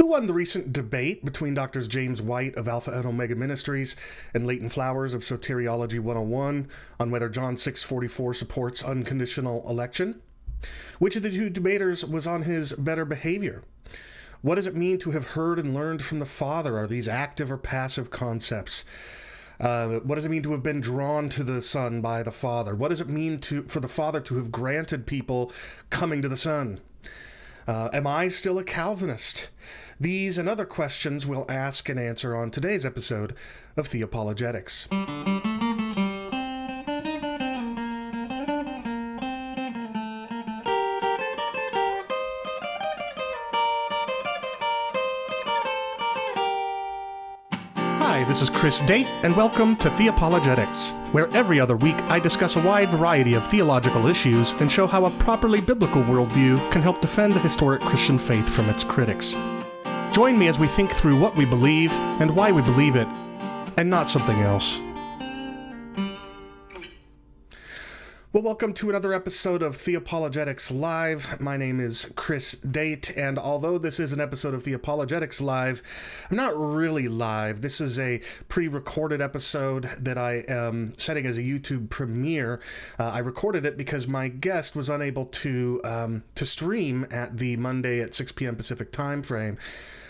Who won the recent debate between Drs. James White of Alpha and Omega Ministries and Leighton Flowers of Soteriology 101 on whether John 6:44 supports unconditional election? Which of the two debaters was on his better behavior? What does it mean to have heard and learned from the Father? Are these active or passive concepts? What does it mean to have been drawn to the Son by the Father? What does it mean for the Father to have granted people coming to the Son? Am I still a Calvinist? These and other questions we'll ask and answer on today's episode of Theopologetics. Hi, this is Chris Date, and welcome to Theopologetics, where every other week I discuss a wide variety of theological issues and show how a properly biblical worldview can help defend the historic Christian faith from its critics. Join me as we think through what we believe and why we believe it, and not something else. Well, welcome to another episode of Theopologetics Live. My name is Chris Date, and although this is an episode of Theopologetics Live, I'm not really live. This is a pre-recorded episode that I am setting as a YouTube premiere. I recorded it because my guest was unable to stream at the Monday at 6 p.m. Pacific time frame.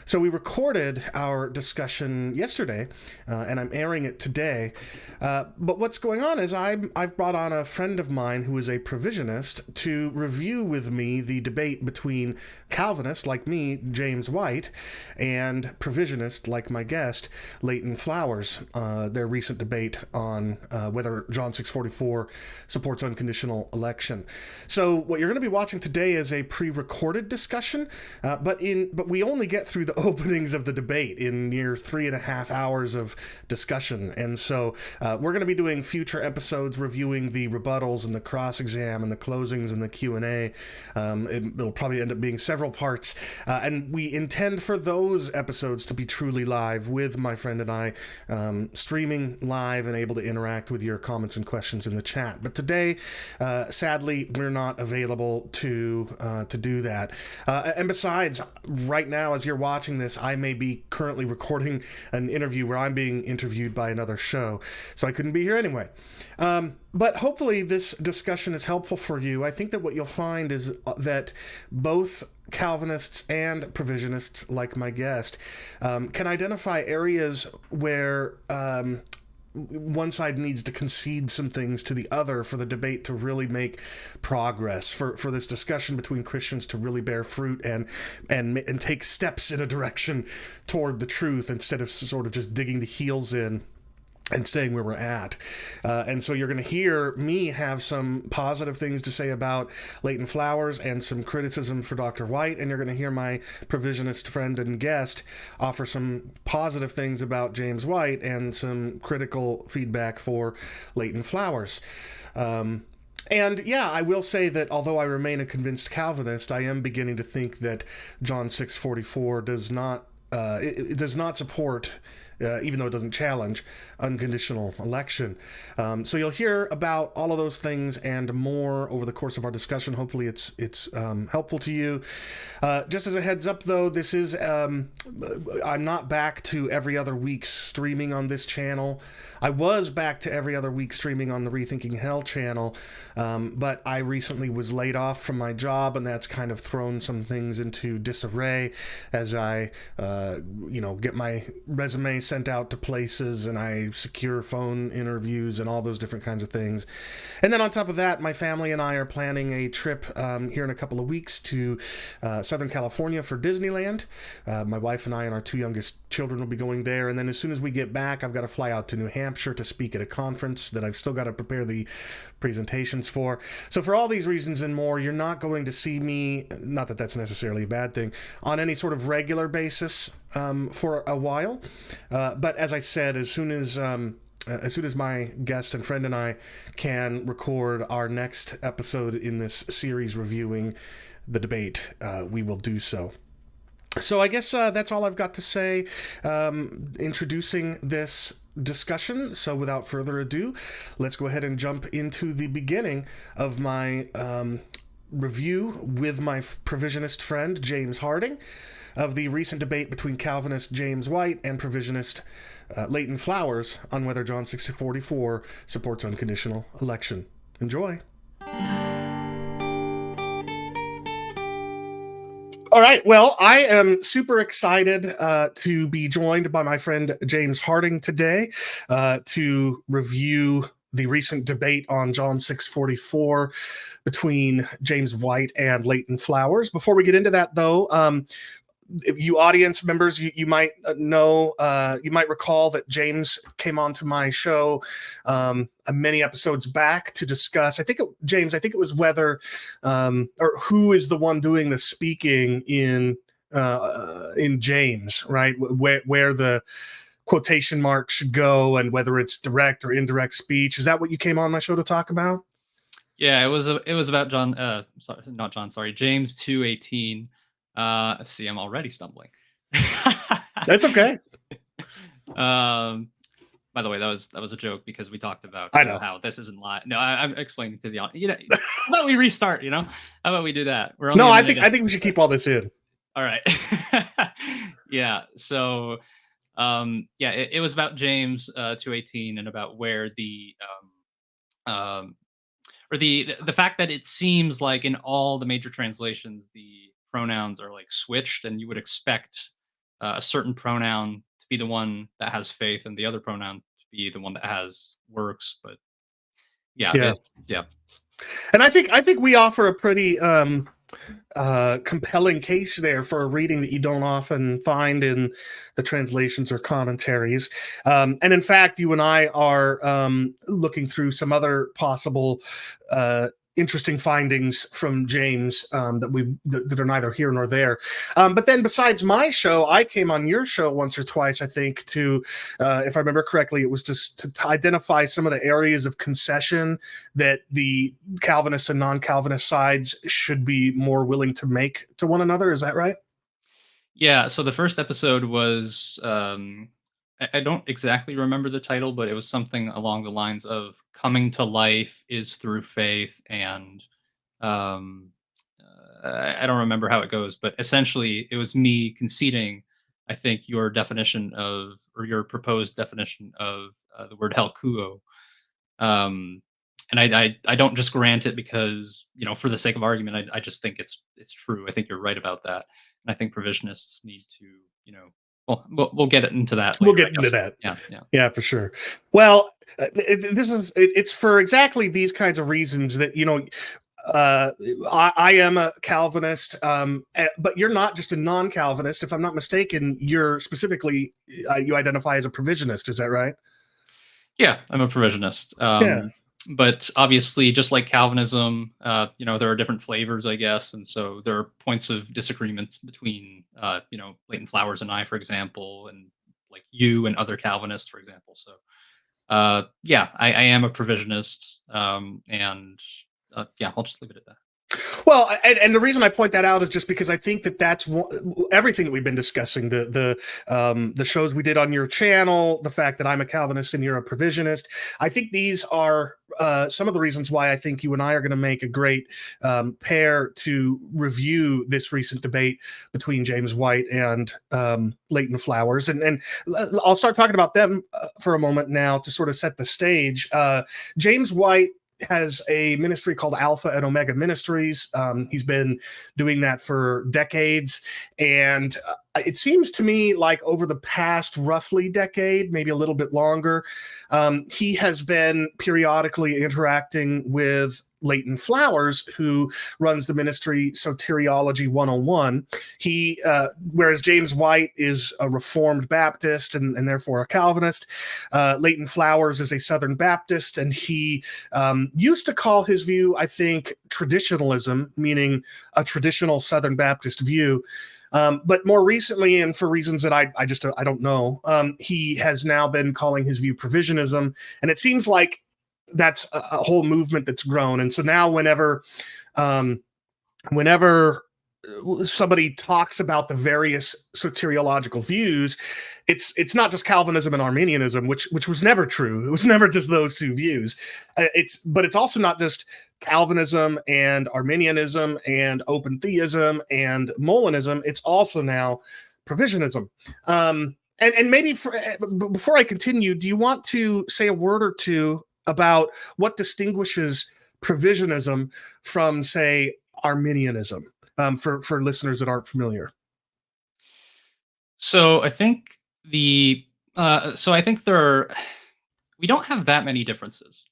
So we recorded our discussion yesterday, and I'm airing it today. But what's going on is I've brought on a friend of mine who is a Provisionist to review with me the debate between Calvinist, like me, James White, and Provisionist, like my guest, Leighton Flowers, their recent debate on whether John 6:44 supports unconditional election. So what you're going to be watching today is a pre-recorded discussion, but we only get through the openings of the debate in near 3.5 hours of discussion. And so we're going to be doing future episodes reviewing the rebuttals and the cross-exam and the closings and the Q&A. It'll probably end up being several parts. And we intend for those episodes to be truly live with my friend and I streaming live and able to interact with your comments and questions in the chat. But today, sadly, we're not available to do that. And besides, right now, as you're watching this, I may be currently recording an interview where I'm being interviewed by another show, so I couldn't be here anyway. But hopefully this discussion is helpful for you. I think that what you'll find is that both Calvinists and Provisionists, like my guest, can identify areas where one side needs to concede some things to the other for the debate to really make progress, for this discussion between Christians to really bear fruit and take steps in a direction toward the truth instead of sort of just digging the heels in and staying where we're at. And so you're going to hear me have some positive things to say about Leighton Flowers and some criticism for Dr. White, and you're going to hear my Provisionist friend and guest offer some positive things about James White and some critical feedback for Leighton Flowers. And yeah, I will say that although I remain a convinced Calvinist, I am beginning to think that John 6:44 does not support, even though it doesn't challenge, unconditional election. So you'll hear about all of those things and more over the course of our discussion. Hopefully it's helpful to you. Just as a heads up, though, this is I'm not back to every other week streaming on this channel. I was back to every other week streaming on the Rethinking Hell channel, but I recently was laid off from my job, and that's kind of thrown some things into disarray as I get my resume sent out to places and I secure phone interviews and all those different kinds of things. And then on top of that, my family and I are planning a trip here in a couple of weeks to Southern California for Disneyland. My wife and I and our two youngest children will be going there. And then as soon as we get back, I've got to fly out to New Hampshire to speak at a conference that I've still got to prepare the presentations for. So for all these reasons and more, you're not going to see me, not that that's necessarily a bad thing, on any sort of regular basis for a while. But as I said, as soon as my guest and friend and I can record our next episode in this series reviewing the debate, we will do so. So I guess that's all I've got to say introducing this discussion. So without further ado, let's go ahead and jump into the beginning of my review with my Provisionist friend, James Harding. of the recent debate between Calvinist James White and Provisionist Leighton Flowers on whether John 6:44 supports unconditional election. Enjoy. All right. Well, I am super excited to be joined by my friend James Harding today to review the recent debate on John 6:44 between James White and Leighton Flowers. Before we get into that, though, if you audience members, you might know, you might recall that James came onto my show many episodes back to discuss, James, I think it was whether, or who is the one doing the speaking in James, right? Where the quotation marks should go and whether it's direct or indirect speech. Is that what you came on my show to talk about? Yeah, it was about James 2:18. See, I'm already stumbling. That's okay. By the way, that was a joke because we talked about how this isn't live. No, I'm explaining to the audience. How about we restart? How about we do that? I think we should keep all this in. All right. Yeah. So, it was about James 2:18 and about where the fact that it seems like in all the major translations the pronouns are like switched, and you would expect a certain pronoun to be the one that has faith and the other pronoun to be the one that has works. But yeah. And I think we offer a pretty compelling case there for a reading that you don't often find in the translations or commentaries. And in fact, you and I are looking through some other possible interesting findings from James that are neither here nor there. But then besides my show, I came on your show once or twice, I think, to, if I remember correctly, it was just to identify some of the areas of concession that the Calvinist and non-Calvinist sides should be more willing to make to one another. Is that right? Yeah. So the first episode was, I don't exactly remember the title, but it was something along the lines of coming to life is through faith. And I don't remember how it goes, but essentially it was me conceding, I think, your definition of, or your proposed definition of the word helkuo. And I don't just grant it because, for the sake of argument, I just think it's true. I think you're right about that. And I think provisionists need to, well, we'll get into that later. We'll get into that. Yeah, for sure. Well, it's for exactly these kinds of reasons that, I am a Calvinist, but you're not just a non-Calvinist. If I'm not mistaken, you're specifically, you identify as a provisionist. Is that right? Yeah, I'm a provisionist. But obviously, just like Calvinism, there are different flavors, I guess. And so there are points of disagreement between, Leighton Flowers and I, for example, and like you and other Calvinists, for example. So, I am a provisionist. I'll just leave it at that. Well, and the reason I point that out is just because I think that's everything that we've been discussing, the shows we did on your channel, the fact that I'm a Calvinist and you're a provisionist. I think these are some of the reasons why I think you and I are going to make a great pair to review this recent debate between James White and Leighton Flowers. And I'll start talking about them for a moment now to sort of set the stage. James White has a ministry called Alpha and Omega Ministries. He's been doing that for decades. And it seems to me like over the past roughly decade, maybe a little bit longer, he has been periodically interacting with Leighton Flowers, who runs the ministry Soteriology 101. He, whereas James White is a Reformed Baptist and therefore a Calvinist, Leighton Flowers is a Southern Baptist, and he used to call his view, I think, traditionalism, meaning a traditional Southern Baptist view. But more recently, and for reasons that I don't know, he has now been calling his view provisionism, and it seems like that's a whole movement that's grown. And so now whenever somebody talks about the various soteriological views, it's not just Calvinism and Arminianism, which was never true. It was never just those two views. But it's also not just Calvinism and Arminianism and open theism and Molinism. It's also now Provisionism. And maybe before I continue, do you want to say a word or two about what distinguishes Provisionism from, say, Arminianism, for listeners that aren't familiar? So I think there are, we don't have that many differences,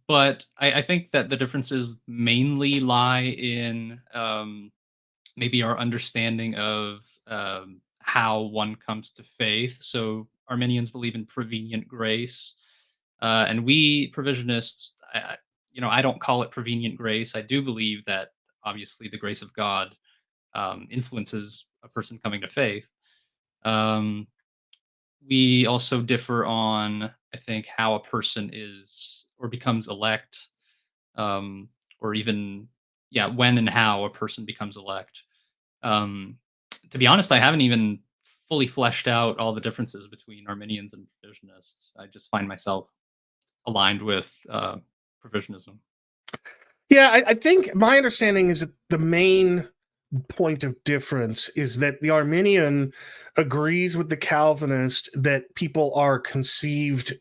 but I think that the differences mainly lie in maybe our understanding of how one comes to faith. So Arminians believe in prevenient grace, and we Provisionists, I don't call it prevenient grace. I do believe that obviously the grace of God influences a person coming to faith. Um, we also differ on, I think, how a person is or becomes elect, or even, yeah, when and how a person becomes elect. Um, to be honest, I haven't even fully fleshed out all the differences between Arminians and Provisionists. I just find myself aligned with Provisionism. Yeah, I think my understanding is that the main point of difference is that the Arminian agrees with the Calvinist that people are conceived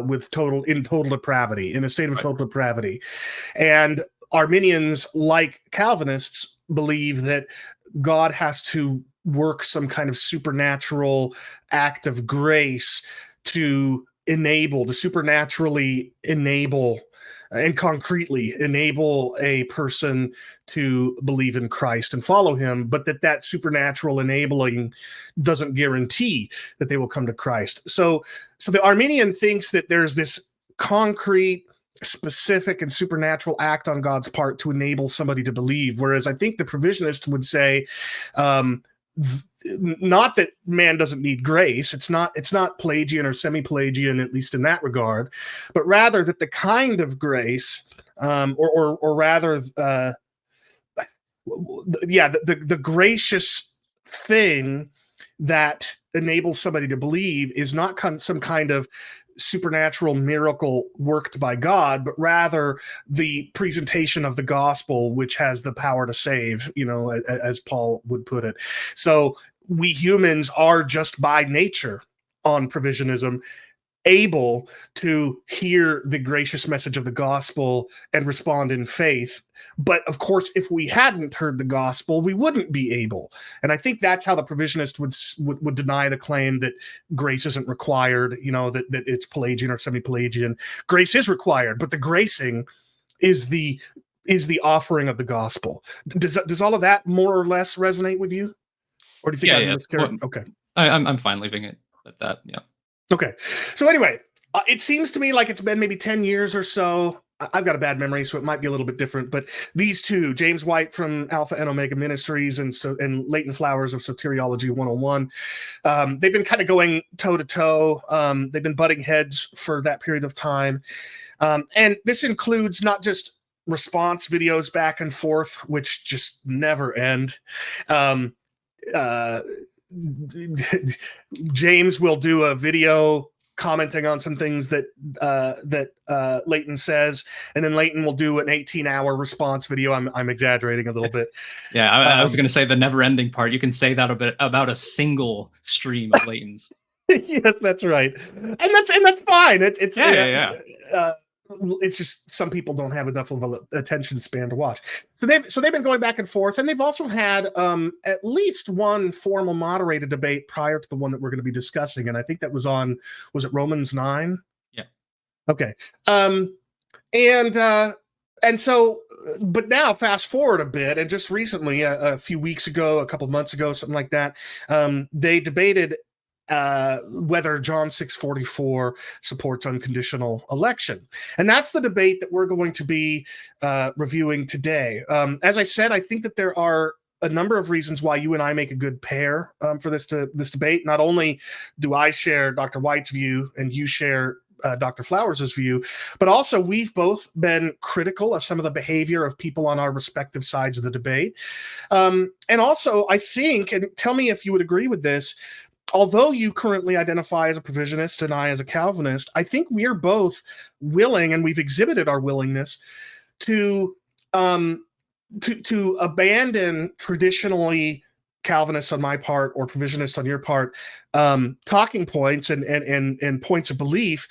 with total depravity, in a state of Right. total depravity, and Arminians, like Calvinists, believe that God has to work some kind of supernatural act of grace to supernaturally enable and concretely enable a person to believe in Christ and follow him, but that supernatural enabling doesn't guarantee that they will come to Christ. So the Arminian thinks that there's this concrete, specific, and supernatural act on God's part to enable somebody to believe, whereas I think the Provisionist would say, um, not that man doesn't need grace. It's not Pelagian or semi-Pelagian, at least in that regard, but rather that the kind of grace, or rather, the gracious thing that enables somebody to believe is not some kind of supernatural miracle worked by God, but rather the presentation of the gospel, which has the power to save, as Paul would put it. So we humans are just by nature, on Provisionism, able to hear the gracious message of the gospel and respond in faith. But of course, if we hadn't heard the gospel, we wouldn't be able. And I think that's how the Provisionist would deny the claim that grace isn't required, that it's Pelagian or semi-Pelagian. Grace is required, but the gracing is the offering of the gospel. Does all of that more or less resonate with you? Or do you think Yeah, I'm yeah. Well, mischaracterizing? Okay. I'm fine leaving it at that. Yeah. Okay. So anyway, it seems to me like it's been maybe 10 years or so. I've got a bad memory, so it might be a little bit different. But these two, James White from Alpha and Omega Ministries and Leighton Flowers of Soteriology 101, they've been kind of going toe to toe. They've been butting heads for that period of time. And this includes not just response videos back and forth, which just never end. Uh, James will do a video commenting on some things that Leighton says, and then Leighton will do an 18-hour response video. I'm exaggerating a little bit. Yeah, I was going to say the never-ending part. You can say that about a single stream of Leighton's. Yes, that's right, and that's fine. It's it's just some people don't have enough of an attention span to watch. So they've been going back and forth, and they've also had at least one formal moderated debate prior to the one that we're going to be discussing, and I think that was it Romans 9? Yeah. Okay. And so, but now fast forward a bit, and just recently, a few weeks ago, a couple months ago, something like that, they debated whether John 6:44 supports unconditional election. And that's the debate that we're going to be reviewing today. As I said, I think that there are a number of reasons why you and I make a good pair for this debate. Not only do I share Dr. White's view and you share Dr. Flowers' view, but also we've both been critical of some of the behavior of people on our respective sides of the debate. And also, I think, and tell me if you would agree with this, although you currently identify as a Provisionist and I as a Calvinist, I think we are both willing, and we've exhibited our willingness to abandon traditionally Calvinist on my part or Provisionist on your part talking points and points of belief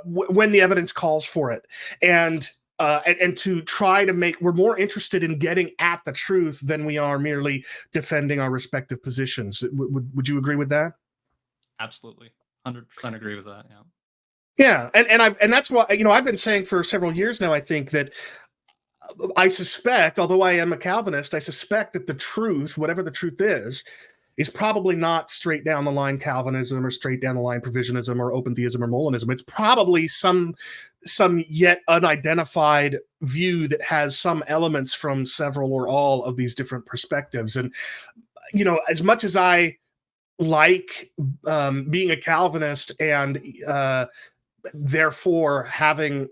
when the evidence calls for it, and to try to we're more interested in getting at the truth than we are merely defending our respective positions. Would you agree with that? Absolutely, 100% agree with that. Yeah, and that's why I've been saying for several years now. I think that I suspect, although I am a Calvinist, I suspect that the truth, whatever the truth is probably not straight down the line Calvinism or straight down the line Provisionism or open theism or Molinism. It's probably some yet unidentified view that has some elements from several or all of these different perspectives. And, as much as I like being a Calvinist and therefore having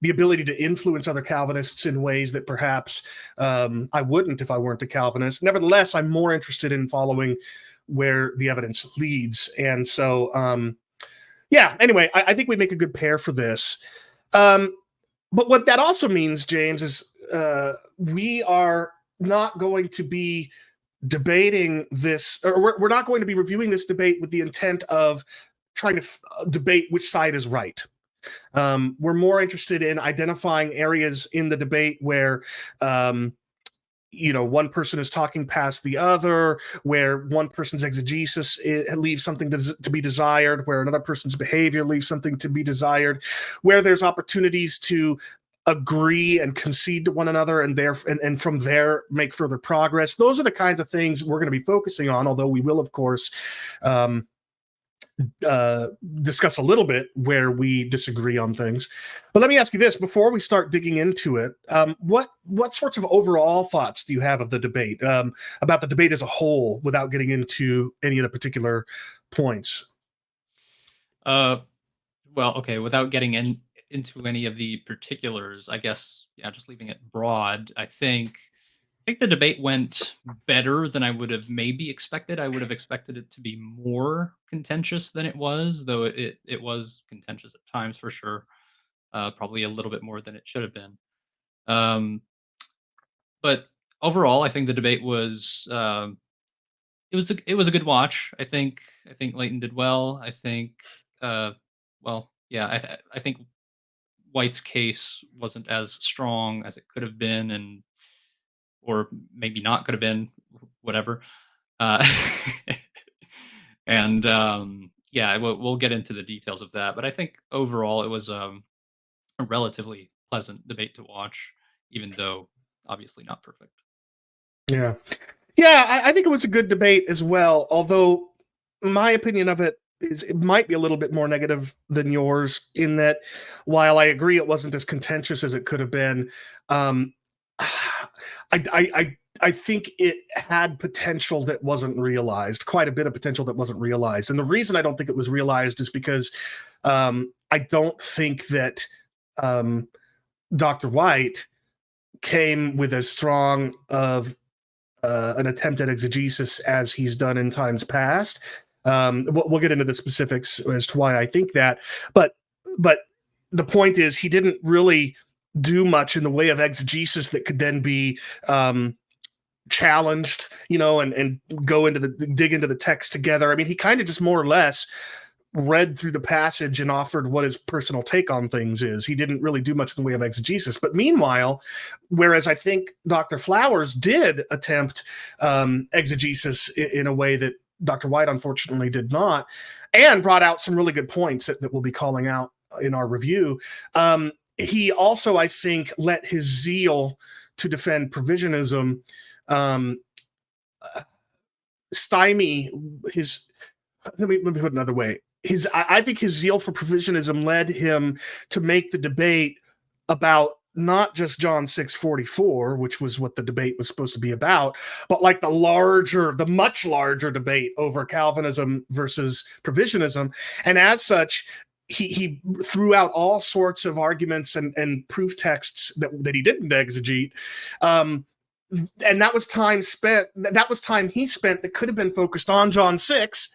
the ability to influence other Calvinists in ways that perhaps I wouldn't if I weren't a Calvinist. Nevertheless, I'm more interested in following where the evidence leads. And so, anyway, I think we make a good pair for this. But what that also means, James, is we are not going to be debating this, or we're not going to be reviewing this debate with the intent of trying to debate which side is right. We're more interested in identifying areas in the debate where, one person is talking past the other, where one person's exegesis leaves something to be desired, where another person's behavior leaves something to be desired, where there's opportunities to agree and concede to one another and from there make further progress. Those are the kinds of things we're going to be focusing on, although we will, of course, discuss a little bit where we disagree on things. But let me ask you this before we start digging into it. What sorts of overall thoughts do you have of the debate, about the debate as a whole, without getting into any of the particular points? Well, okay, without getting into any of the particulars, I guess, just leaving it broad, I think the debate went better than I would have maybe expected. I would have expected it to be more contentious than it was, though it was contentious at times for sure. Probably a little bit more than it should have been. But overall, I think the debate was it was a good watch. I think Leighton did well. I think I think White's case wasn't as strong as it could have been, or maybe not could have been, whatever. And we'll get into the details of that. But I think overall it was a relatively pleasant debate to watch, even though obviously not perfect. Yeah, I think it was a good debate as well, although my opinion of it is it might be a little bit more negative than yours, in that while I agree it wasn't as contentious as it could have been, I think it had potential that wasn't realized, quite a bit of potential that wasn't realized. And the reason I don't think it was realized is because I don't think that Dr. White came with as strong of an attempt at exegesis as he's done in times past. We'll get into the specifics as to why I think that, but the point is he didn't really do much in the way of exegesis that could then be challenged, and go dig into the text together. I mean, he kind of just more or less read through the passage and offered what his personal take on things is. He didn't really do much in the way of exegesis. But meanwhile, whereas I think Dr. Flowers did attempt exegesis in a way that Dr. White unfortunately did not, and brought out some really good points that we'll be calling out in our review, he also, I think, let his zeal to defend provisionism stymie his. Let me put it another way. I think his zeal for provisionism led him to make the debate about not just John 6:44, which was what the debate was supposed to be about, but like the much larger debate over Calvinism versus Provisionism. And as such, he threw out all sorts of arguments and proof texts that he didn't exegete. And that was time he spent that could have been focused on John 6.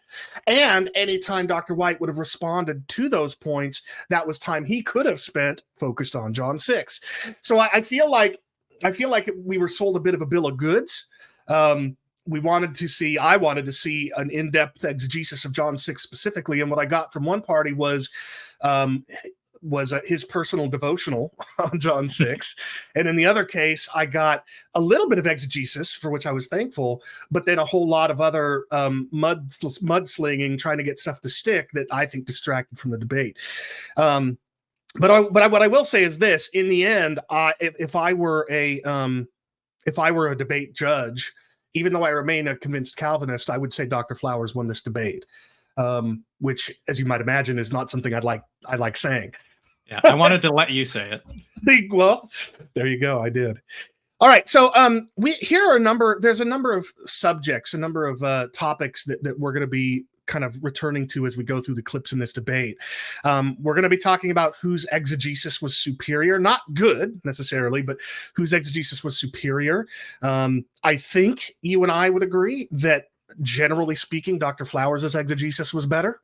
And anytime Dr. White would have responded to those points, that was time he could have spent focused on John 6. So I feel like we were sold a bit of a bill of goods. I wanted to see an in-depth exegesis of John 6 specifically, and what I got from one party was his personal devotional on John 6. And in the other case, I got a little bit of exegesis, for which I was thankful, but then a whole lot of other mudslinging, trying to get stuff to stick that I think distracted from the debate. But what I will say is this: in the end, if I were a debate judge, even though I remain a convinced Calvinist, I would say Dr. Flowers won this debate, which, as you might imagine, is not something I like saying. Yeah, I wanted to let you say it. Well, there you go. I did. All right. So there's a number of subjects, a number of topics that we're going to be kind of returning to as we go through the clips in this debate. We're going to be talking about whose exegesis was superior, not good necessarily, but whose exegesis was superior. I think you and I would agree that, generally speaking, Dr. Flowers' exegesis was better.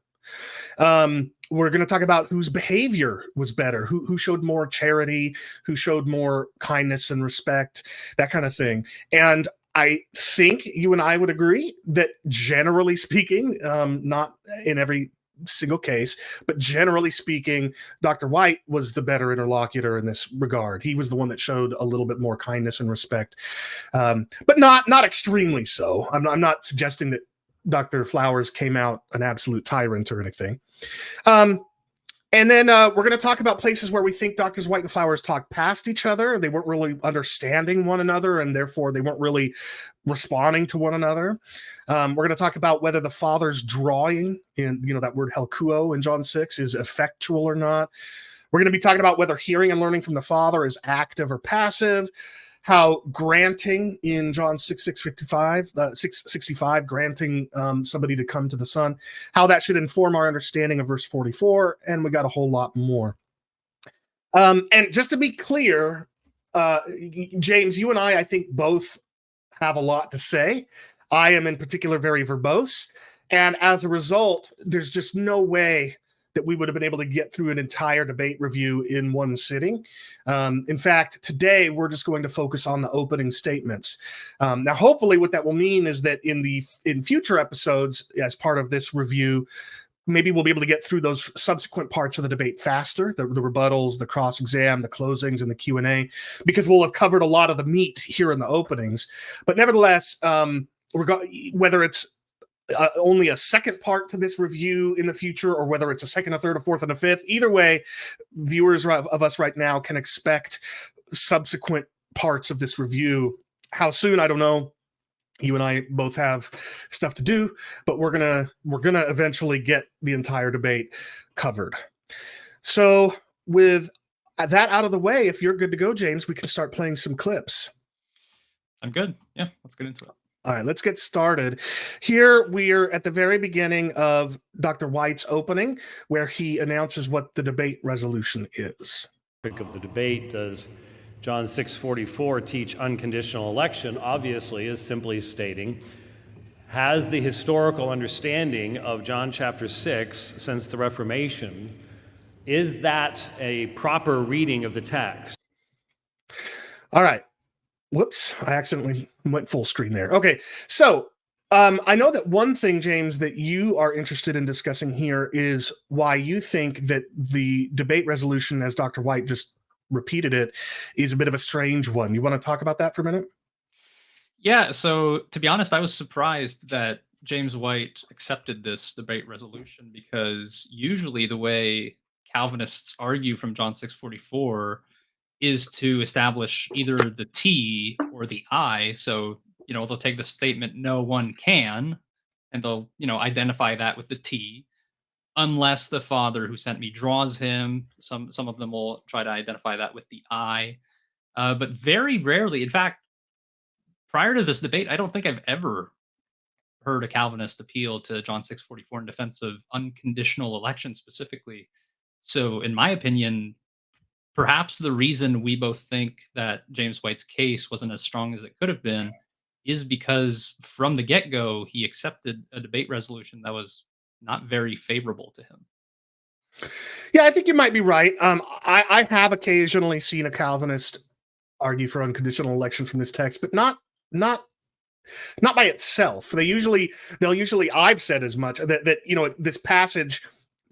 We're going to talk about whose behavior was better, who showed more charity, who showed more kindness and respect, that kind of thing. And I think you and I would agree that, generally speaking, not in every single case, but generally speaking, Dr. White was the better interlocutor in this regard. He was the one that showed a little bit more kindness and respect, but not extremely so. I'm not suggesting that Dr. Flowers came out an absolute tyrant or anything. And then we're going to talk about places where we think Drs. White and Flowers talked past each other. They weren't really understanding one another, and therefore they weren't really responding to one another. We're going to talk about whether the Father's drawing, in that word helkuo in John 6, is effectual or not. We're going to be talking about whether hearing and learning from the Father is active or passive. How granting in John 6:65, granting somebody to come to the Son, how that should inform our understanding of verse 44, and we got a whole lot more. And just to be clear, James, you and I think both have a lot to say. I am in particular very verbose, and as a result, there's just no way that we would have been able to get through an entire debate review in one sitting. In fact, today we're just going to focus on the opening statements. Now, hopefully what that will mean is that in future episodes, as part of this review, maybe we'll be able to get through those subsequent parts of the debate faster, the rebuttals, the cross-exam, the closings, and the Q&A, because we'll have covered a lot of the meat here in the openings. But nevertheless, whether it's only a second part to this review in the future, or whether it's a second, a third, a fourth, and a fifth, either way, viewers of us right now can expect subsequent parts of this review. How soon, I don't know. You and I both have stuff to do, but we're gonna eventually get the entire debate covered. So with that out of the way, if you're good to go, James, we can start playing some clips. I'm good. Yeah, let's get into it. All right, let's get started. Here we're at the very beginning of Dr. White's opening, where he announces what the debate resolution is. Of the debate, does John 6:44 teach unconditional election? Obviously, is simply stating, has the historical understanding of John chapter 6 since the Reformation, is that a proper reading of the text? All right. Whoops, I accidentally went full screen there. Okay, so I know that one thing, James, that you are interested in discussing here is why you think that the debate resolution, as Dr. White just repeated it, is a bit of a strange one. You want to talk about that for a minute? Yeah, so to be honest, I was surprised that James White accepted this debate resolution, because usually the way Calvinists argue from John 6:44 is to establish either the T or the I. So, they'll take the statement, no one can, and they'll, identify that with the T. unless the Father who sent me draws him. Some of them will try to identify that with the I, but very rarely. In fact, prior to this debate, I don't think I've ever heard a Calvinist appeal to John 6:44 in defense of unconditional election specifically. So, in my opinion, perhaps the reason we both think that James White's case wasn't as strong as it could have been is because from the get-go he accepted a debate resolution that was not very favorable to him. Yeah, I think you might be right. I have occasionally seen a Calvinist argue for unconditional election from this text, but not by itself. They'll usually I've said as much that this passage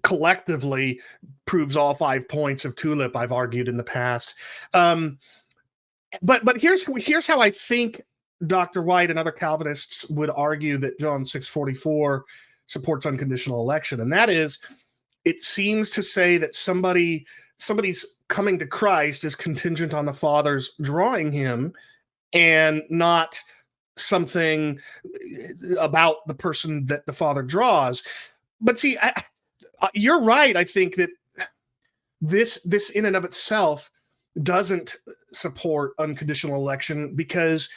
collectively proves all 5 points of Tulip I've argued in the past. But here's how I think Dr. White and other Calvinists would argue that John 6:44 supports unconditional election, and that is, it seems to say that somebody's coming to Christ is contingent on the Father's drawing him, and not something about the person that the Father draws. But see, you're right. I think that this in and of itself doesn't support unconditional election, because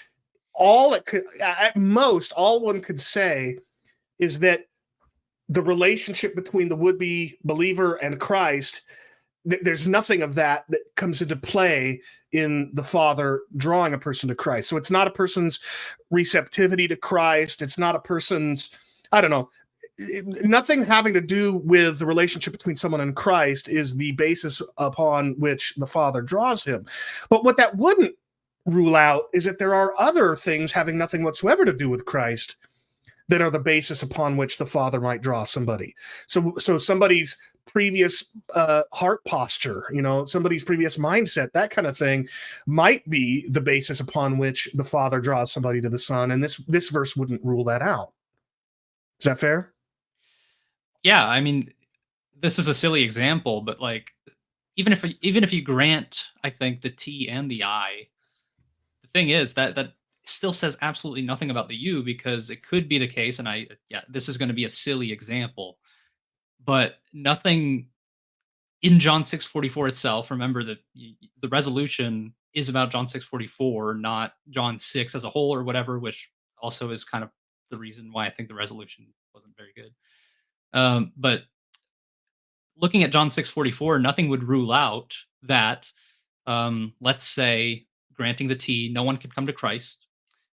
at most all one could say is that the relationship between the would-be believer and Christ, there's nothing of that comes into play in the Father drawing a person to Christ. So it's not a person's receptivity to Christ. It's not a person's, I don't know, nothing having to do with the relationship between someone and Christ is the basis upon which the Father draws him. But what that wouldn't rule out is that there are other things having nothing whatsoever to do with Christ that are the basis upon which the Father might draw somebody. So somebody's previous heart posture, somebody's previous mindset, that kind of thing might be the basis upon which the Father draws somebody to the Son, and this verse wouldn't rule that out. Is that fair? Yeah, I mean, this is a silly example, but like, even if you grant, I think, the T and the I, the thing is that still says absolutely nothing about the you, because it could be the case, and this is going to be a silly example, but nothing in John 6:44 itself. Remember that the resolution is about John 6:44, not John 6 as a whole or whatever, which also is kind of the reason why I think the resolution wasn't very good. But looking at John 6:44, nothing would rule out that, let's say, granting the T, no one can come to Christ,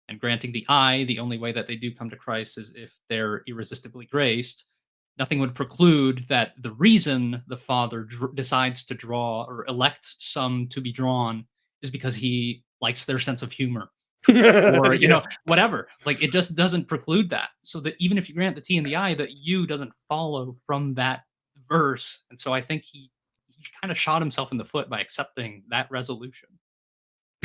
and granting the I, the only way that they do come to Christ is if they're irresistibly graced. Nothing would preclude that the reason the Father decides to draw or elects some to be drawn is because he likes their sense of humor, or whatever. Like, it just doesn't preclude that. So that even if you grant the T and the I, that you doesn't follow from that verse. And so I think he kind of shot himself in the foot by accepting that resolution.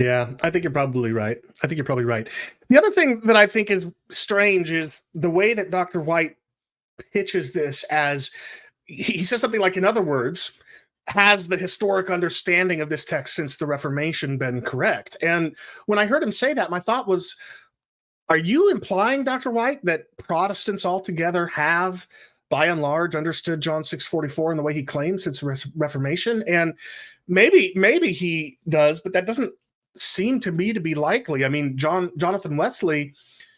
Yeah, I think you're probably right. The other thing that I think is strange is the way that Dr. White pitches this as, he says something like, in other words, has the historic understanding of this text since the Reformation been correct? And when I heard him say that, my thought was, are you implying, Dr. White, that Protestants altogether have, by and large, understood John 6:44 in the way he claims since the Reformation? And maybe he does, but that doesn't seem to me to be likely. I mean, Jonathan Wesley,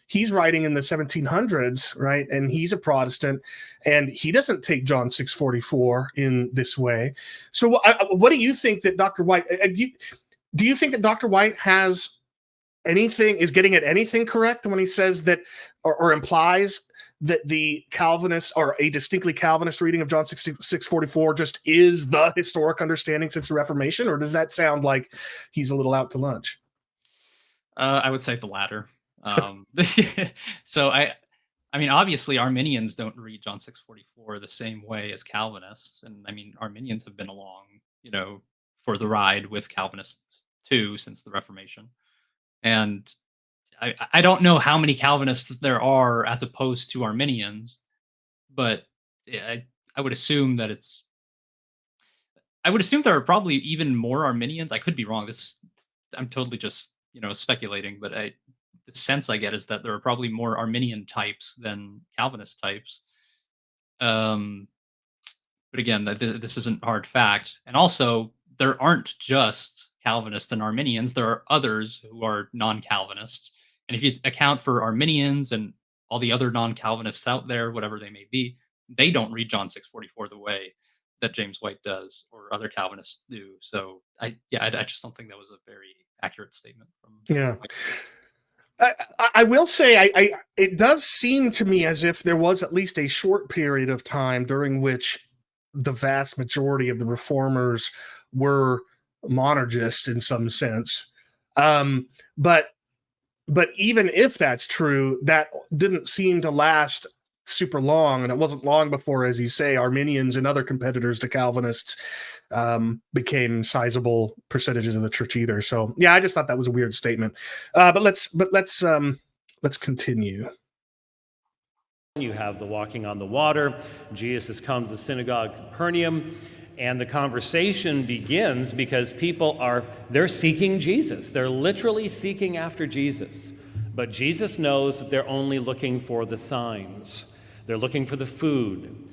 he's writing in the 1700s, right? And he's a Protestant, and he doesn't take John 6:44 in this way. So what do you think that Dr. White, do you think that Dr. White is getting at anything correct when he says that, or implies that the Calvinist, or a distinctly Calvinist reading of John 6:44 just is the historic understanding since the Reformation? Or does that sound like he's a little out to lunch? I would say the latter. So I mean, obviously Arminians don't read John 6:44 the same way as Calvinists. And I mean, Arminians have been along, for the ride with Calvinists too, since the Reformation. And I don't know how many Calvinists there are as opposed to Arminians, but I would assume that there are probably even more Arminians. I could be wrong. I'm totally just, speculating, but the sense I get is that there are probably more Arminian types than Calvinist types. But again, this isn't hard fact. And also, there aren't just Calvinists and Arminians. There are others who are non-Calvinists. And if you account for Arminians and all the other non-Calvinists out there, whatever they may be, they don't read John 6:44 the way that James White does or other Calvinists do. So I just don't think that was a very accurate statement from Yeah. White. I will say, it does seem to me as if there was at least a short period of time during which the vast majority of the reformers were monergists in some sense. But even if that's true, that didn't seem to last super long, and it wasn't long before, as you say, Arminians and other competitors to Calvinists became sizable percentages of the church either. So yeah, I just thought that was a weird statement. But let's continue. You have the walking on the water. Jesus has come to the synagogue of Capernaum, and the conversation begins because they're seeking Jesus. They're literally seeking after Jesus. But Jesus knows that they're only looking for the signs. They're looking for the food.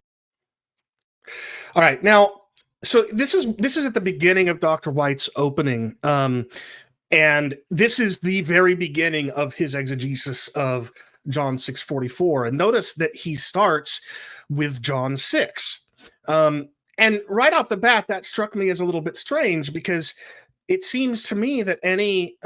All right, now, so this is at the beginning of Dr. White's opening, and this is the very beginning of his exegesis of John 6:44. And notice that he starts with John 6. And right off the bat, that struck me as a little bit strange, because it seems to me that any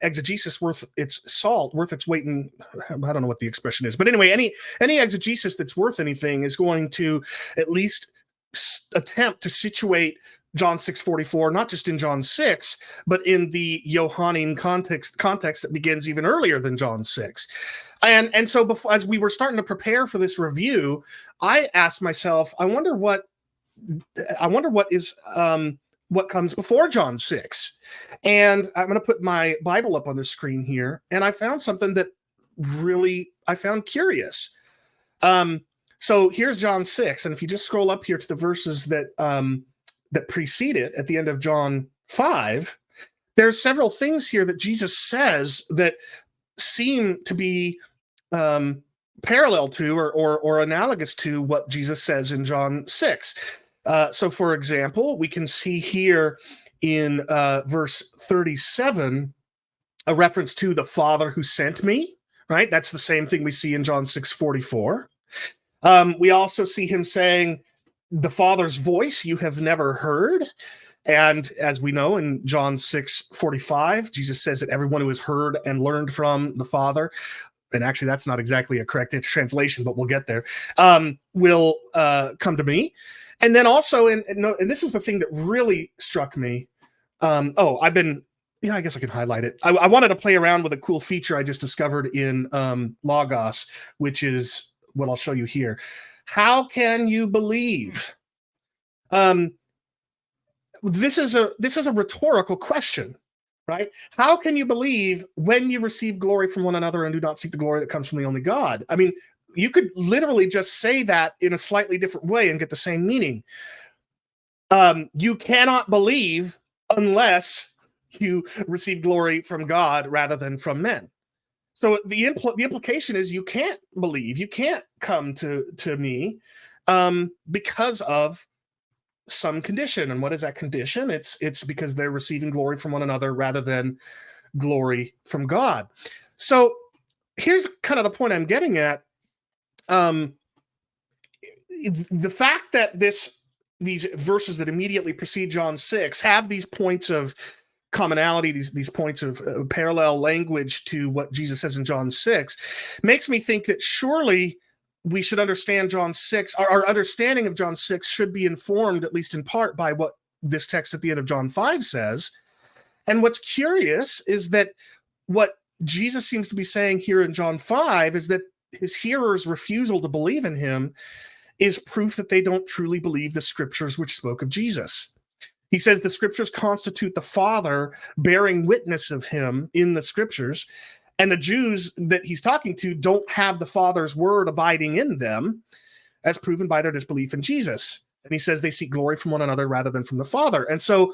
exegesis worth its salt, worth its weight in, I don't know what the expression is, but anyway, any exegesis that's worth anything is going to at least attempt to situate John 6:44, not just in John 6, but in the Johannine context that begins even earlier than John 6. And so before, as we were starting to prepare for this review, I asked myself, I wonder what comes before John 6. And I'm going to put my Bible up on the screen here, and I found something that really I found curious. So here's John 6, and if you just scroll up here to the verses that precede it at the end of John 5, there's several things here that Jesus says that seem to be parallel to or analogous to what Jesus says in John 6. So, for example, we can see here in verse 37 a reference to the Father who sent me, right? That's the same thing we see in John 6:44. We also see him saying, the Father's voice you have never heard. And as we know in John 6:45, Jesus says that everyone who has heard and learned from the Father, and actually that's not exactly a correct translation, but we'll get there, will come to me. And then also, and this is the thing that really struck me. I guess I can highlight it. I wanted to play around with a cool feature I just discovered in Logos, which is what I'll show you here. How can you believe? This is a rhetorical question, right? How can you believe when you receive glory from one another and do not seek the glory that comes from the only God? I mean, you could literally just say that in a slightly different way and get the same meaning. You cannot believe unless you receive glory from God rather than from men. So the implication is you can't believe, you can't come to me because of some condition. And what is that condition? It's because they're receiving glory from one another rather than glory from God. So here's kind of the point I'm getting at. The fact that these verses that immediately precede John 6 have these points of commonality, these points of parallel language to what Jesus says in John 6, makes me think that surely we should understand John 6. Our understanding of John 6 should be informed, at least in part, by what this text at the end of John 5 says. And what's curious is that what Jesus seems to be saying here in John 5 is that his hearers' refusal to believe in him is proof that they don't truly believe the scriptures which spoke of Jesus. He says the scriptures constitute the Father bearing witness of him in the scriptures, and the Jews that he's talking to don't have the Father's word abiding in them, as proven by their disbelief in Jesus. And he says they seek glory from one another rather than from the Father. And so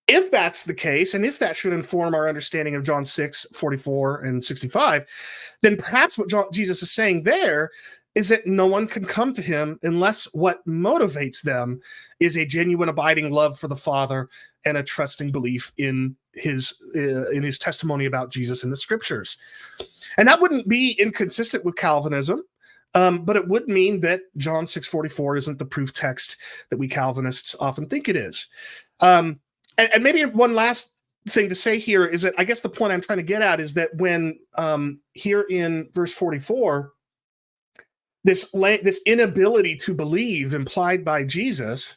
if that's the case, and if that should inform our understanding of John 6:44 and 65, then perhaps what Jesus is saying there is that no one can come to him unless what motivates them is a genuine abiding love for the Father and a trusting belief in his testimony about Jesus in the Scriptures. And that wouldn't be inconsistent with Calvinism, but it would mean that John 6:44 isn't the proof text that we Calvinists often think it is. And maybe one last thing to say here is that I guess the point I'm trying to get at is that when here in verse 44, this inability to believe implied by Jesus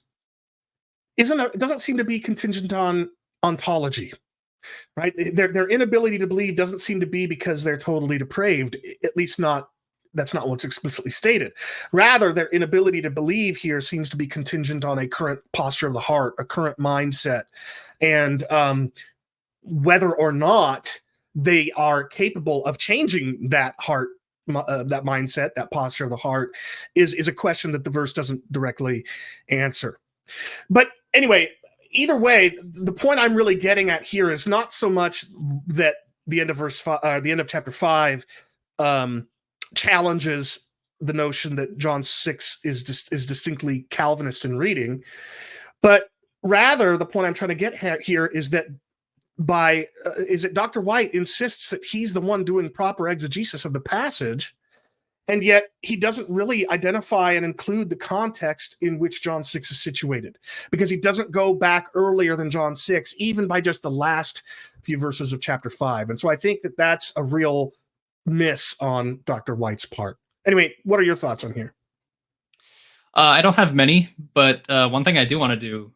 doesn't seem to be contingent on ontology, right? Their inability to believe doesn't seem to be because they're totally depraved, at least that's not what's explicitly stated. Rather, their inability to believe here seems to be contingent on a current posture of the heart, a current mindset, and whether or not they are capable of changing that heart, that mindset, that posture of the heart, is a question that the verse doesn't directly answer. But anyway, either way, the point I'm really getting at here is not so much that the end of chapter 5 challenges the notion that John 6 is distinctly Calvinist in reading, but rather the point I'm trying to get here is that Dr. White insists that he's the one doing proper exegesis of the passage, and yet he doesn't really identify and include the context in which John 6 is situated, because he doesn't go back earlier than John 6, even by just the last few verses of chapter 5. And so I think that that's a real miss on Dr. White's part. Anyway, what are your thoughts on here? I don't have many, but one thing I do want to do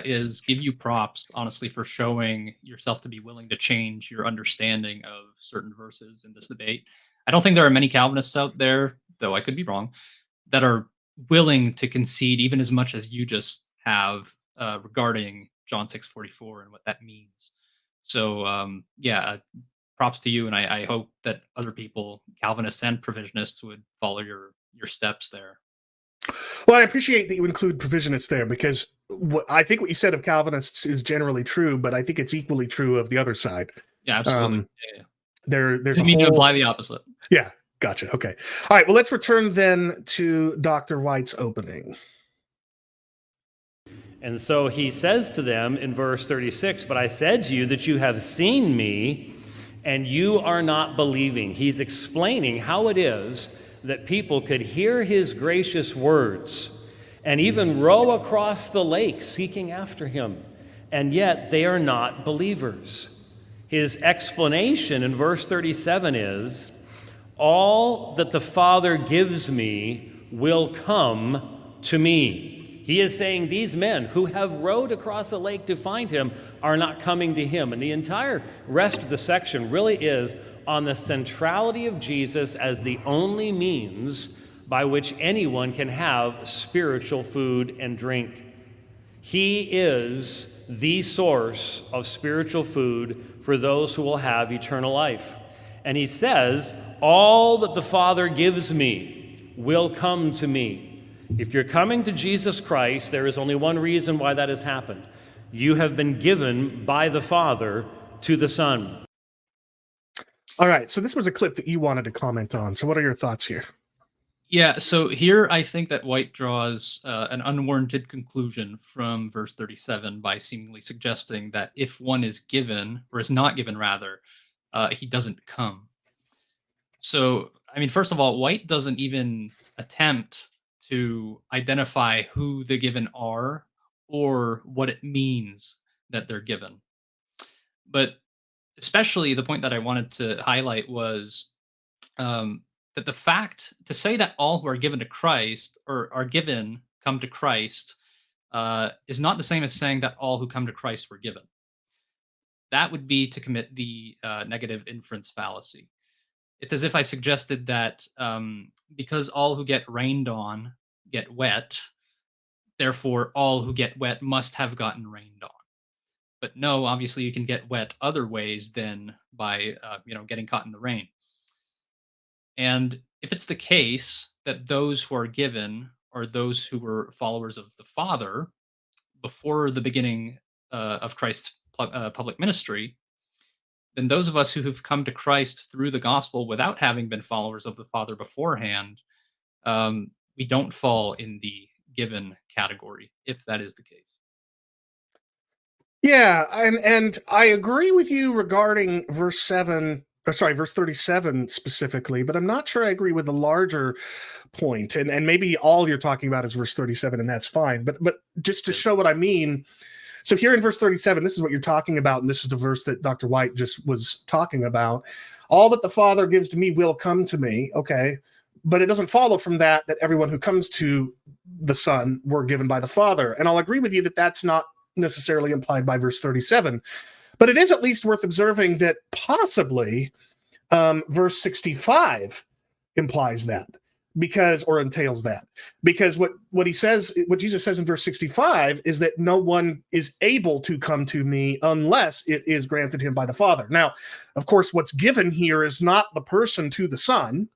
is give you props, honestly, for showing yourself to be willing to change your understanding of certain verses in this debate. I don't think there are many Calvinists out there, though I could be wrong, that are willing to concede even as much as you just have regarding John 6:44 and what that means. So, props to you, and I hope that other people, Calvinists and Provisionists, would follow your steps there. Well, I appreciate that you include Provisionists there, because I think what you said of Calvinists is generally true, but I think it's equally true of the other side. Yeah, absolutely. There's Didn't mean to imply the opposite. Yeah, gotcha. Okay. All right, well, let's return then to Dr. White's opening. And so he says to them in verse 36, "But I said to you that you have seen me, and you are not believing." He's explaining how it is that people could hear his gracious words and even row across the lake seeking after him, and yet they are not believers. His explanation in verse 37 is, "All that the Father gives me will come to me." He is saying these men who have rowed across the lake to find him are not coming to him. And the entire rest of the section really is on the centrality of Jesus as the only means by which anyone can have spiritual food and drink. He is the source of spiritual food for those who will have eternal life. And he says, "All that the Father gives me will come to me." If you're coming to Jesus Christ, there is only one reason why that has happened. You have been given by the Father to the Son. All right, so this was a clip that you wanted to comment on. So what are your thoughts here? Yeah, so here I think that White draws an unwarranted conclusion from verse 37 by seemingly suggesting that if one is given, or is not given rather, he doesn't come. So, I mean, first of all, White doesn't even attempt to identify who the given are or what it means that they're given. But especially the point that I wanted to highlight was that the fact to say that all who are given to Christ or are given come to Christ is not the same as saying that all who come to Christ were given. That would be to commit the negative inference fallacy. It's as if I suggested that because all who get rained on get wet, therefore all who get wet must have gotten rained on. But no, obviously you can get wet other ways than by getting caught in the rain. And if it's the case that those who are given are those who were followers of the Father before the beginning of Christ's public ministry, then those of us who have come to Christ through the gospel without having been followers of the Father beforehand we don't fall in the given category, if that is the case. Yeah, and I agree with you regarding verse 37 specifically, but I'm not sure I agree with the larger point. And maybe all you're talking about is verse 37, and that's fine. But just to show what I mean, so here in verse 37, this is what you're talking about, and this is the verse that Dr. White just was talking about. All that the Father gives to me will come to me, okay? But it doesn't follow from that everyone who comes to the Son were given by the Father. And I'll agree with you that that's not necessarily implied by verse 37. But it is at least worth observing that possibly verse 65 implies that, or entails that. Because what Jesus says in verse 65 is that no one is able to come to me unless it is granted him by the Father. Now, of course, what's given here is not the person to the Son,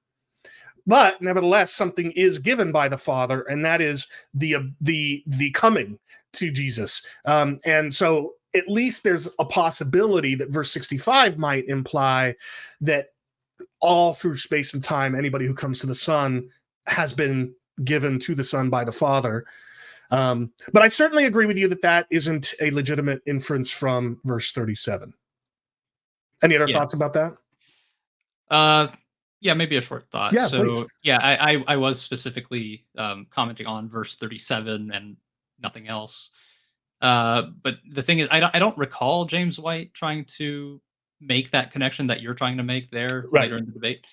but nevertheless, something is given by the Father, and that is the coming to Jesus. And so at least there's a possibility that verse 65 might imply that all through space and time, anybody who comes to the Son has been given to the Son by the Father. But I certainly agree with you that isn't a legitimate inference from verse 37. Any other thoughts about that? Yeah, maybe a short thought. Yeah, so, please. yeah, I was specifically commenting on verse 37 and nothing else. But the thing is, I don't recall James White trying to make that connection that you're trying to make there later in the debate.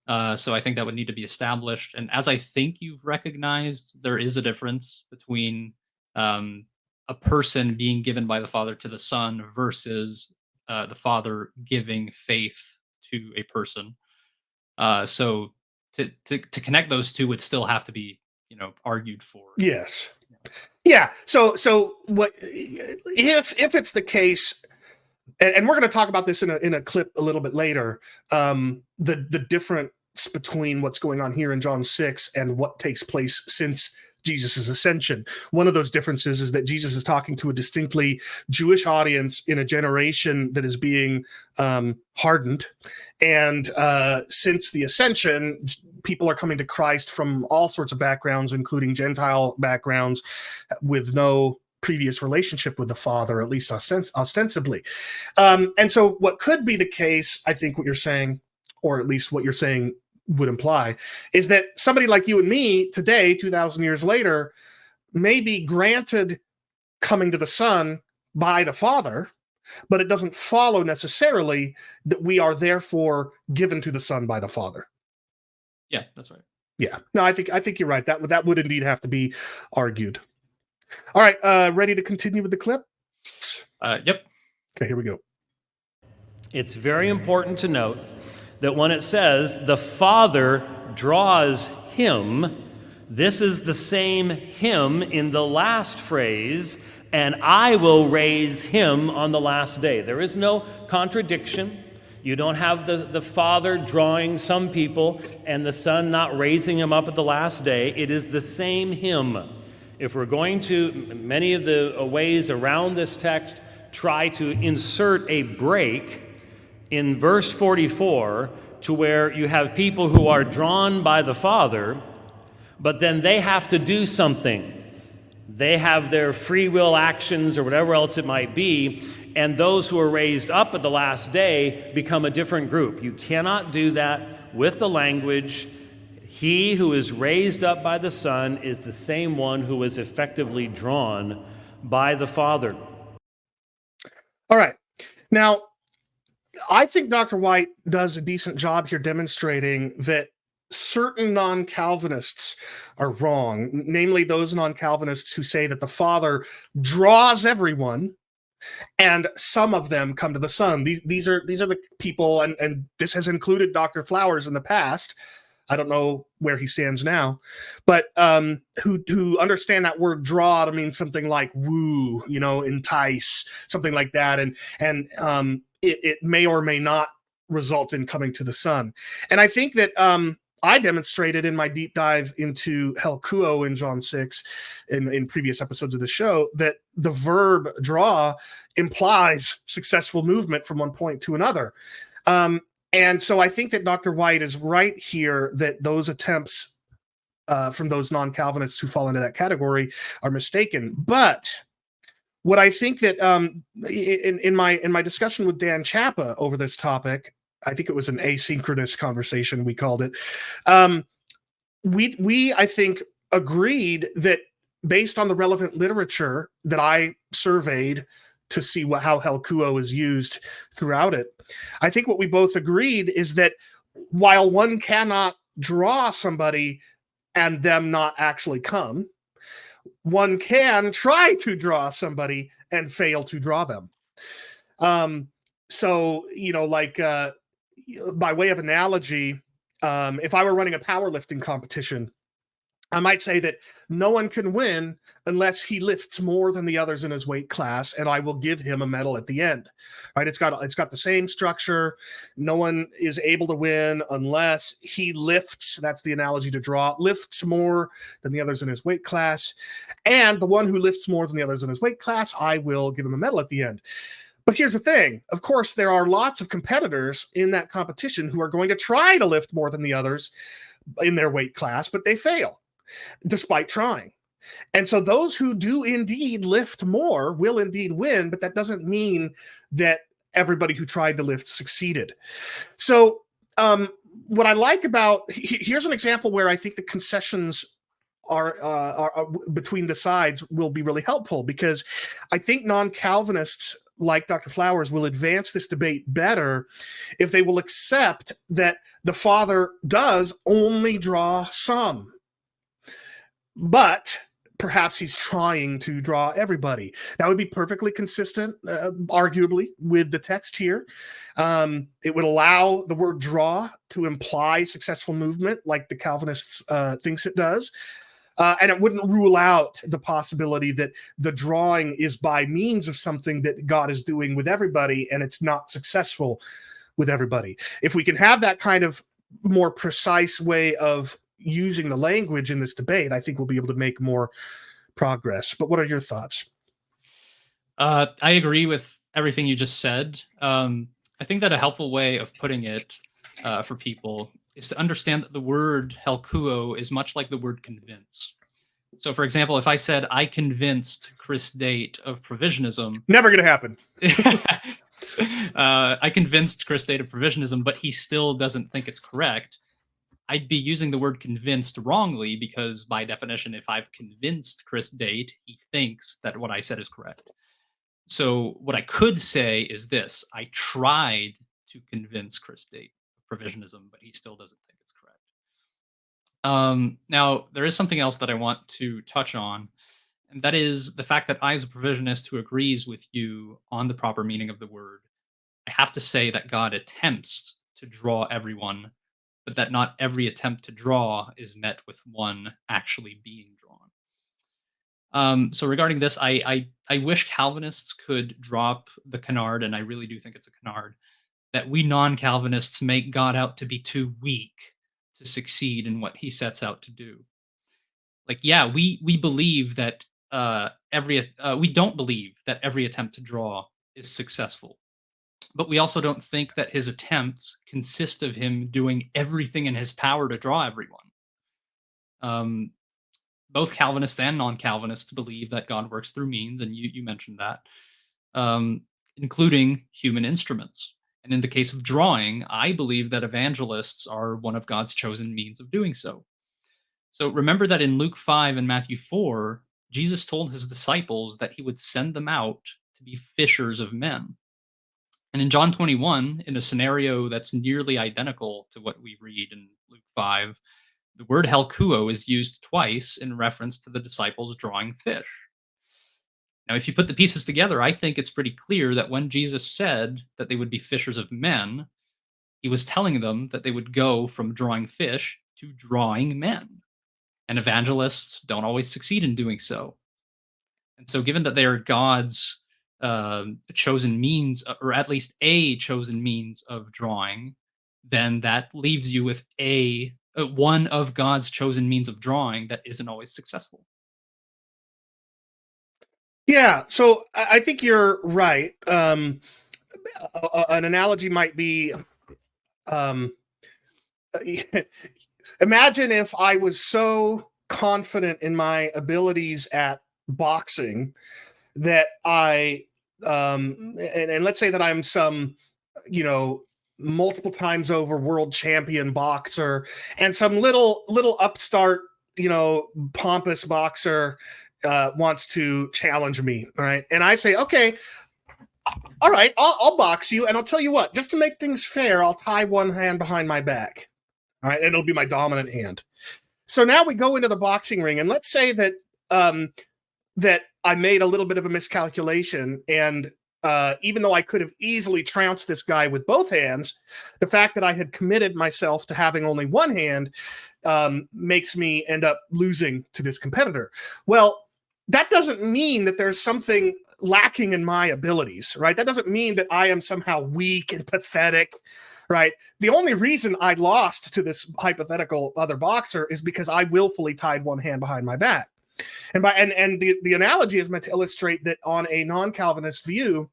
So I think that would need to be established. And as I think you've recognized, there is a difference between a person being given by the Father to the Son versus the Father giving faith to a person. So to connect those two would still have to be, argued for. Yes. Yeah. So what if it's the case, and we're going to talk about this in a clip a little bit later, the difference between what's going on here in John 6 and what takes place since Jesus' ascension. One of those differences is that Jesus is talking to a distinctly Jewish audience in a generation that is being hardened. And since the ascension, people are coming to Christ from all sorts of backgrounds, including Gentile backgrounds, with no previous relationship with the Father, at least ostensibly. And so what could be the case, I think what you're saying, or at least what you're saying would imply, is that somebody like you and me today, 2,000 years later, may be granted coming to the Son by the Father, but it doesn't follow necessarily that we are therefore given to the Son by the Father. Yeah, that's right. Yeah. No, I think you're right. That would indeed have to be argued. All right, ready to continue with the clip? Yep. Okay, here we go. It's very important to note that when it says the Father draws him, this is the same him in the last phrase, and I will raise him on the last day. There is no contradiction. You don't have the Father drawing some people and the Son not raising him up at the last day. It is the same him. If we're going to, many of the ways around this text try to insert a break in verse 44 to where you have people who are drawn by the Father, but then they have to do something. They have their free will actions or whatever else it might be, and those who are raised up at the last day become a different group. You cannot do that with the language. He who is raised up by the Son is the same one who is effectively drawn by the Father. All right. Now, I think Dr. White does a decent job here demonstrating that certain non-Calvinists are wrong, namely those non-Calvinists who say that the Father draws everyone and some of them come to the Son. These are the people, and this has included Dr. Flowers in the past. I don't know where he stands now, but who understand that word draw to mean something like woo, entice, something like that. And it may or may not result in coming to the Son. And I think that I demonstrated in my deep dive into helkuo in John 6 in previous episodes of the show that the verb draw implies successful movement from one point to another. And so I think that Dr. White is right here that those attempts from those non-Calvinists who fall into that category are mistaken. But what I think that in my discussion with Dan Chappa over this topic, I think it was an asynchronous conversation, we called it. We I think agreed that based on the relevant literature that I surveyed to see how helkuo is used throughout it, I think what we both agreed is that while one cannot draw somebody and them not actually come, one can try to draw somebody and fail to draw them. So, like by way of analogy, if I were running a powerlifting competition, I might say that no one can win unless he lifts more than the others in his weight class, and I will give him a medal at the end. Right? It's got the same structure. No one is able to win unless he lifts. That's the analogy to draw. Lifts more than the others in his weight class, and the one who lifts more than the others in his weight class, I will give him a medal at the end. But here's the thing. Of course, there are lots of competitors in that competition who are going to try to lift more than the others in their weight class, but they fail despite trying. And so those who do indeed lift more will indeed win, but that doesn't mean that everybody who tried to lift succeeded. So what I like about, here's an example where I think the concessions are between the sides will be really helpful, because I think non-Calvinists like Dr. Flowers will advance this debate better if they will accept that the Father does only draw some, but perhaps he's trying to draw everybody. That would be perfectly consistent, arguably, with the text here. It would allow the word draw to imply successful movement, like the Calvinists thinks it does. And it wouldn't rule out the possibility that the drawing is by means of something that God is doing with everybody, and it's not successful with everybody. If we can have that kind of more precise way of using the language in this debate, I think we'll be able to make more progress. But what are your thoughts? I agree with everything you just said. I think that a helpful way of putting it for people is to understand that the word helkuo is much like the word convince. So, for example, if I said, I convinced Chris Date of provisionism. Never going to happen. I convinced Chris Date of provisionism, but he still doesn't think it's correct. I'd be using the word convinced wrongly, because by definition, if I've convinced Chris Date, he thinks that what I said is correct. So what I could say is this: I tried to convince Chris Date of provisionism, but he still doesn't think it's correct. Now, there is something else that I want to touch on, and that is the fact that I, as a provisionist who agrees with you on the proper meaning of the word, I have to say that God attempts to draw everyone, but that not every attempt to draw is met with one actually being drawn. So regarding this, I wish Calvinists could drop the canard, and I really do think it's a canard, that we non-Calvinists make God out to be too weak to succeed in what he sets out to do. Like, yeah, we believe that we don't believe that every attempt to draw is successful. But we also don't think that his attempts consist of him doing everything in his power to draw everyone. Both Calvinists and non-Calvinists believe that God works through means, and you mentioned that, including human instruments. And in the case of drawing, I believe that evangelists are one of God's chosen means of doing so. So remember that in Luke 5 and Matthew 4, Jesus told his disciples that he would send them out to be fishers of men. And in John 21, in a scenario that's nearly identical to what we read in Luke 5, the word helkuo is used twice in reference to the disciples drawing fish. Now, if you put the pieces together, I think it's pretty clear that when Jesus said that they would be fishers of men, he was telling them that they would go from drawing fish to drawing men. And evangelists don't always succeed in doing so. And so given that they are God's chosen means, or at least a chosen means of drawing, then that leaves you with one of God's chosen means of drawing that isn't always successful. Yeah, so I think you're right. An analogy might be Imagine if I was so confident in my abilities at boxing that and let's say that I'm some, multiple times over world champion boxer, and some little upstart, pompous boxer wants to challenge me, right? And I say, okay, all right, I'll box you, and I'll tell you what, just to make things fair, I'll tie one hand behind my back. All right, and it'll be my dominant hand. So now we go into the boxing ring, and let's say that that I made a little bit of a miscalculation, and even though I could have easily trounced this guy with both hands, the fact that I had committed myself to having only one hand makes me end up losing to this competitor. Well, that doesn't mean that there's something lacking in my abilities, right? That doesn't mean that I am somehow weak and pathetic, right? The only reason I lost to this hypothetical other boxer is because I willfully tied one hand behind my back. And the analogy is meant to illustrate that on a non-Calvinist view,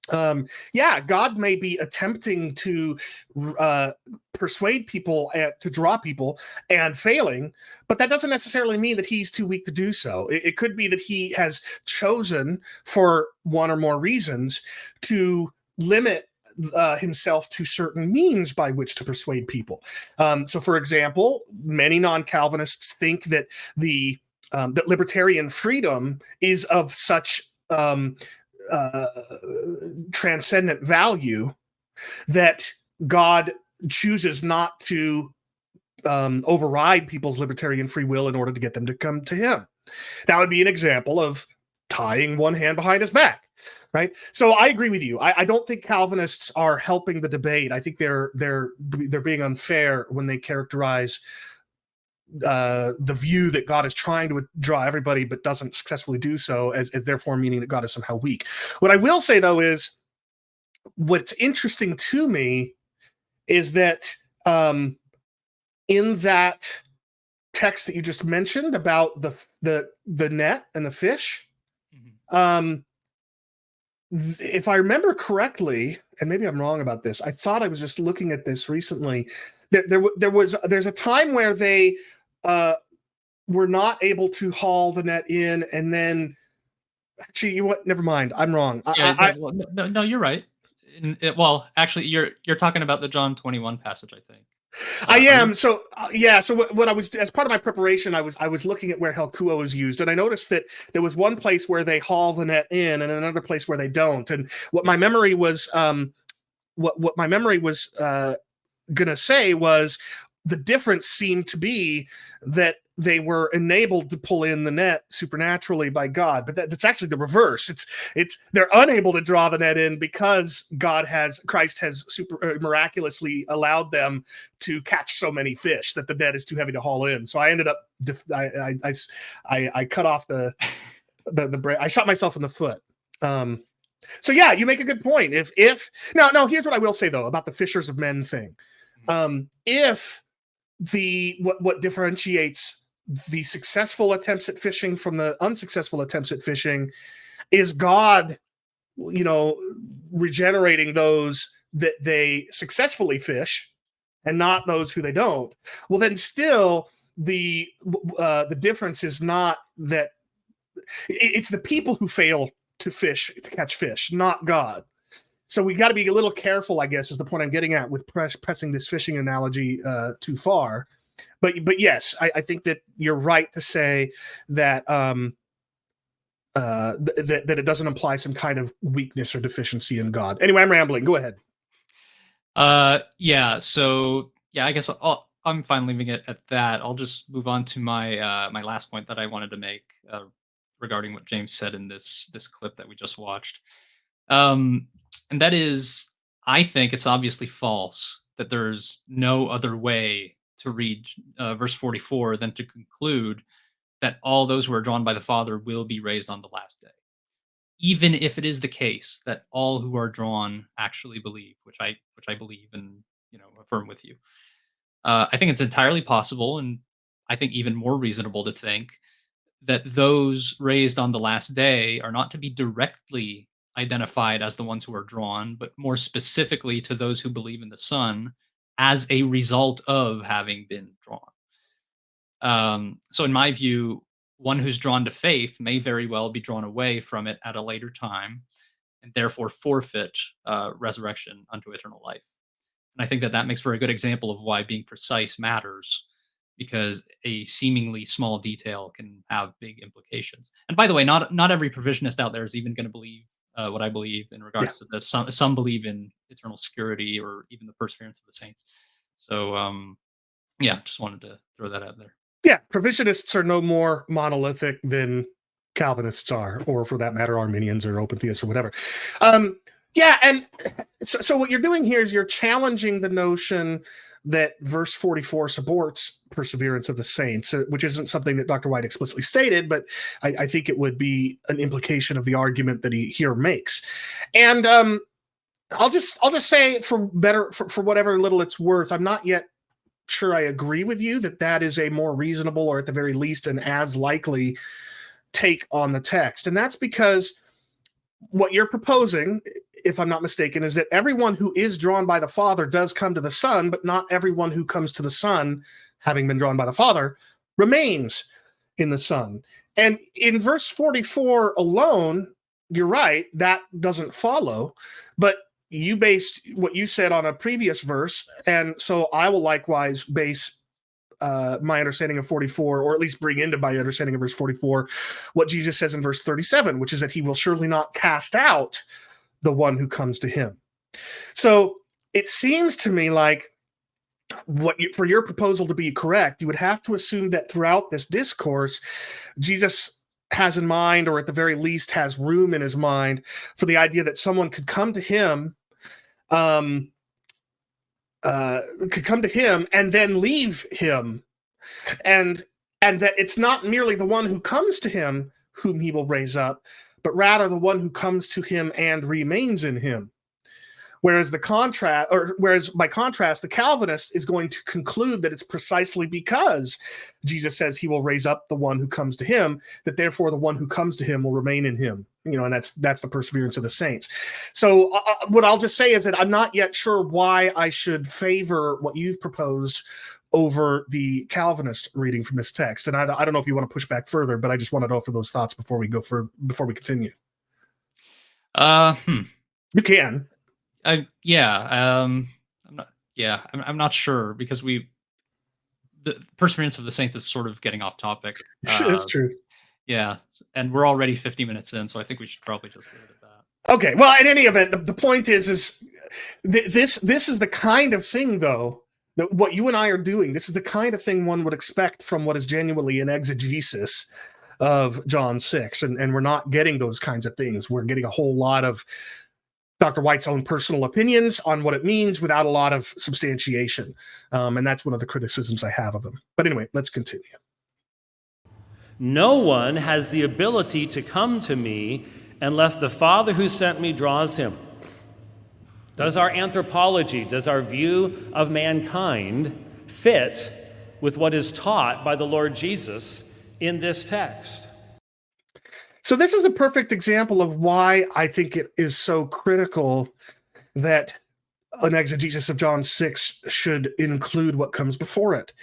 God may be attempting to persuade people to draw people and failing, but that doesn't necessarily mean that he's too weak to do so. It could be that he has chosen, for one or more reasons, to limit himself to certain means by which to persuade people. So, for example, many non-Calvinists think that that libertarian freedom is of such transcendent value that God chooses not to override people's libertarian free will in order to get them to come to him. That would be an example of tying one hand behind his back, right? So I agree with you. I don't think Calvinists are helping the debate. I think they're being unfair when they characterize the view that God is trying to draw everybody but doesn't successfully do so as therefore meaning that God is somehow weak. What I will say, though, is what's interesting to me is that in that text that you just mentioned about the net and the fish, if I remember correctly, and maybe I'm wrong about this, I thought I was just looking at this recently, there's a time where they were not able to haul the net in, and then actually, never mind, I'm wrong. No, you're right. Well, actually, you're talking about the John 21 passage, I think. I am. So what I was, as part of my preparation, I was looking at where helkuo is used, and I noticed that there was one place where they haul the net in, and another place where they don't. And what my memory was, gonna say was the difference seemed to be that they were enabled to pull in the net supernaturally by God, but that's actually the reverse. It's they're unable to draw the net in because Christ has miraculously allowed them to catch so many fish that the net is too heavy to haul in. So I ended up I cut off the I shot myself in the foot. So yeah, you make a good point. If now here's what I will say though about the fishers of men thing. If what differentiates the successful attempts at fishing from the unsuccessful attempts at fishing is God, regenerating those that they successfully fish and not those who they don't. Well, then still the difference is not that it's the people who fail to catch fish, not God. So we got to be a little careful, I guess, is the point I'm getting at with pressing this fishing analogy too far. But yes, I think that you're right to say that that it doesn't imply some kind of weakness or deficiency in God. Anyway, I'm rambling. Go ahead. Yeah. So yeah, I guess I'm fine leaving it at that. I'll just move on to my my last point that I wanted to make regarding what James said in this clip that we just watched. And that is, I think it's obviously false that there's no other way to read verse 44 than to conclude that all those who are drawn by the Father will be raised on the last day. Even if it is the case that all who are drawn actually believe, which I believe and affirm with you. I think it's entirely possible, and I think even more reasonable to think that those raised on the last day are not to be directly identified as the ones who are drawn, but more specifically to those who believe in the Son as a result of having been drawn. So in my view, one who's drawn to faith may very well be drawn away from it at a later time, and therefore forfeit resurrection unto eternal life. And I think that makes for a good example of why being precise matters, because a seemingly small detail can have big implications. And by the way, not every provisionist out there is even going to believe what I believe in Yeah. regards to this. Some believe in eternal security or even the perseverance of the saints. So yeah, just wanted to throw that out there. Yeah, provisionists are no more monolithic than Calvinists are, or for that matter, Arminians or open theists or whatever. Yeah, and so what you're doing here is you're challenging the notion that verse 44 supports perseverance of the saints, which isn't something that Dr. White explicitly stated, but I think it would be an implication of the argument that he here makes. And I'll just say for whatever little it's worth, I'm not yet sure I agree with you that is a more reasonable, or at the very least an as likely take on the text. And that's because what you're proposing, if I'm not mistaken, is that everyone who is drawn by the Father does come to the Son, but not everyone who comes to the Son, having been drawn by the Father, remains in the Son. And in verse 44 alone, you're right, that doesn't follow, but you based what you said on a previous verse, and so I will likewise base my understanding of 44, or at least bring into my understanding of verse 44, what Jesus says in verse 37, which is that he will surely not cast out the one who comes to him. So it seems to me like for your proposal to be correct, you would have to assume that throughout this discourse, Jesus has in mind, or at the very least has room in his mind, for the idea that someone could come to him and then leave him, and that it's not merely the one who comes to him whom he will raise up, but rather the one who comes to him and remains in him. Whereas by contrast, the Calvinist is going to conclude that it's precisely because Jesus says he will raise up the one who comes to him, that therefore the one who comes to him will remain in him. And that's the perseverance of the saints. So what I'll just say is that I'm not yet sure why I should favor what you've proposed over the Calvinist reading from this text. And I don't know if you want to push back further, but I just wanted to offer those thoughts before we continue. You can. I'm not sure, because the perseverance of the saints is sort of getting off topic. It's true. Yeah, and we're already 50 minutes in, so I think we should probably just leave it at that. Okay. Well, in any event, the point is this is the kind of thing, though, that what you and I are doing. This is the kind of thing one would expect from what is genuinely an exegesis of John 6, and we're not getting those kinds of things. We're getting a whole lot of Dr. White's own personal opinions on what it means without a lot of substantiation. And that's one of the criticisms I have of him. But anyway, let's continue. No one has the ability to come to me unless the Father who sent me draws him. Does our anthropology, does our view of mankind fit with what is taught by the Lord Jesus in this text? So this is a perfect example of why I think it is so critical that an exegesis of John 6 should include what comes before it.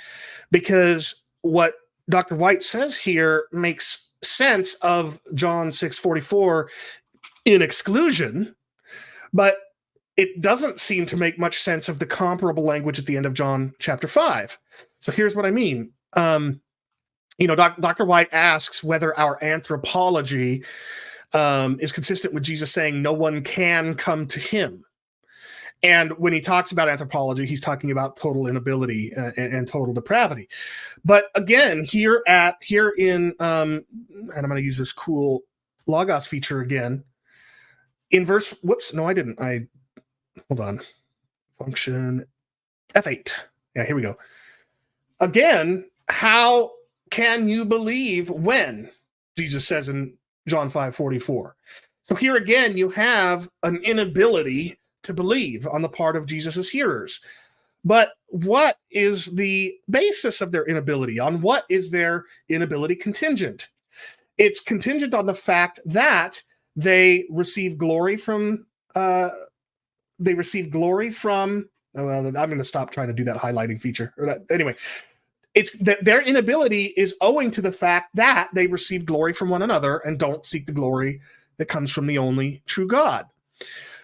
Because what Dr. White says here makes sense of John 6:44 in exclusion, but it doesn't seem to make much sense of the comparable language at the end of John chapter 5. So here's what I mean. Dr. White asks whether our anthropology is consistent with Jesus saying no one can come to him. And when he talks about anthropology, he's talking about total inability and total depravity. But again, here in, and I'm going to use this cool Logos feature again, in verse, hold on, function F8. Yeah, here we go. Again, how can you believe when? Jesus says in John 5:44. So here again, you have an inability to believe on the part of Jesus's hearers. But what is the basis of their inability? On what is their inability contingent? It's contingent on the fact that they receive glory from Well, I'm going to stop trying to do that highlighting feature. Anyway, it's that their inability is owing to the fact that they receive glory from one another and don't seek the glory that comes from the only true God.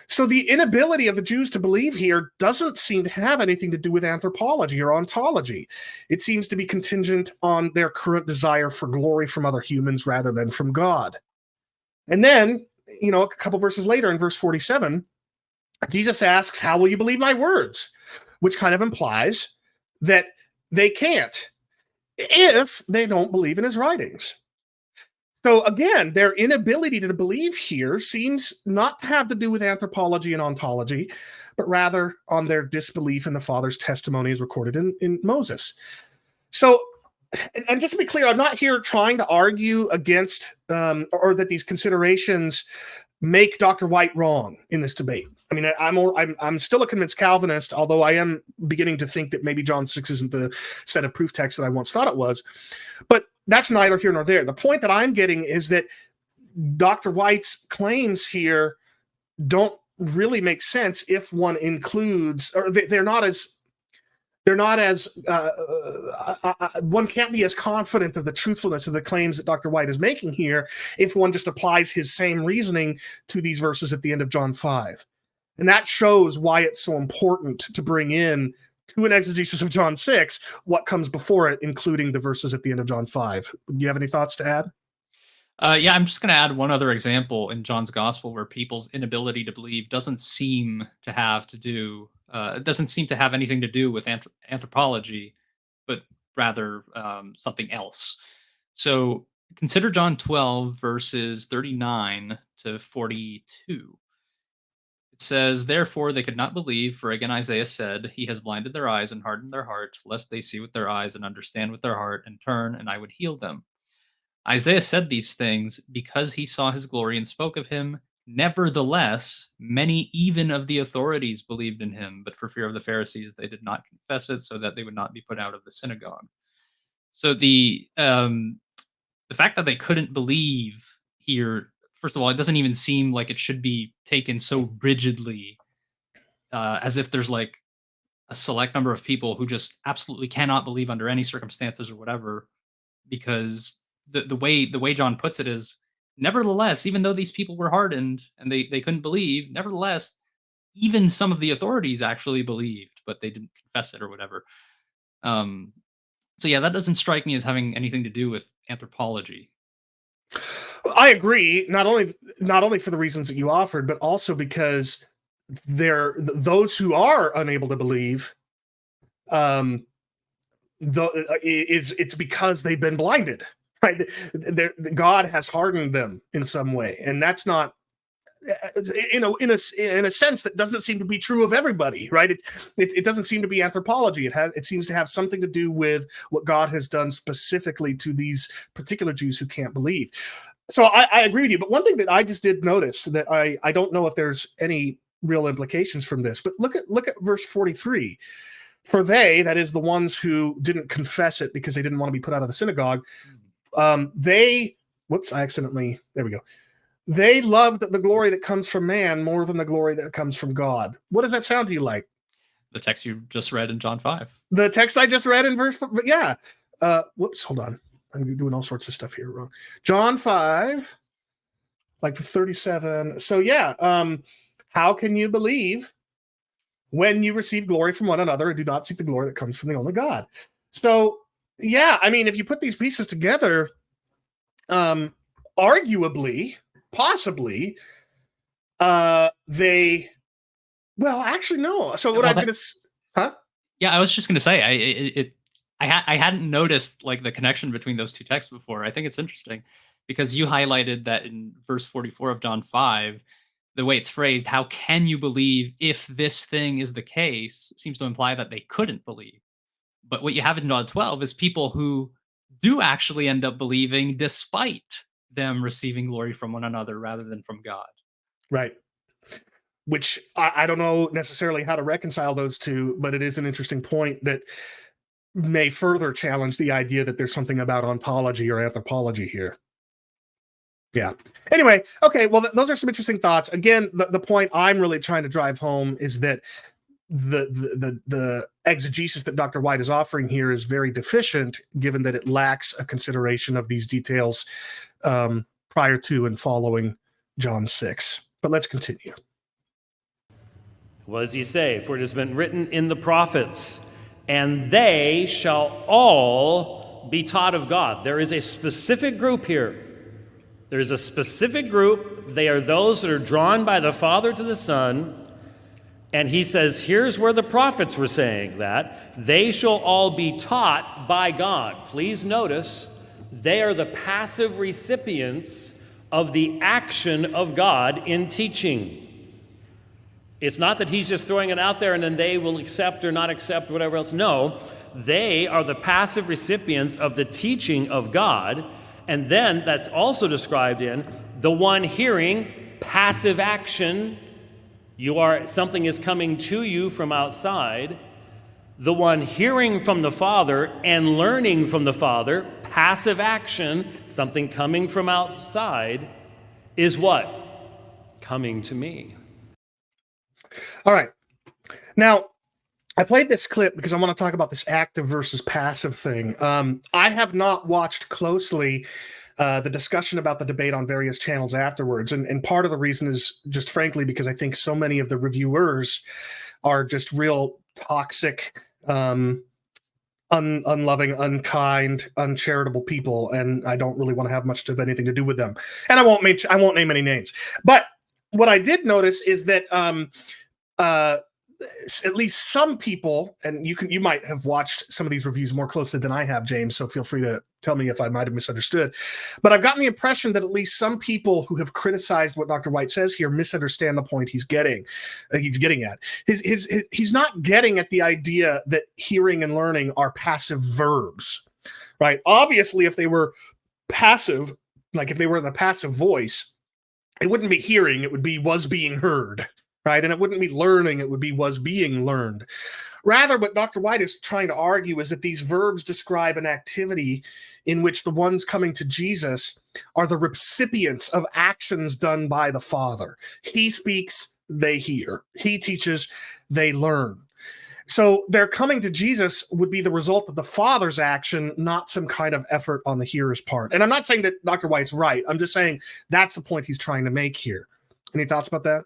So the inability of the Jews to believe here doesn't seem to have anything to do with anthropology or ontology. It seems to be contingent on their current desire for glory from other humans rather than from God. And then, a couple verses later in verse 47, Jesus asks, how will you believe my words? Which kind of implies that they can't if they don't believe in his writings. So again, their inability to believe here seems not to have to do with anthropology and ontology, but rather on their disbelief in the Father's testimony as recorded in Moses. So, and just to be clear, I'm not here trying to argue against or that these considerations make Dr. White wrong in this debate. I mean, I'm still a convinced Calvinist, although I am beginning to think that maybe John 6 isn't the set of proof texts that I once thought it was. But that's neither here nor there. The point that I'm getting is that Dr. White's claims here don't really make sense if one includes, or they're not as one can't be as confident of the truthfulness of the claims that Dr. White is making here if one just applies his same reasoning to these verses at the end of John 5. And that shows why it's so important to bring in to an exegesis of John 6 what comes before it, including the verses at the end of John 5. Do you have any thoughts to add? Yeah, I'm just going to add one other example in John's gospel where people's inability to believe doesn't seem to have anything to do with anthropology, but rather something else. So consider John 12, verses 39 to 42. It says, therefore they could not believe, for again Isaiah said, he has blinded their eyes and hardened their heart, lest they see with their eyes and understand with their heart and turn, and I would heal them. Isaiah said these things because he saw his glory and spoke of him. Nevertheless, many even of the authorities believed in him, but for fear of the Pharisees, they did not confess it, so that they would not be put out of the synagogue. So the fact that they couldn't believe here, first of all, it doesn't even seem like it should be taken so rigidly, as if there's like a select number of people who just absolutely cannot believe under any circumstances or whatever, because the way John puts it is, nevertheless, even though these people were hardened and they couldn't believe, nevertheless, even some of the authorities actually believed, but they didn't confess it or whatever. So yeah, that doesn't strike me as having anything to do with anthropology. I agree, not only for the reasons that you offered, but also because those who are unable to believe, it's because they've been blinded, right? God has hardened them in some way, and that's not, in a sense, that doesn't seem to be true of everybody, right? It doesn't seem to be anthropology. It seems to have something to do with what God has done specifically to these particular Jews who can't believe. So I agree with you, but one thing that I just did notice that I don't know if there's any real implications from this, but look at verse 43. For they, that is the ones who didn't confess it because they didn't want to be put out of the synagogue, they loved the glory that comes from man more than the glory that comes from God. What does that sound to you like? The text you just read in John 5. The text I just read in verse, yeah. Hold on. I'm doing all sorts of stuff here wrong. John 5, like 37. So yeah, how can you believe when you receive glory from one another and do not seek the glory that comes from the only God? So yeah, I mean, if you put these pieces together, arguably, possibly, actually no. So what I was going to, huh? Yeah, I was just going to say, I hadn't noticed like the connection between those two texts before. I think it's interesting because you highlighted that in verse 44 of John 5, the way it's phrased, how can you believe if this thing is the case, seems to imply that they couldn't believe. But what you have in John 12 is people who do actually end up believing despite them receiving glory from one another rather than from God. Right. Which I don't know necessarily how to reconcile those two, but it is an interesting point that may further challenge the idea that there's something about ontology or anthropology here. Yeah. Anyway, okay, well, those are some interesting thoughts. Again, the point I'm really trying to drive home is that the exegesis that Dr. White is offering here is very deficient, given that it lacks a consideration of these details prior to and following John 6. But let's continue. What does he say? For it has been written in the prophets, and they shall all be taught of God. There is a specific group here. There's a specific group. They are those that are drawn by the Father to the Son. And he says, here's where the prophets were saying that. They shall all be taught by God. Please notice, they are the passive recipients of the action of God in teaching. It's not that he's just throwing it out there and then they will accept or not accept whatever else. No, they are the passive recipients of the teaching of God. And then that's also described in the one hearing, passive action. Something is coming to you from outside. The one hearing from the Father and learning from the Father, passive action, something coming from outside, is what? Coming to me. All right. Now, I played this clip because I want to talk about this active versus passive thing. I have not watched closely the discussion about the debate on various channels afterwards. And part of the reason is just frankly because I think so many of the reviewers are just real toxic, unloving, unkind, uncharitable people, and I don't really want to have much of anything to do with them. And I won't name any names. But what I did notice is that at least some people, and you might have watched some of these reviews more closely than I have, James, so feel free to tell me if I might have misunderstood. But I've gotten the impression that at least some people who have criticized what Dr. White says here misunderstand the point he's getting at. He's not getting at the idea that hearing and learning are passive verbs, right? Obviously, if they were passive, like if they were in the passive voice, it wouldn't be hearing, it would be was being heard. Right? And it wouldn't be learning, it would be was being learned. Rather, what Dr. White is trying to argue is that these verbs describe an activity in which the ones coming to Jesus are the recipients of actions done by the Father. He speaks, they hear. He teaches, they learn. So their coming to Jesus would be the result of the Father's action, not some kind of effort on the hearer's part. And I'm not saying that Dr. White's right. I'm just saying that's the point he's trying to make here. Any thoughts about that?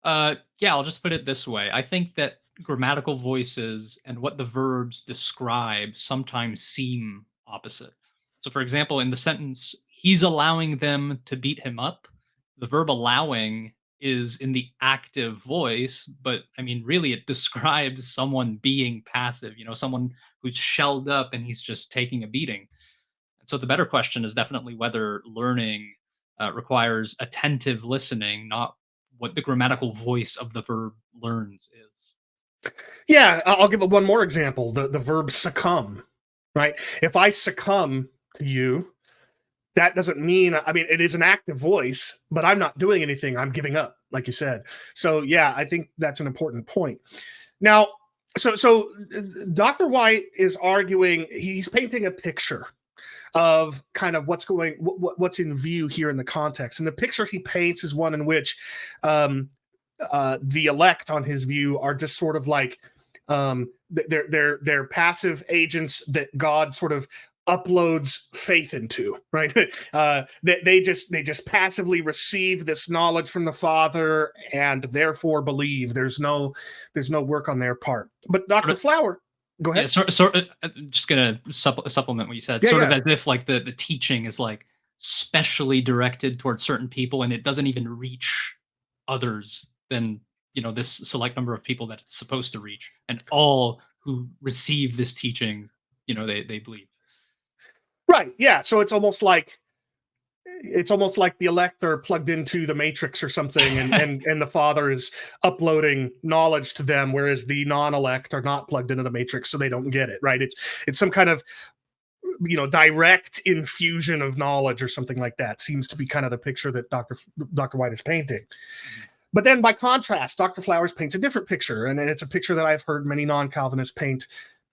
Yeah, I'll just put it this way. I think that grammatical voices and what the verbs describe sometimes seem opposite. So, for example, in the sentence, he's allowing them to beat him up, the verb allowing is in the active voice, but I mean, really, it describes someone being passive, someone who's shelled up and he's just taking a beating. And so the better question is definitely whether learning requires attentive listening, not what the grammatical voice of the verb learns is. Yeah, I'll give one more example. The verb succumb, right? If I succumb to you, that doesn't mean, it is an active voice, but I'm not doing anything. I'm giving up, like you said. So yeah, I think that's an important point. Now, so Dr. White is arguing, he's painting a picture of kind of what's in view here in the context. And the picture he paints is one in which the elect, on his view, are just sort of like they're passive agents that God sort of uploads faith into, right? They just passively receive this knowledge from the Father and therefore believe. There's no work on their part. But Dr. Flower, go ahead. Yeah, I'm just gonna supplement what you said. As if like the teaching is like specially directed towards certain people, and it doesn't even reach others than this select number of people that it's supposed to reach, and all who receive this teaching, they believe. Right. Yeah. So it's almost like the elect are plugged into the Matrix or something, and the Father is uploading knowledge to them, whereas the non-elect are not plugged into the Matrix, so they don't get it. Right. It's some kind of direct infusion of knowledge or something like that. Seems to be kind of the picture that Dr. White is painting. But then, by contrast, Dr. Flowers paints a different picture, and it's a picture that I've heard many non-Calvinists paint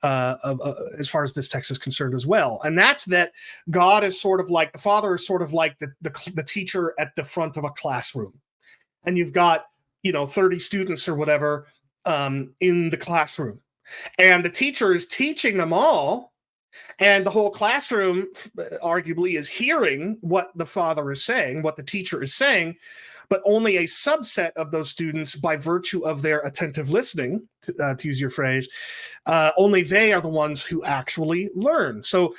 as far as this text is concerned as well. And that's that God is sort of like, the Father is sort of like the teacher at the front of a classroom. And you've got, 30 students or whatever, in the classroom. And the teacher is teaching them all, and the whole classroom arguably is hearing what the father is saying, what the teacher is saying, but only a subset of those students, by virtue of their attentive listening, to use your phrase, only they are the ones who actually learn. So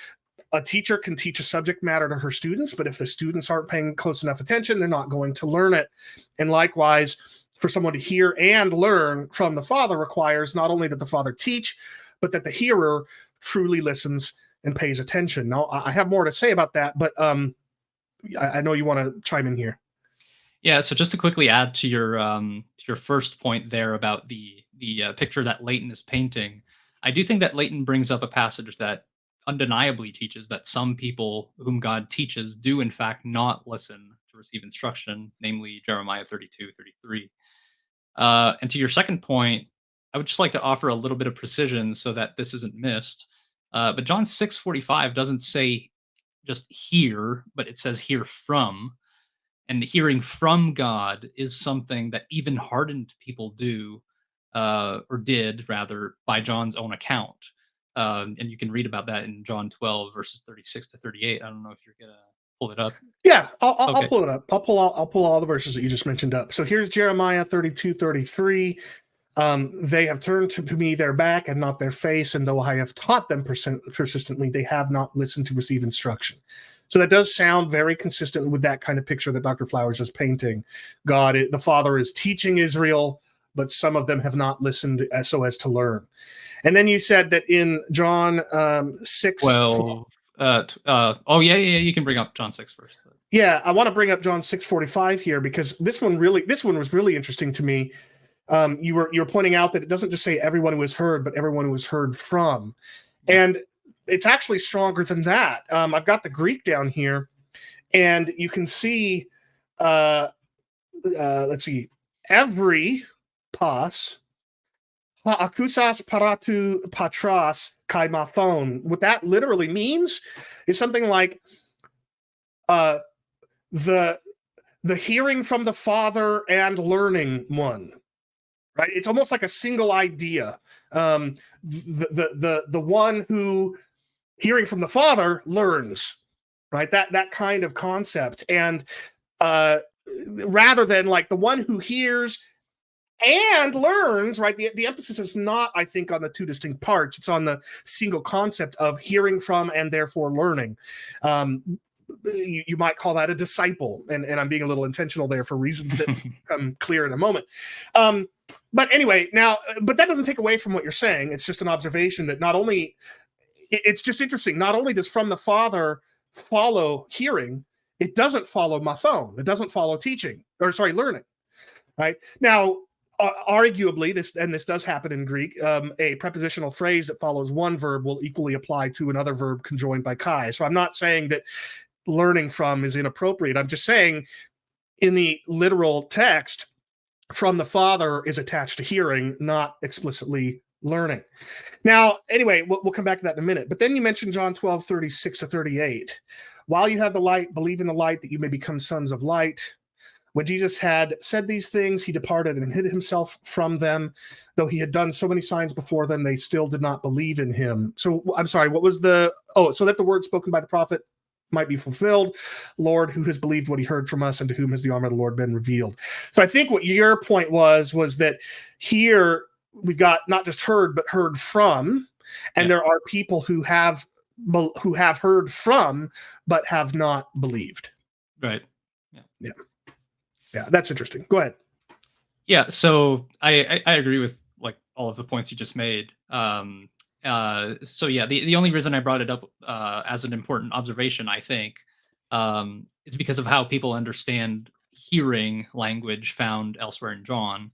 a teacher can teach a subject matter to her students, but if the students aren't paying close enough attention, they're not going to learn it. And likewise, for someone to hear and learn from the Father requires not only that the Father teach, but that the hearer truly listens and pays attention. Now, I have more to say about that, but I know you want to chime in here. Yeah, so just to quickly add to your first point there about the picture that Leighton is painting, I do think that Leighton brings up a passage that undeniably teaches that some people whom God teaches do in fact not listen to receive instruction, namely Jeremiah 32:33. And to your second point, I would just like to offer a little bit of precision so that this isn't missed. But John 6:45 doesn't say just hear, but it says hear from. And hearing from God is something that even hardened people do, or did rather, by John's own account. And you can read about that in John 12, verses 36 to 38. I don't know if you're going to pull it up. Yeah, I'll Okay. pull it up. I'll pull all the verses that you just mentioned up. So here's Jeremiah 32:33. They have turned to me their back and not their face, and though I have taught them persistently, they have not listened to receive instruction. So that does sound very consistent with that kind of picture that Dr. Flowers is painting. The Father is teaching Israel, but some of them have not listened so as to learn. And then you said that in John 6. Well, oh yeah, you can bring up John 6 first. Yeah, I want to bring up John 6:45 here, because this one was really interesting to me. You're pointing out that it doesn't just say everyone who was heard, but everyone who was heard from. Yeah. And it's actually stronger than that. I've got the Greek down here, and you can see, let's see, every pas, akusas paratu patras kai mathon. What that literally means is something like the hearing from the Father and learning one. Right? It's almost like a single idea. The one who hearing from the Father learns, right? That kind of concept. And rather than like the one who hears and learns, right? The emphasis is not, I think, on the two distinct parts. It's on the single concept of hearing from and therefore learning. You might call that a disciple. And I'm being a little intentional there for reasons that become clear in a moment. But anyway, but that doesn't take away from what you're saying. It's just an observation that it's just interesting. Not only does from the Father follow hearing, it doesn't follow mathon. It doesn't follow learning. Right? Now, arguably, this does happen in Greek, a prepositional phrase that follows one verb will equally apply to another verb conjoined by kai. So I'm not saying that learning from is inappropriate. I'm just saying in the literal text, from the Father is attached to hearing, not explicitly learning. Now, anyway, we'll come back to that in a minute. But then you mentioned John 12:36 to 38. While you have the light, believe in the light that you may become sons of light. When Jesus had said these things, he departed and hid himself from them. Though he had done so many signs before them, they still did not believe in him. So, I'm sorry, what was so that the word spoken by the prophet might be fulfilled. Lord, who has believed what he heard from us, and to whom has the arm of the Lord been revealed? So I think what your point was that here we've got not just heard, but heard from, and there are people who have heard from, but have not believed. Right. Yeah, that's interesting. Go ahead. Yeah, so I agree with like all of the points you just made. So yeah, the only reason I brought it up as an important observation, I think, is because of how people understand hearing language found elsewhere in John,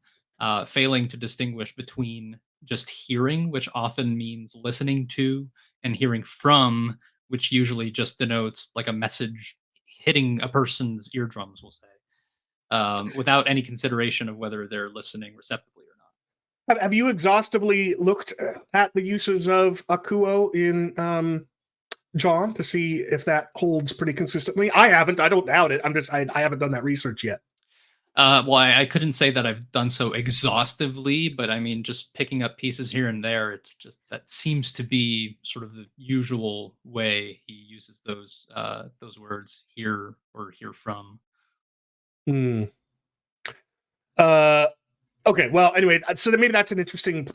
failing to distinguish between just hearing, which often means listening to, and hearing from, which usually just denotes like a message hitting a person's eardrums, we'll say, without any consideration of whether they're listening receptively or not. Have you exhaustively looked at the uses of akuo in John to see if that holds pretty consistently? I haven't. I don't doubt it. I haven't done that research yet. Well, I couldn't say that I've done so exhaustively, but I mean, just picking up pieces here and there, it's just that seems to be sort of the usual way he uses those words, "hear" or "hear from." Hmm. Okay, well, anyway, so maybe that's an interesting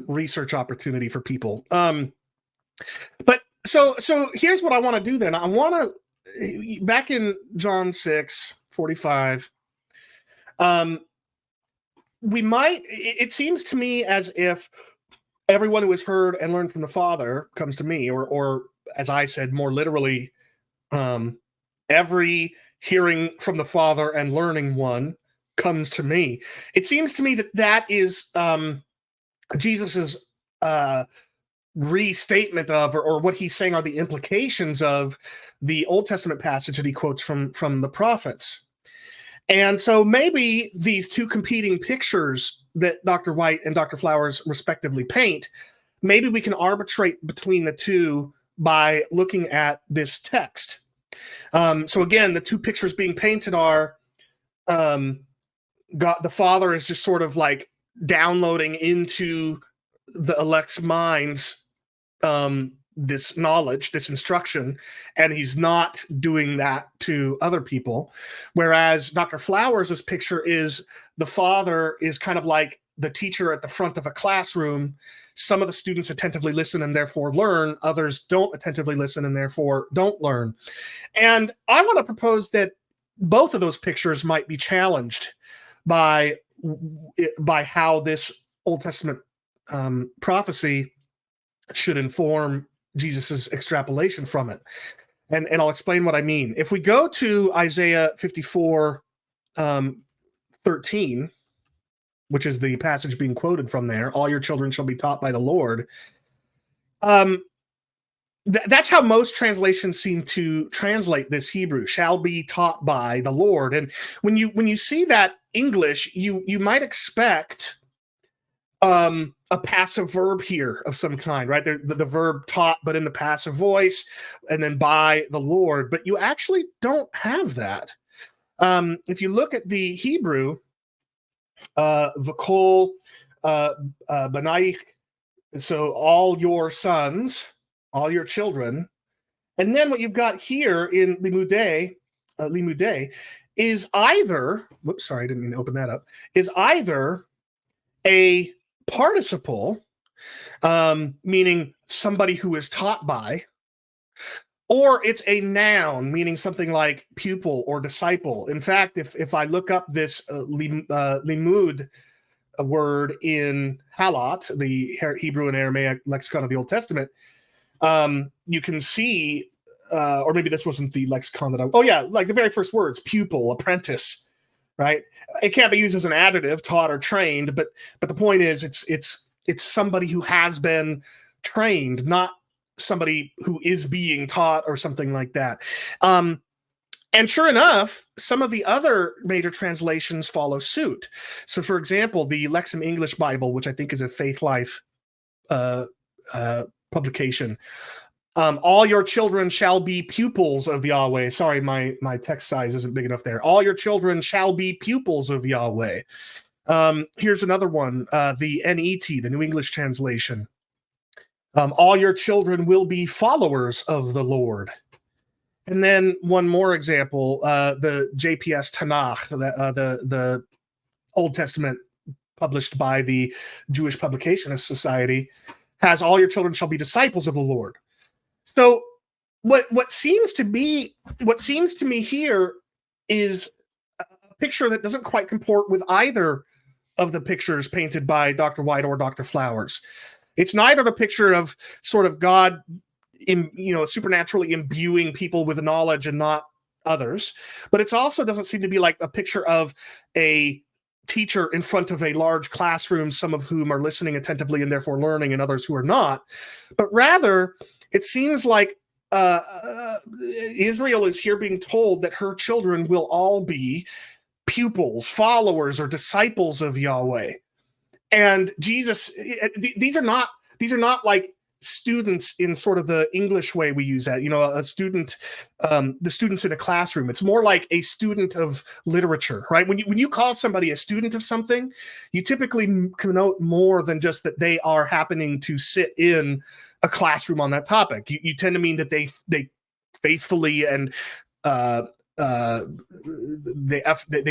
research opportunity for people. But so here's what I want to do then. I want to, back in John 6:45, it seems to me as if everyone who has heard and learned from the Father comes to me, or as I said, more literally, every hearing from the Father and learning one comes to me. It seems to me that is Jesus's restatement of, or what he's saying are the implications of the Old Testament passage that he quotes from the prophets. And so maybe these two competing pictures that Dr. White and Dr. Flowers respectively paint, maybe we can arbitrate between the two by looking at this text. So again, the two pictures being painted are God, the Father is just sort of like downloading into the elect's minds this knowledge, this instruction, and he's not doing that to other people. Whereas Dr. Flowers' picture is the Father is kind of like the teacher at the front of a classroom. Some of the students attentively listen and therefore learn. Others don't attentively listen and therefore don't learn. And I want to propose that both of those pictures might be challenged by how this Old Testament prophecy should inform Jesus's extrapolation from it. And I'll explain what I mean. If we go to Isaiah 54, 13, which is the passage being quoted from there, all your children shall be taught by the Lord. That's how most translations seem to translate this Hebrew, shall be taught by the Lord. And when you see that English, you might expect a passive verb here of some kind, right? The verb taught, but in the passive voice, and then by the Lord. But you actually don't have that. If you look at the Hebrew, v'kol banaich, so all your sons, all your children, and then what you've got here in limudei is either, whoops, sorry, I didn't mean to open that up, is either a participle, meaning somebody who is taught by, or it's a noun, meaning something like pupil or disciple. In fact, if I look up this limud word in Halot, the Hebrew and Aramaic lexicon of the Old Testament, you can see, or maybe this wasn't the lexicon that like the very first words, pupil, apprentice, right? It can't be used as an adjective, taught or trained, but the point is it's somebody who has been trained, not somebody who is being taught or something like that. And sure enough, some of the other major translations follow suit. So for example, the Lexham English Bible, which I think is a Faith Life publication, all your children shall be pupils of Yahweh. Sorry, my text size isn't big enough there. All your children shall be pupils of Yahweh. Here's another one, the NET, the New English Translation. All your children will be followers of the Lord. And then one more example, the JPS Tanakh, the Old Testament published by the Jewish Publicationist Society, has all your children shall be disciples of the Lord. So what seems to me here is a picture that doesn't quite comport with either of the pictures painted by Dr. White or Dr. Flowers. It's neither the picture of sort of God, supernaturally imbuing people with knowledge and not others, but it also doesn't seem to be like a picture of a teacher in front of a large classroom, some of whom are listening attentively and therefore learning, and others who are not. But rather, it seems like Israel is here being told that her children will all be pupils, followers, or disciples of Yahweh. And Jesus, these are not like students in sort of the English way we use that. A student, the students in a classroom. It's more like a student of literature, right? When you call somebody a student of something, you typically connote more than just that they are happening to sit in a classroom on that topic. You tend to mean that they faithfully and they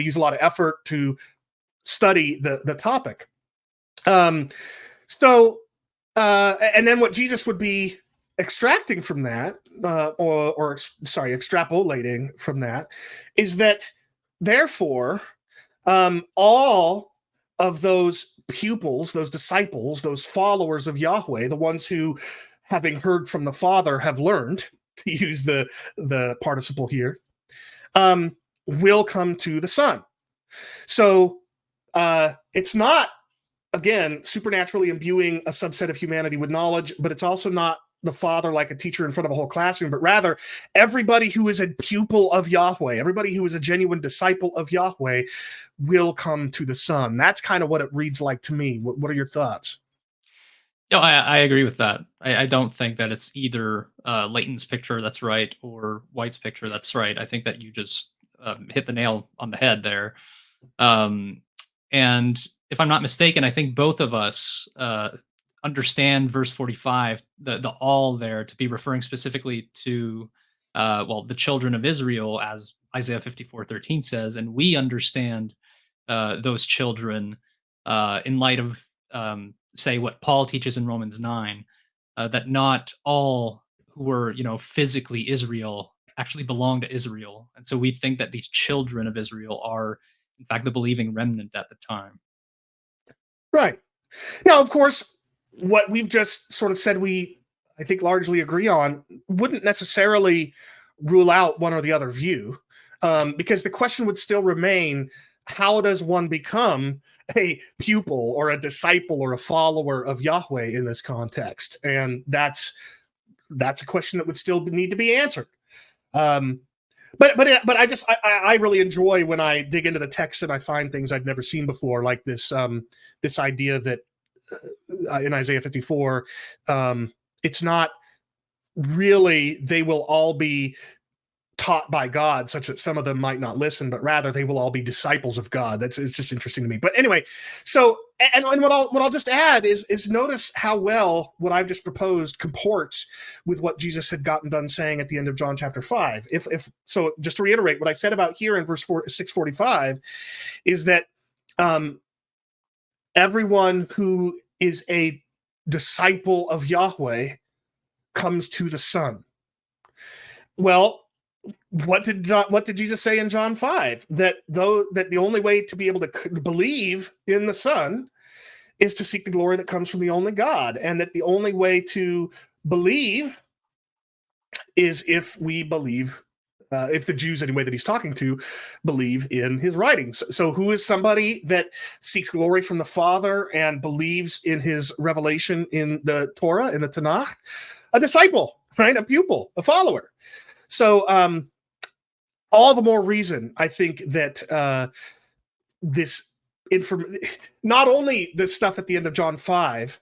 use a lot of effort to study the topic. And then what Jesus would be extracting from that, extrapolating from that, is that therefore all of those pupils, those disciples, those followers of Yahweh, the ones who, having heard from the Father, have learned, to use the participle here, will come to the Son. So it's not, again, supernaturally imbuing a subset of humanity with knowledge, but it's also not the Father like a teacher in front of a whole classroom, but rather everybody who is a pupil of Yahweh, everybody who is a genuine disciple of Yahweh will come to the Son. That's kind of what it reads like to me. What are your thoughts? No, I agree with that. I don't think that it's either Leighton's picture that's right or White's picture that's right. I think that you just hit the nail on the head there. And if I'm not mistaken, I think both of us understand verse 45, the all there, to be referring specifically to, the children of Israel, as Isaiah 54:13 says, and we understand those children in light of, say, what Paul teaches in Romans 9, that not all who were, physically Israel actually belong to Israel. And so we think that these children of Israel are, in fact, the believing remnant at the time. Right. Now, of course, what we've just sort of said I think, largely agree on wouldn't necessarily rule out one or the other view, because the question would still remain, how does one become a pupil or a disciple or a follower of Yahweh in this context? And that's a question that would still need to be answered. But I really enjoy when I dig into the text and I find things I've never seen before, like this idea that in Isaiah 54, it's not really they will all be taught by God, such that some of them might not listen, but rather they will all be disciples of God. It's just interesting to me. But anyway, so and what I'll just add is notice how well what I've just proposed comports with what Jesus had gotten done saying at the end of John chapter 5. If so, just to reiterate, what I said about here in verse 6:45 is that everyone who is a disciple of Yahweh comes to the Son. Well, what did Jesus say in John 5? That the only way to be able to believe in the Son is to seek the glory that comes from the only God, and that the only way to believe is if we believe, if the Jews, anyway, that he's talking to, believe in his writings. So who is somebody that seeks glory from the Father and believes in his revelation in the Torah, in the Tanakh? A disciple, right? A pupil, a follower. So all the more reason, I think, that this not only the stuff at the end of John 5,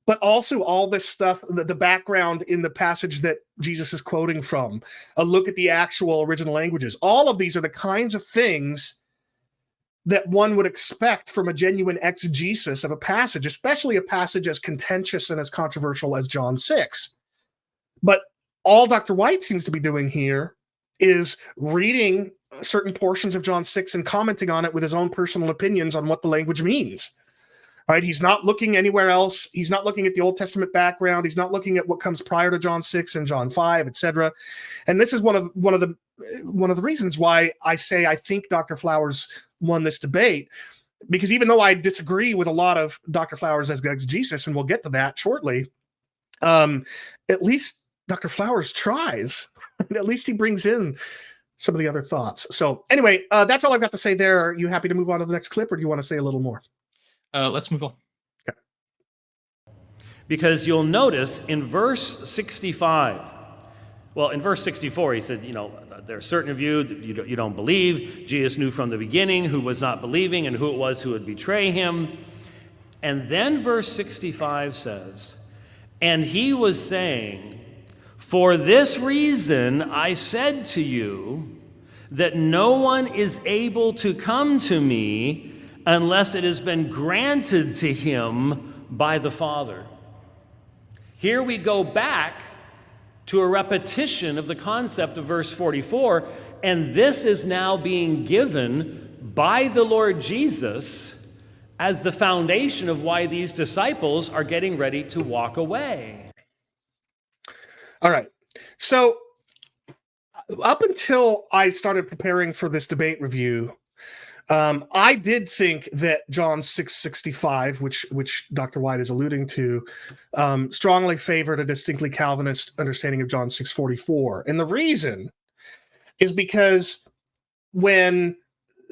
but also all this stuff, the background in the passage that Jesus is quoting from, a look at the actual original languages. All of these are the kinds of things that one would expect from a genuine exegesis of a passage, especially a passage as contentious and as controversial as John 6. But all Dr. White seems to be doing here is reading certain portions of John 6 and commenting on it with his own personal opinions on what the language means. Right? He's not looking anywhere else. He's not looking at the Old Testament background. He's not looking at what comes prior to John 6 and John 5, etc. And this is one of the reasons why I say I think Dr. Flowers won this debate, because even though I disagree with a lot of Dr. Flowers as exegesis, and we'll get to that shortly, at least Dr. Flowers tries. At least he brings in some of the other thoughts. So anyway, that's all I've got to say there. Are you happy to move on to the next clip, or do you want to say a little more? Let's move on. Okay. Because you'll notice in verse 65, well, in verse 64, he said, there are certain of you that you don't believe. Jesus knew from the beginning who was not believing and who it was who would betray him. And then verse 65 says, And he was saying, "For this reason I said to you that no one is able to come to me unless it has been granted to him by the Father." Here we go back to a repetition of the concept of verse 44, and this is now being given by the Lord Jesus as the foundation of why these disciples are getting ready to walk away. All right. So up until I started preparing for this debate review, I did think that John 6:65, which Dr. White is alluding to, strongly favored a distinctly Calvinist understanding of John 6:44. And the reason is because when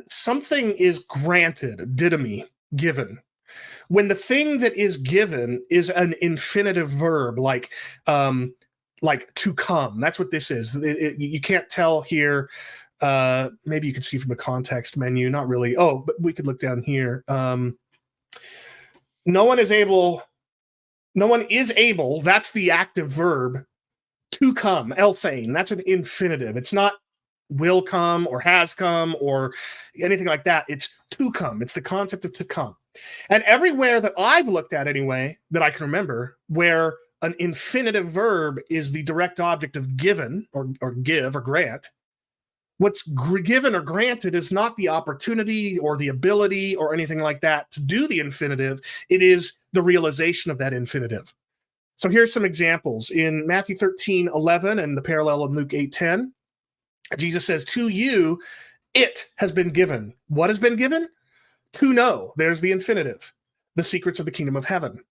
something is granted, didomi, given, when the thing that is given is an infinitive verb, like to come, that's what this is. You can't tell here. Maybe you can see from the context menu, not really. Oh, but we could look down here. No one is able, that's the active verb, to come, elthein, that's an infinitive. It's not will come or has come or anything like that. It's to come. It's the concept of to come. And everywhere that I've looked at anyway, that I can remember, where an infinitive verb is the direct object of given or give or grant, what's given or granted is not the opportunity or the ability or anything like that to do the infinitive. It is the realization of that infinitive. So here's some examples. In Matthew 13:11 and the parallel in Luke 8:10, Jesus says, "To you, it has been given." What has been given? To know. There's the infinitive. The secrets of the kingdom of heaven.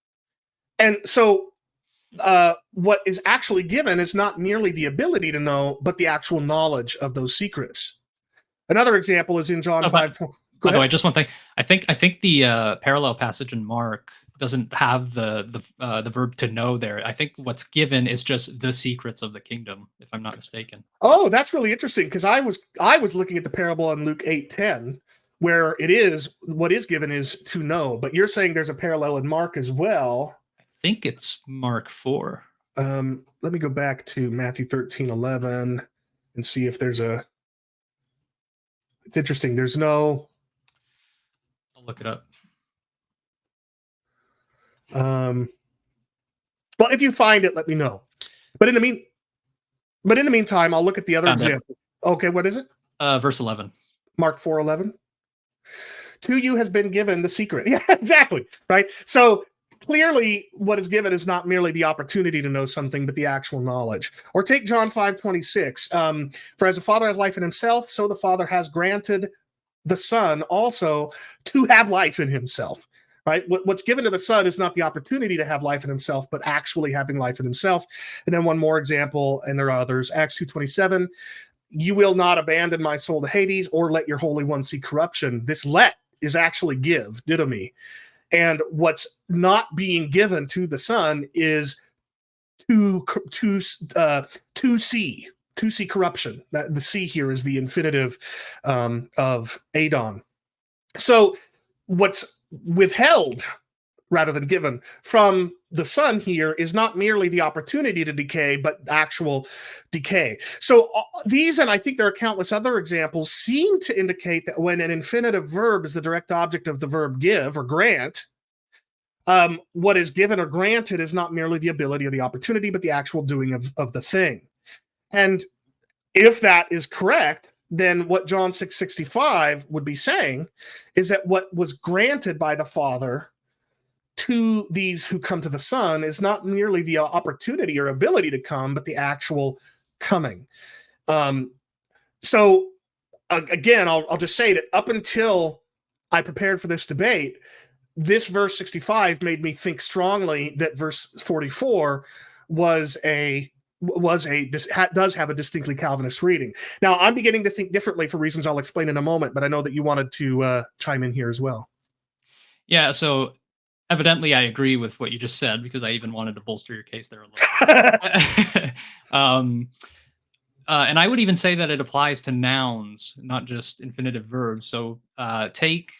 And so what is actually given is not merely the ability to know, but the actual knowledge of those secrets. Another example is in John 5:20. By the way, just one thing. I think the parallel passage in Mark doesn't have the verb to know there. I think what's given is just the secrets of the kingdom, if I'm not mistaken. Oh, that's really interesting, because I was looking at the parable in Luke 8:10, where it is what is given is to know, but you're saying there's a parallel in Mark as well. I think it's Mark 4. Let me go back to Matthew 13:11 and see if there's a. It's interesting. There's no. I'll look it up. Well, if you find it, let me know. But in the meantime, I'll look at the other example. Okay, what is it? Verse 11. Mark 4:11. To you has been given the secret. Yeah, exactly. Right. So clearly, what is given is not merely the opportunity to know something, but the actual knowledge. Or take John 5:26. For as the Father has life in himself, so the Father has granted the Son also to have life in himself. Right? What's given to the Son is not the opportunity to have life in himself, but actually having life in himself. And then one more example, and there are others. Acts 2:27. You will not abandon my soul to Hades, or let your Holy One see corruption. This let is actually give, didomi. And what's not being given to the Son is to see corruption. The see here is the infinitive of Adon. So what's withheld rather than given from the Son here is not merely the opportunity to decay, but actual decay. So these, and I think there are countless other examples, seem to indicate that when an infinitive verb is the direct object of the verb give or grant, what is given or granted is not merely the ability or the opportunity, but the actual doing of the thing. And if that is correct, then what John 6:65 would be saying is that what was granted by the Father to these who come to the Son is not merely the opportunity or ability to come, but the actual coming. So again, I'll just say that up until I prepared for this debate, this verse 65 made me think strongly that verse 44 does have a distinctly Calvinist reading. Now, I'm beginning to think differently for reasons I'll explain in a moment, but I know that you wanted to chime in here as well. Yeah, so evidently I agree with what you just said, because I even wanted to bolster your case there a little bit. And I would even say that it applies to nouns, not just infinitive verbs. So take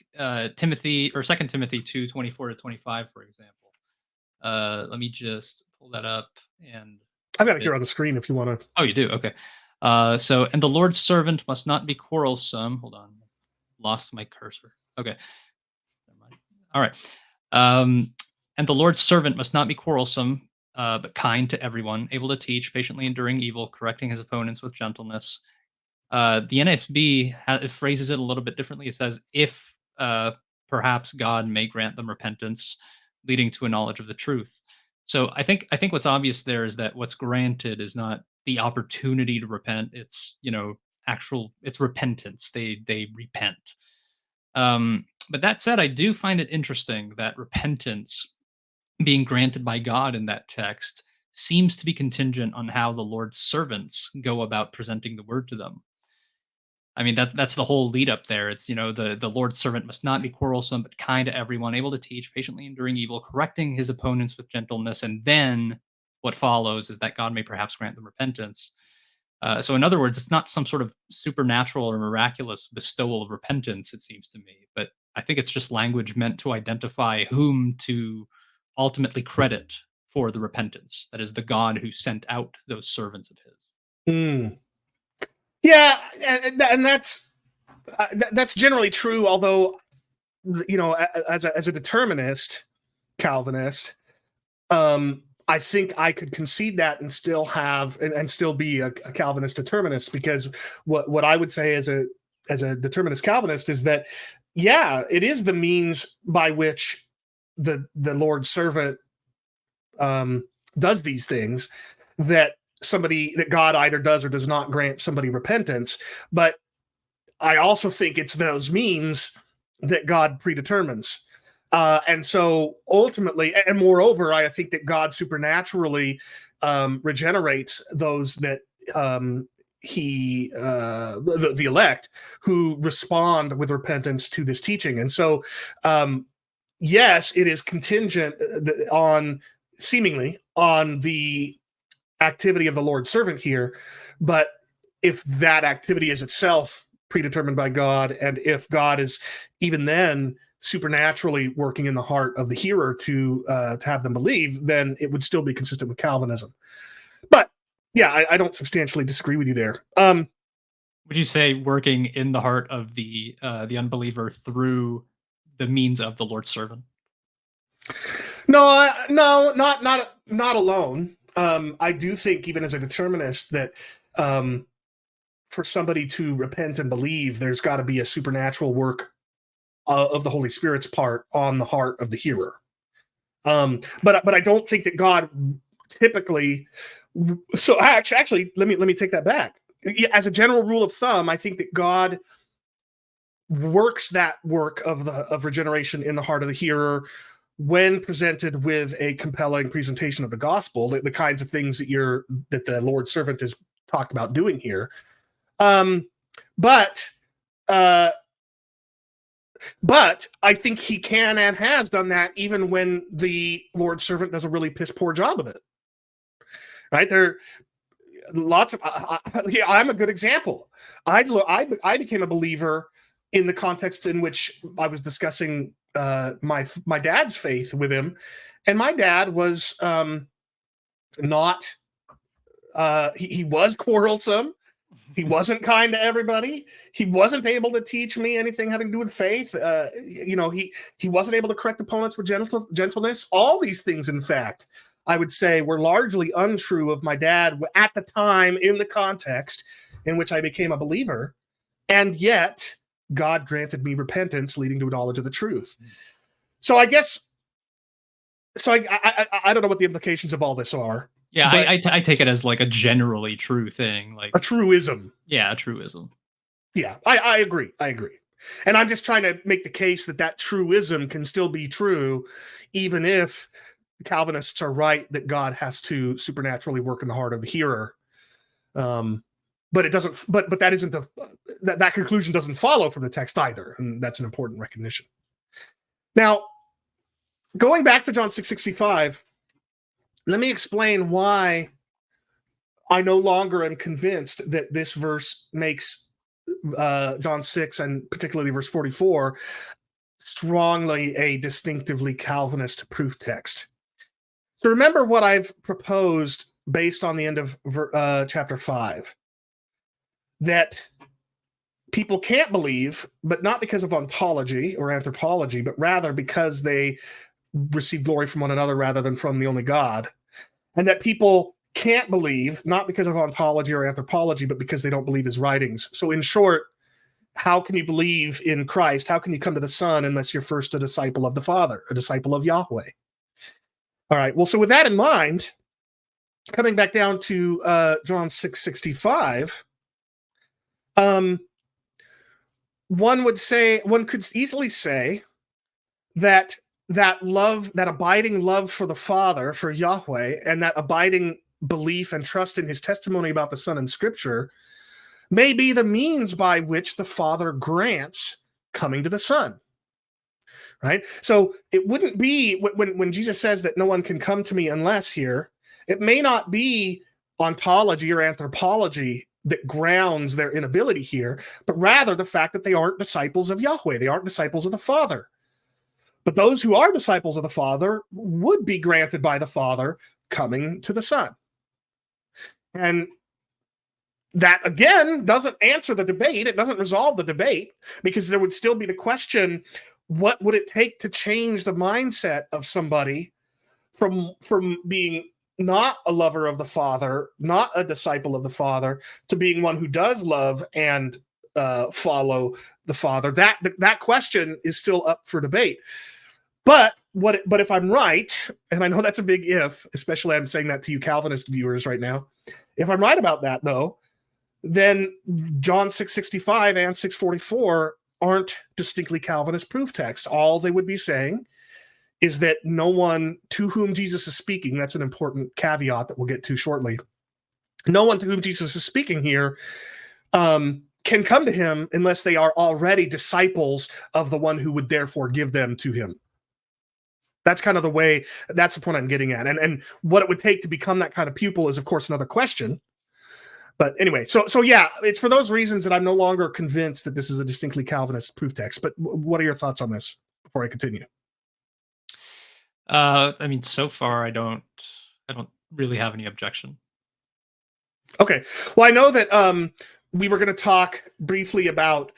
Timothy or 2 Timothy 2:24-25, for example. Let me just pull that up. And I've got it here on the screen if you want to. Oh, you do? Okay. So, and the Lord's servant must not be quarrelsome. Hold on. Lost my cursor. Okay. Never mind. All right. And the Lord's servant must not be quarrelsome, but kind to everyone, able to teach, patiently enduring evil, correcting his opponents with gentleness. The NASB phrases it a little bit differently. It says, if perhaps God may grant them repentance, leading to a knowledge of the truth. So I think what's obvious there is that what's granted is not the opportunity to repent. It's it's repentance. They repent. But that said, I do find it interesting that repentance being granted by God in that text seems to be contingent on how the Lord's servants go about presenting the word to them. I mean, that's the whole lead up there. It's, the Lord's servant must not be quarrelsome, but kind to everyone, able to teach, patiently enduring evil, correcting his opponents with gentleness. And then what follows is that God may perhaps grant them repentance. So in other words, it's not some sort of supernatural or miraculous bestowal of repentance, it seems to me. But I think it's just language meant to identify whom to ultimately credit for the repentance. That is the God who sent out those servants of his. Yeah, and that's generally true. Although, as a determinist Calvinist, I think I could concede that and still have and still be a Calvinist determinist, because what I would say as a determinist Calvinist is that, yeah, it is the means by which the Lord's servant does these things that God either does or does not grant somebody repentance. But I also think it's those means that God predetermines. And so ultimately, and moreover, I think that God supernaturally regenerates those that the elect who respond with repentance to this teaching. And so, yes, it is contingent seemingly on the activity of the Lord's servant here, but if that activity is itself predetermined by God, and if God is even then supernaturally working in the heart of the hearer to have them believe, then it would still be consistent with Calvinism. But yeah, I don't substantially disagree with you there. Would you say working in the heart of the unbeliever through the means of the Lord's servant? No, not alone. I do think, even as a determinist, that for somebody to repent and believe, there's got to be a supernatural work of the Holy Spirit's part on the heart of the hearer. But I don't think that God typically. So actually, let me take that back. As a general rule of thumb, I think that God works that work of regeneration in the heart of the hearer when presented with a compelling presentation of the gospel, the kinds of things that the Lord's servant has talked about doing here. But I think he can and has done that even when the Lord's servant does a really piss poor job of it. Right? There are lots of. I'm a good example. I became a believer in the context in which I was discussing my dad's faith with him, and my dad was not. He was quarrelsome. He wasn't kind to everybody. He wasn't able to teach me anything having to do with faith. He wasn't able to correct opponents with gentleness. All these things, in fact, I would say were largely untrue of my dad at the time in the context in which I became a believer. And yet, God granted me repentance leading to a knowledge of the truth. So I guess, I don't know what the implications of all this are. Yeah, I take it as like a generally true thing, like a truism. Yeah, a truism. Yeah, I agree. And I'm just trying to make the case that truism can still be true, even if Calvinists are right that God has to supernaturally work in the heart of the hearer. But it doesn't. But that isn't that conclusion doesn't follow from the text either, and that's an important recognition. Now, going back to John 6:65, let me explain why I no longer am convinced that this verse makes John 6 and particularly verse 44 strongly a distinctively Calvinist proof text. So remember what I've proposed based on the end of chapter 5, that people can't believe, but not because of ontology or anthropology, but rather because they receive glory from one another rather than from the only God. And that people can't believe, not because of ontology or anthropology, but because they don't believe his writings. So in short, how can you believe in Christ? How can you come to the Son unless you're first a disciple of the Father, a disciple of Yahweh? All right, well, so with that in mind, coming back down to John 6:65, one could easily say that love, that abiding love for the Father, for Yahweh, and that abiding belief and trust in his testimony about the Son in Scripture may be the means by which the Father grants coming to the Son. Right? So it wouldn't be, when Jesus says that no one can come to me unless here, it may not be ontology or anthropology that grounds their inability here, but rather the fact that they aren't disciples of Yahweh. They aren't disciples of the Father. But those who are disciples of the Father would be granted by the Father coming to the Son. And that, again, doesn't answer the debate. It doesn't resolve the debate, because there would still be the question, what would it take to change the mindset of somebody from being not a lover of the Father, not a disciple of the Father, to being one who does love and follow the Father? That question is still up for debate. But if I'm right, and I know that's a big if, especially I'm saying that to you Calvinist viewers right now, if I'm right about that, though, then John 6:65 and 6:44 aren't distinctly Calvinist proof texts. All they would be saying is that no one to whom Jesus is speaking, that's an important caveat that we'll get to shortly, no one to whom Jesus is speaking here can come to him unless they are already disciples of the one who would therefore give them to him. That's kind of the way, that's the point I'm getting at. And what it would take to become that kind of pupil is, of course, another question. But anyway, so yeah, it's for those reasons that I'm no longer convinced that this is a distinctly Calvinist proof text. But what are your thoughts on this before I continue? I mean, so far I don't really have any objection. Okay. Well, I know that we were going to talk briefly about,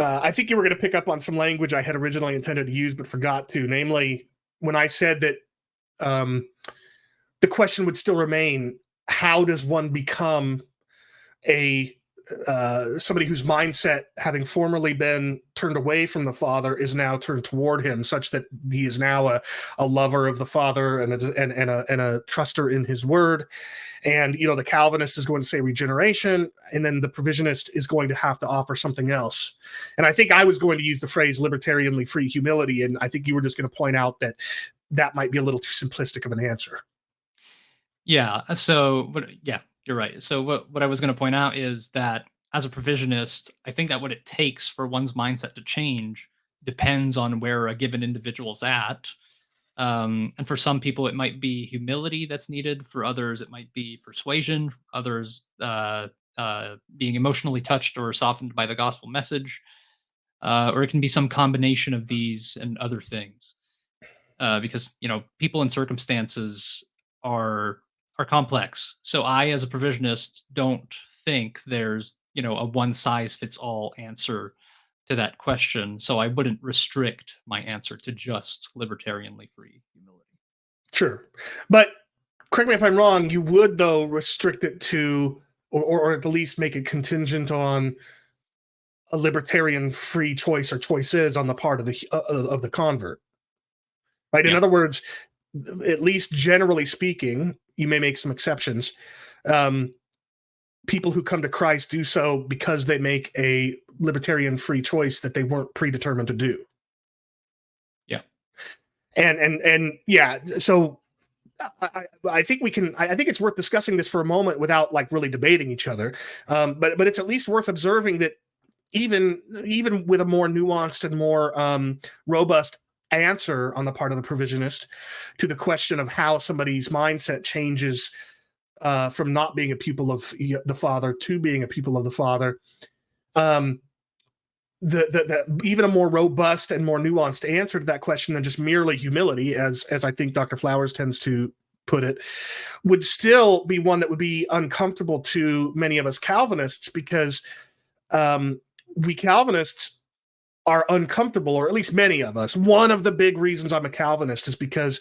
I think you were going to pick up on some language I had originally intended to use but forgot to, namely when I said that the question would still remain, how does one become somebody whose mindset, having formerly been turned away from the Father, is now turned toward him, such that he is now a lover of the Father and a truster in his word. And the Calvinist is going to say regeneration, and then the Provisionist is going to have to offer something else. And I think I was going to use the phrase libertarianly free humility, and I think you were just going to point out that might be a little too simplistic of an answer. Yeah. Yeah, you're right. So what I was going to point out is that as a provisionist, I think that what it takes for one's mindset to change depends on where a given individual's at. And for some people, it might be humility that's needed. For others, it might be persuasion. For others, being emotionally touched or softened by the gospel message. Or it can be some combination of these and other things. Because people and circumstances are complex. So I, as a provisionist, don't think there's a one size fits all answer to that question. So I wouldn't restrict my answer to just libertarianly free humility. Sure, but correct me if I'm wrong. You would, though, restrict it to, or at the least make it contingent on a libertarian free choice or choices on the part of the convert. Right. In other words, at least generally speaking, you may make some exceptions. People who come to Christ do so because they make a libertarian free choice that they weren't predetermined to do. Yeah. And yeah, so I think I think it's worth discussing this for a moment without really debating each other. But it's at least worth observing that even with a more nuanced and more robust answer on the part of the Provisionist to the question of how somebody's mindset changes from not being a pupil of the Father to being a pupil of the Father, even a more robust and more nuanced answer to that question than just merely humility, as I think Dr. Flowers tends to put it, would still be one that would be uncomfortable to many of us Calvinists, because we Calvinists are uncomfortable, or at least many of us. One of the big reasons I'm a Calvinist is because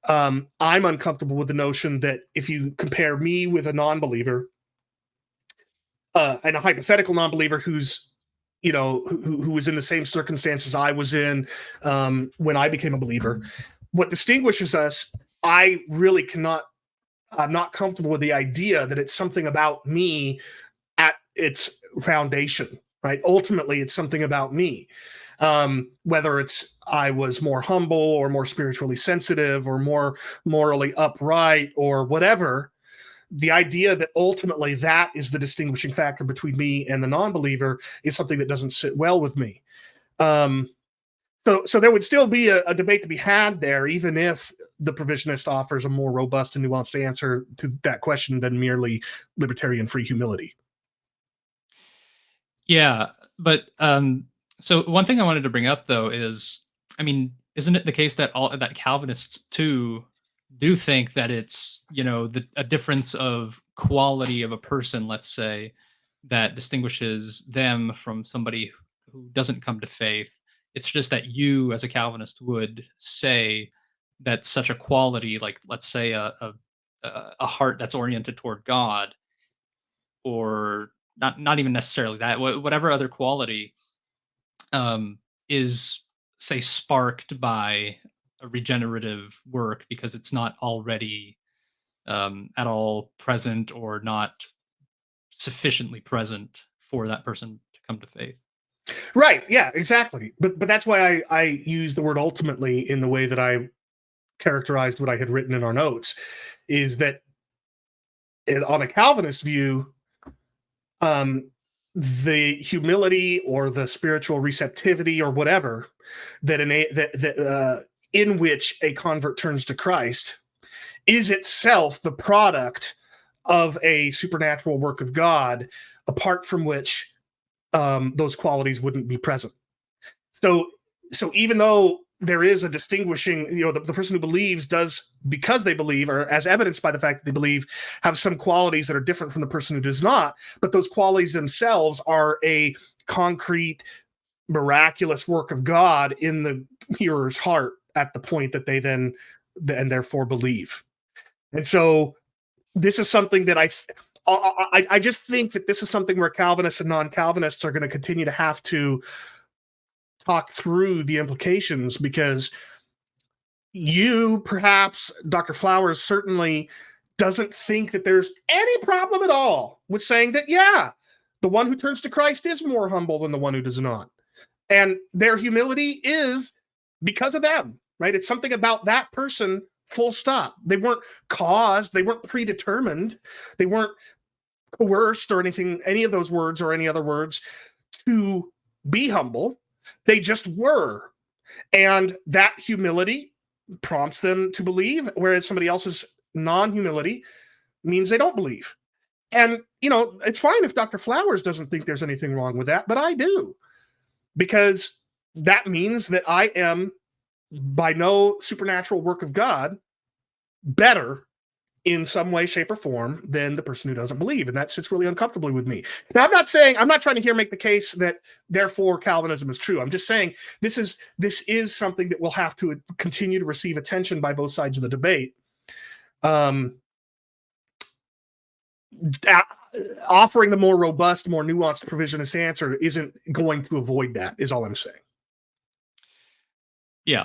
I'm uncomfortable with the notion that if you compare me with a non-believer, and a hypothetical non-believer who's, who was in the same circumstances I was in when I became a believer, what distinguishes us, I'm not comfortable with the idea that it's something about me at its foundation, right? Ultimately, it's something about me. Whether it's I was more humble or more spiritually sensitive or more morally upright or whatever, the idea that ultimately that is the distinguishing factor between me and the non-believer is something that doesn't sit well with me. So there would still be a debate to be had there, even if the Provisionist offers a more robust and nuanced answer to that question than merely libertarian free humility. Yeah, but so one thing I wanted to bring up though is, I mean, isn't it the case that that Calvinists too do think that it's, a difference of quality of a person, let's say, that distinguishes them from somebody who doesn't come to faith? It's just that you, as a Calvinist, would say that such a quality, like let's say a heart that's oriented toward God, or not even necessarily that, whatever other quality is, say, sparked by a regenerative work because it's not already at all present, or not sufficiently present for that person to come to faith. Right. Yeah, exactly. But that's why I use the word ultimately in the way that I characterized what I had written in our notes, is that on a Calvinist view, the humility or the spiritual receptivity or whatever that in which a convert turns to Christ is itself the product of a supernatural work of God, apart from which those qualities wouldn't be present. So even though there is a distinguishing, the person who believes does, because they believe, or as evidenced by the fact that they believe, have some qualities that are different from the person who does not, but those qualities themselves are a concrete, miraculous work of God in the hearer's heart at the point that they then and therefore believe. And so this is something that I just think that this is something where Calvinists and non-Calvinists are going to continue to have to talk through the implications, because you, perhaps Dr. Flowers, certainly doesn't think that there's any problem at all with saying that, yeah, the one who turns to Christ is more humble than the one who does not. And their humility is because of them, right? It's something about that person, full stop. They weren't caused, they weren't predetermined, they weren't coerced or anything, any of those words or any other words, to be humble. They just were. And that humility prompts them to believe, whereas somebody else's non-humility means they don't believe. And, it's fine if Dr. Flowers doesn't think there's anything wrong with that, but I do. Because that means that I am, by no supernatural work of God, better in some way, shape, or form than the person who doesn't believe. And that sits really uncomfortably with me. Now, I'm not trying to here make the case that therefore Calvinism is true. I'm just saying this is something that will have to continue to receive attention by both sides of the debate. Offering the more robust, more nuanced provisionist answer isn't going to avoid that, is all I'm saying. Yeah.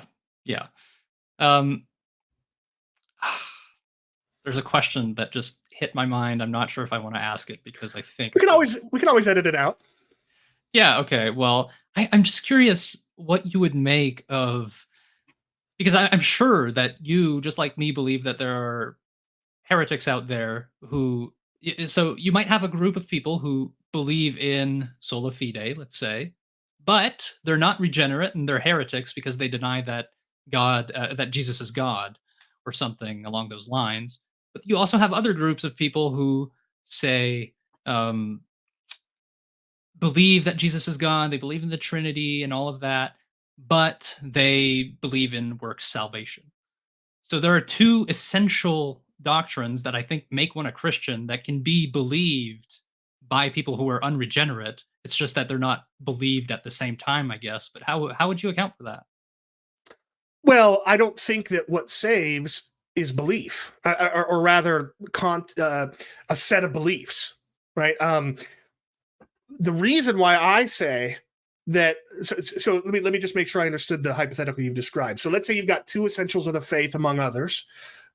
There's a question that just hit my mind. I'm not sure if I want to ask it, because I think we can always edit it out. Yeah. Okay. Well, I'm just curious what you would make of, because I'm sure that you, just like me, believe that there are heretics out there who. So you might have a group of people who believe in sola fide, let's say, but they're not regenerate and they're heretics because they deny that that Jesus is God, or something along those lines. But you also have other groups of people who say, believe that Jesus is God, they believe in the Trinity and all of that, but they believe in works salvation. So there are two essential doctrines that I think make one a Christian that can be believed by people who are unregenerate. It's just that they're not believed at the same time, I guess. But how would you account for that? Well, I don't think that what saves is belief, or rather, a set of beliefs, right? The reason why I say that, so let me just make sure I understood the hypothetical you've described. So let's say you've got two essentials of the faith, among others.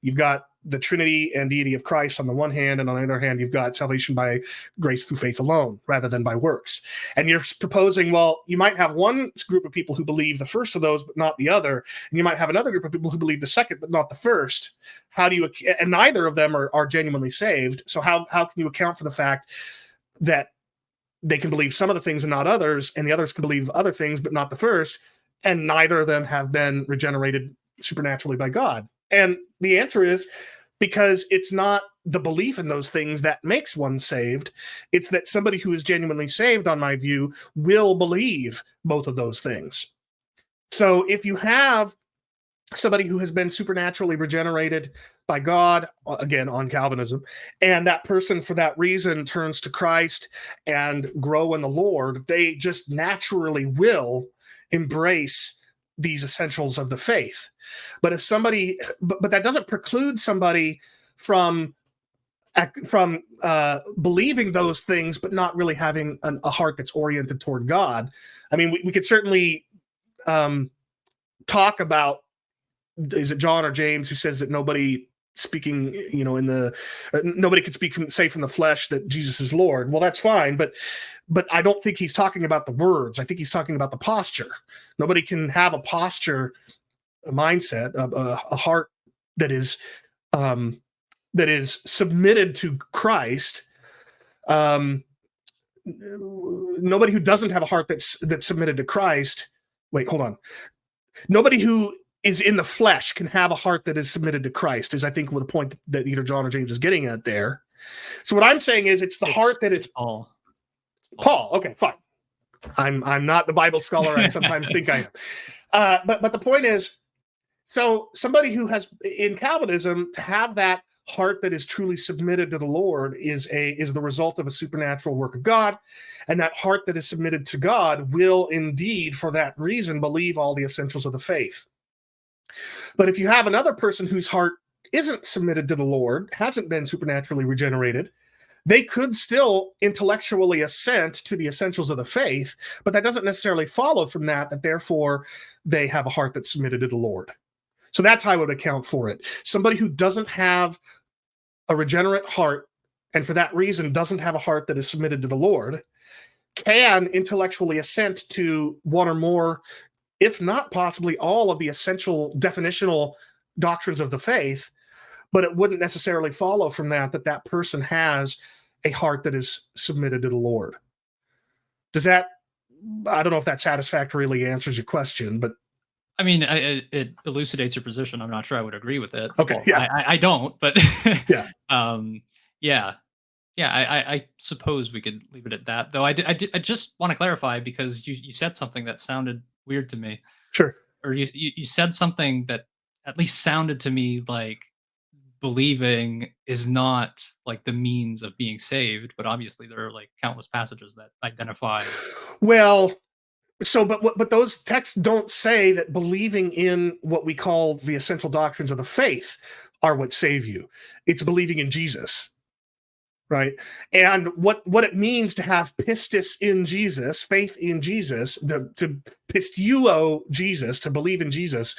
You've got the Trinity and deity of Christ on the one hand, and on the other hand, you've got salvation by grace through faith alone, rather than by works. And you're proposing, well, you might have one group of people who believe the first of those, but not the other, and you might have another group of people who believe the second, but not the first. How do you? And neither of them are genuinely saved. So how can you account for the fact that they can believe some of the things and not others, and the others can believe other things but not the first, and neither of them have been regenerated supernaturally by God? And the answer is because it's not the belief in those things that makes one saved. It's that somebody who is genuinely saved, on my view, will believe both of those things. So if you have somebody who has been supernaturally regenerated by God, again, on Calvinism, and that person for that reason turns to Christ and grow in the Lord, they just naturally will embrace these essentials of the faith. But if somebody, but that doesn't preclude somebody from believing those things, but not really having a heart that's oriented toward God. I mean, we could certainly talk about, is it John or James who says that nobody speaking, nobody could say from the flesh that Jesus is Lord. Well, that's fine, but I don't think he's talking about the words. I think he's talking about the posture. Nobody can have a posture, a mindset, a heart that is submitted to Christ. Nobody who doesn't have a heart that's submitted to Christ. Wait, hold on. Nobody who is in the flesh can have a heart that is submitted to Christ, is I think the point that either John or James is getting at there. So what I'm saying is it's the heart that it's Paul. Paul. Okay, fine. I'm not the Bible scholar I sometimes think I am. But the point is, so somebody who has, in Calvinism, to have that heart that is truly submitted to the Lord is the result of a supernatural work of God. And that heart that is submitted to God will indeed, for that reason, believe all the essentials of the faith. But if you have another person whose heart isn't submitted to the Lord, hasn't been supernaturally regenerated, they could still intellectually assent to the essentials of the faith, but that doesn't necessarily follow from that therefore they have a heart that's submitted to the Lord. So that's how I would account for it. Somebody who doesn't have a regenerate heart, and for that reason doesn't have a heart that is submitted to the Lord, can intellectually assent to one or more, if not possibly all, of the essential definitional doctrines of the faith, but it wouldn't necessarily follow from that person has a heart that is submitted to the Lord. I don't know if that satisfactorily answers your question, but I mean, it elucidates your position. I'm not sure I would agree with it. Okay, yeah. I don't, but yeah. I suppose we could leave it at that. Though I just want to clarify, because you said something that sounded weird to me. Sure. Or you said something that at least sounded to me like believing is not like the means of being saved, but obviously there are like countless passages that identify. Well, so but those texts don't say that believing in what we call the essential doctrines of the faith are what save you. It's believing in Jesus. Right. And what it means to have pistis in Jesus, faith in Jesus, to pistuo Jesus, to believe in Jesus,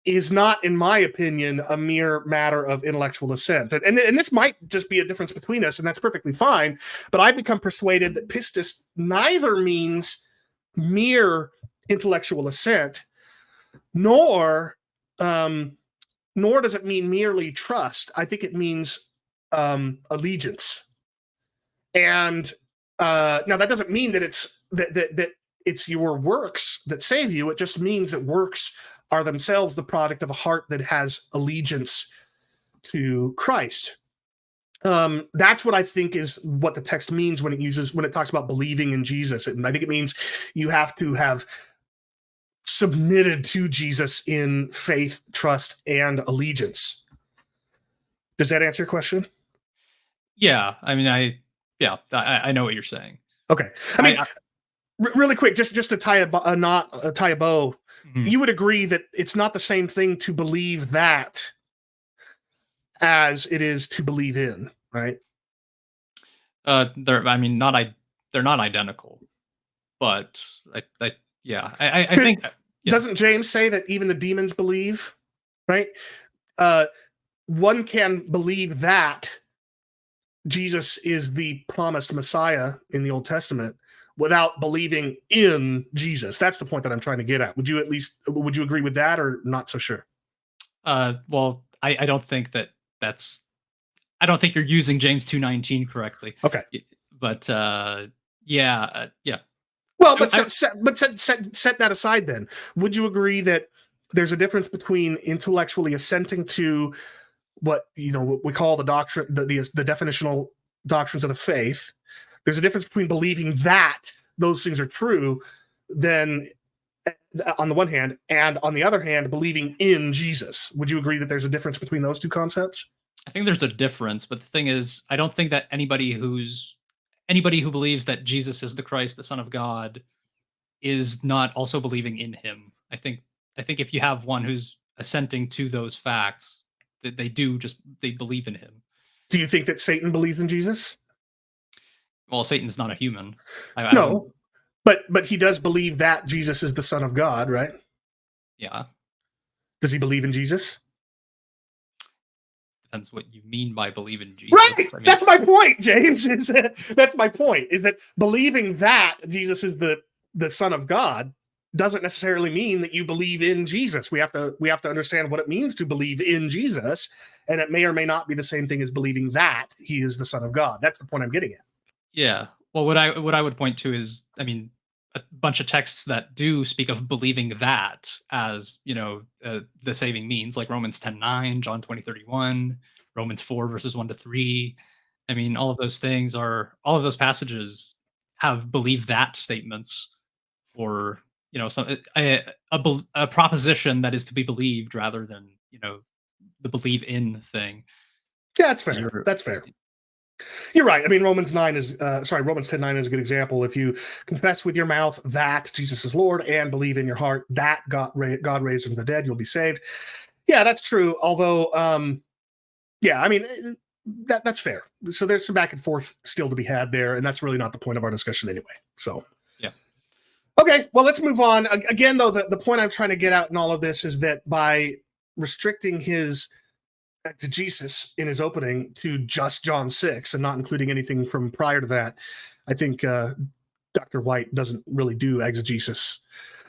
is not, in my opinion, a mere matter of intellectual assent. And this might just be a difference between us, and that's perfectly fine. But I've become persuaded that pistis neither means mere intellectual assent, nor does it mean merely trust. I think it means allegiance. And now that doesn't mean that it's that it's your works that save you. It just means that works are themselves the product of a heart that has allegiance to Christ. That's what I think is what the text means when it talks about believing in Jesus. And I think it means you have to have submitted to Jesus in faith, trust, and allegiance. Does that answer your question? Yeah, I mean, I know what you're saying. Okay. I mean, really quick, just to tie a bow. Mhm. You would agree that it's not the same thing to believe that as it is to believe in, right? They're not identical, but I think Doesn't James say that even the demons believe, right? One can believe that Jesus is the promised Messiah in the Old Testament without believing in Jesus. That's the point that I'm trying to get at. Would you agree with that, or not so sure? Well, I don't think I don't think you're using James 2:19 correctly. Okay. But yeah. Well, but set that aside then. Would you agree that there's a difference between intellectually assenting to what we call the doctrine, the definitional doctrines of the faith? There's a difference between believing that those things are true, then on the one hand, and on the other hand, believing in Jesus. Would you agree that there's a difference between those two concepts? I think there's a difference, but the thing is, I don't think that anybody who believes that Jesus is the Christ, the Son of God, is not also believing in him. I think if you have one who's assenting to those facts, that they believe in him. Do you think that Satan believes in Jesus? Well, Satan's not a human. No, but he does believe that Jesus is the Son of God, right? Yeah. Does he believe in Jesus? Depends what you mean by believe in Jesus. Right. That's my point, James. That's my point. Is that believing that Jesus is the Son of God doesn't necessarily mean that you believe in Jesus. We have to understand what it means to believe in Jesus, and it may or may not be the same thing as believing that he is the Son of God. That's the point I'm getting at. Yeah. Well, what I would point to is, I mean, a bunch of texts that do speak of believing that as, the saving means, like Romans 10:9, John 20:31, Romans 4 verses 1-3. I mean, all of those passages have believe that statements, or a proposition that is to be believed rather than the believe in thing. Yeah, that's fair. That's fair. You're right. I mean, Romans 10:9 is a good example. If you confess with your mouth that Jesus is Lord and believe in your heart that God raised him from the dead, you'll be saved. Yeah, that's true. Although, I mean, that's fair. So there's some back and forth still to be had there, and that's really not the point of our discussion anyway. So, yeah. Okay, well, let's move on. Again, though, the point I'm trying to get out in all of this is that by restricting his exegesis in his opening to just John 6 and not including anything from prior to that, I think Dr. White doesn't really do exegesis.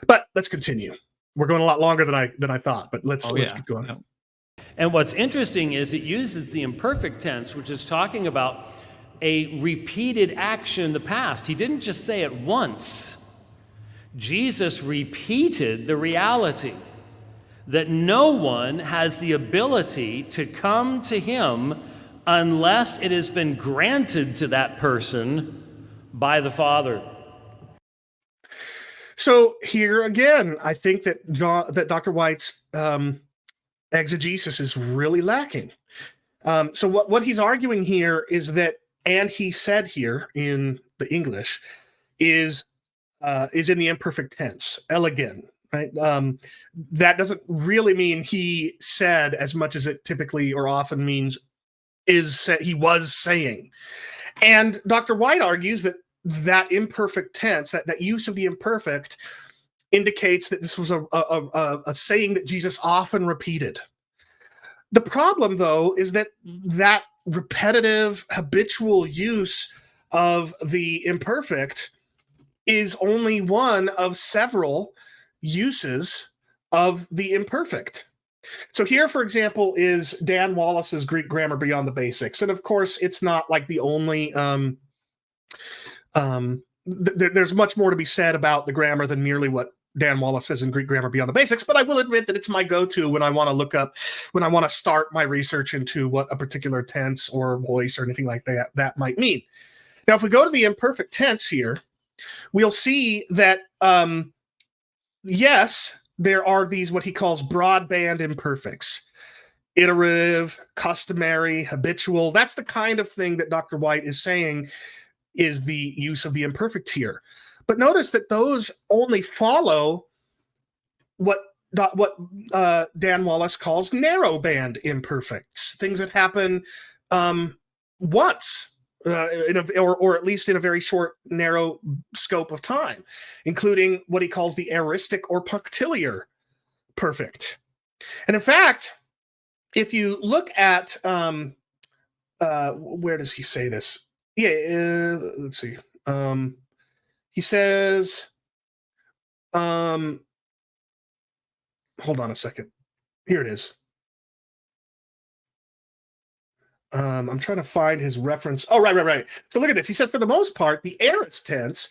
But let's continue. We're going a lot longer than I thought, but let's keep going. Yeah. And what's interesting is it uses the imperfect tense, which is talking about a repeated action in the past. He didn't just say it once. Jesus repeated the reality that no one has the ability to come to him unless it has been granted to that person by the Father. So here again, I think that Dr. White's exegesis is really lacking. So what he's arguing here is that, and he said here in the English, is in the imperfect tense, elegant. Right. That doesn't really mean he said as much as it typically or often means he was saying. And Dr. White argues that imperfect tense, that use of the imperfect, indicates that this was a saying that Jesus often repeated. The problem, though, is that repetitive, habitual use of the imperfect is only one of several uses of the imperfect. So here, for example, is Dan Wallace's Greek Grammar Beyond the Basics. And of course, it's not like the only, there's much more to be said about the grammar than merely what Dan Wallace says in Greek Grammar Beyond the Basics, but I will admit that it's my go-to when I want to start my research into what a particular tense or voice or anything like that might mean. Now, if we go to the imperfect tense here, we'll see that, yes, there are these what he calls broadband imperfects. Iterative, customary, habitual. That's the kind of thing that Dr. White is saying is the use of the imperfect here. But notice that those only follow what Dan Wallace calls narrowband imperfects, things that happen once, or at least in a very short, narrow scope of time, including what he calls the aoristic or punctiliar perfect. And in fact, if you look at, where does he say this? Yeah, let's see. He says, hold on a second. Here it is. I'm trying to find his reference. Oh, right. So look at this. He says, for the most part, the aorist tense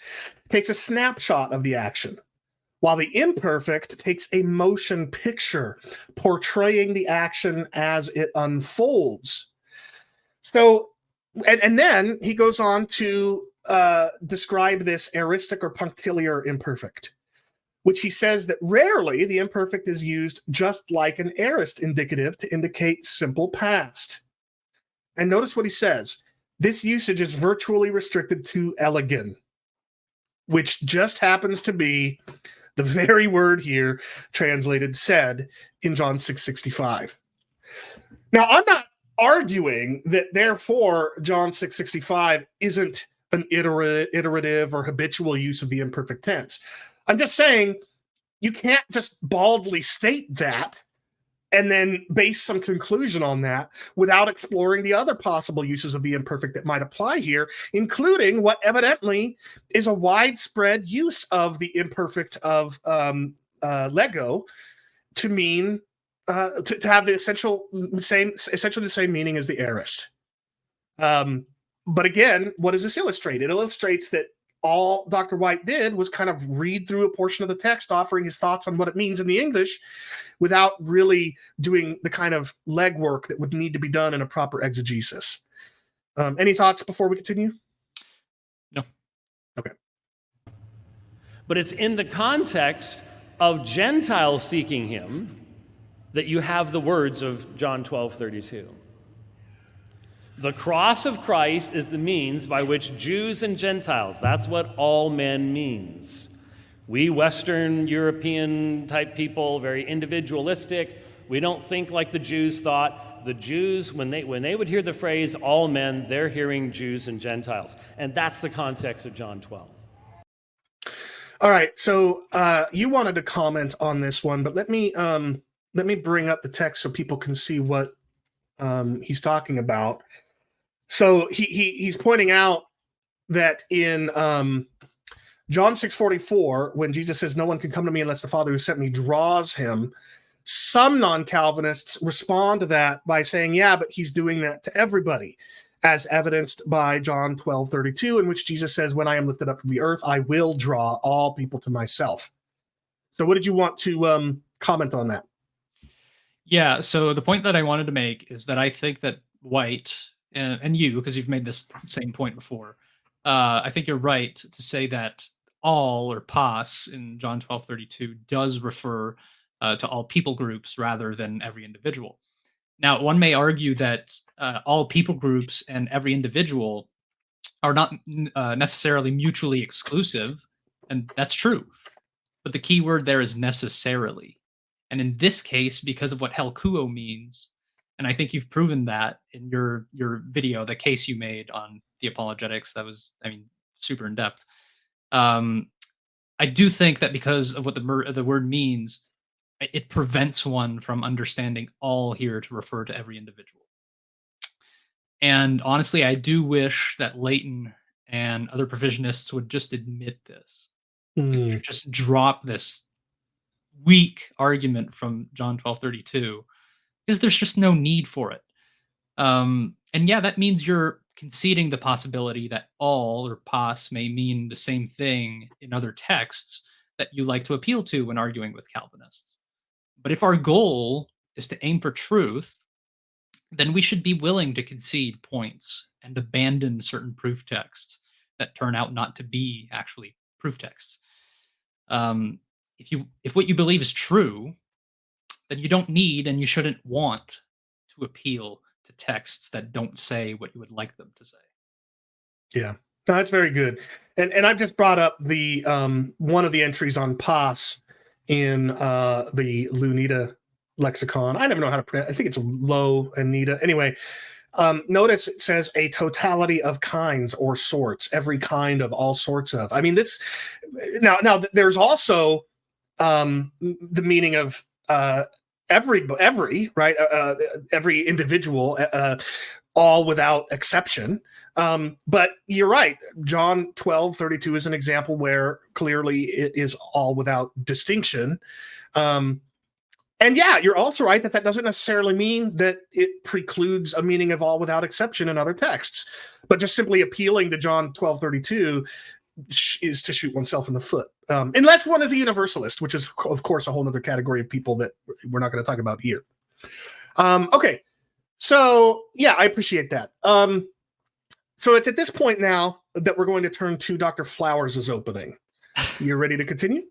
takes a snapshot of the action, while the imperfect takes a motion picture portraying the action as it unfolds. So, and then he goes on to describe this aoristic or punctiliar imperfect, which he says that rarely the imperfect is used just like an aorist indicative to indicate simple past. And notice what he says. This usage is virtually restricted to elegin, which just happens to be the very word here translated said in John 6:65. Now, I'm not arguing that therefore John 6:65 isn't an iterative or habitual use of the imperfect tense. I'm just saying you can't just baldly state that and then base some conclusion on that without exploring the other possible uses of the imperfect that might apply here, including what evidently is a widespread use of the imperfect of lego to mean to have the essentially the same meaning as the aorist. But again, what does this illustrate? It illustrates that all Dr. White did was kind of read through a portion of the text, offering his thoughts on what it means in the English, without really doing the kind of legwork that would need to be done in a proper exegesis. Any thoughts before we continue? No. Okay. But it's in the context of Gentiles seeking him that you have the words of John 12:32. The cross of Christ is the means by which Jews and Gentiles, that's what all men means. We Western European type people, very individualistic, we don't think like the Jews thought. The Jews, when they would hear the phrase all men, they're hearing Jews and Gentiles. And that's the context of John 12. All right, so you wanted to comment on this one, but let me bring up the text so people can see what he's talking about. So he's pointing out that in John 6:44, when Jesus says, "No one can come to me unless the Father who sent me draws him," some non-Calvinists respond to that by saying, yeah, but he's doing that to everybody, as evidenced by John 12:32, in which Jesus says, "When I am lifted up from the earth, I will draw all people to myself." So what did you want to comment on that? Yeah, so the point that I wanted to make is that I think that White, and you, because you've made this same point before, I think you're right to say that all, or pas, in John 12:32 does refer to all people groups rather than every individual. Now, one may argue that all people groups and every individual are not necessarily mutually exclusive, and that's true. But the key word there is necessarily. And in this case, because of what helkuo means, and I think you've proven that in your video, the case you made on Theopologetics, that was, I mean, super in depth. I do think that because of what the word means, it prevents one from understanding all here to refer to every individual. And honestly, I do wish that Leighton and other provisionists would just admit this. Just drop this weak argument from John 12:32, because there's just no need for it. And yeah, that means you're conceding the possibility that all, or pas, may mean the same thing in other texts, that you like to appeal to when arguing with Calvinists. But if our goal is to aim for truth, then we should be willing to concede points and abandon certain proof texts that turn out not to be actually proof texts. If what you believe is true, then you don't need and you shouldn't want to appeal to texts that don't say what you would like them to say. Yeah, no, that's very good. And I've just brought up the one of the entries on Pas in the Lunita lexicon. I never know how to pronounce. I think it's Lo Anita. Anyway, notice it says a totality of kinds or sorts, every kind of, all sorts of. I mean, this now there's also the meaning of every right, every individual, all without exception. But you're right. John 12:32 is an example where clearly it is all without distinction. And yeah, you're also right that doesn't necessarily mean that it precludes a meaning of all without exception in other texts. But just simply appealing to John 12:32 is to shoot oneself in the foot. Unless one is a universalist, which is, of course, a whole other category of people that we're not going to talk about here. Okay. So, yeah, I appreciate that. So it's at this point now that we're going to turn to Dr. Flowers' opening. You ready to continue?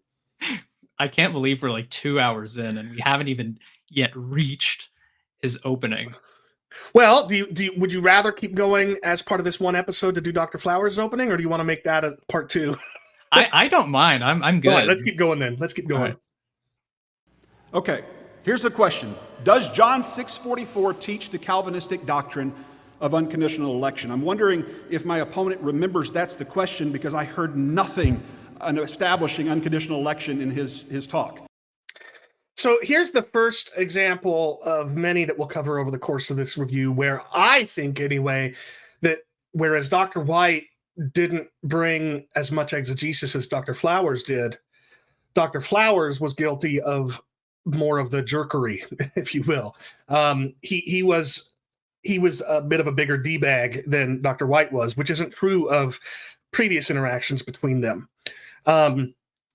I can't believe we're like 2 hours in and we haven't even yet reached his opening. Well, would you rather keep going as part of this one episode to do Dr. Flowers' opening, or do you want to make that a part 2? I don't mind. I'm good. All right, let's keep going then. Let's keep going. Right. Okay, here's the question. Does John 6:44 teach the Calvinistic doctrine of unconditional election? I'm wondering if my opponent remembers that's the question, because I heard nothing on establishing unconditional election in his talk. So here's the first example of many that we'll cover over the course of this review, where I think, anyway, that whereas Dr. White didn't bring as much exegesis as Dr. Flowers did, Dr. Flowers was guilty of more of the jerkery, if you will. He was a bit of a bigger D-bag than Dr. White was, which isn't true of previous interactions between them.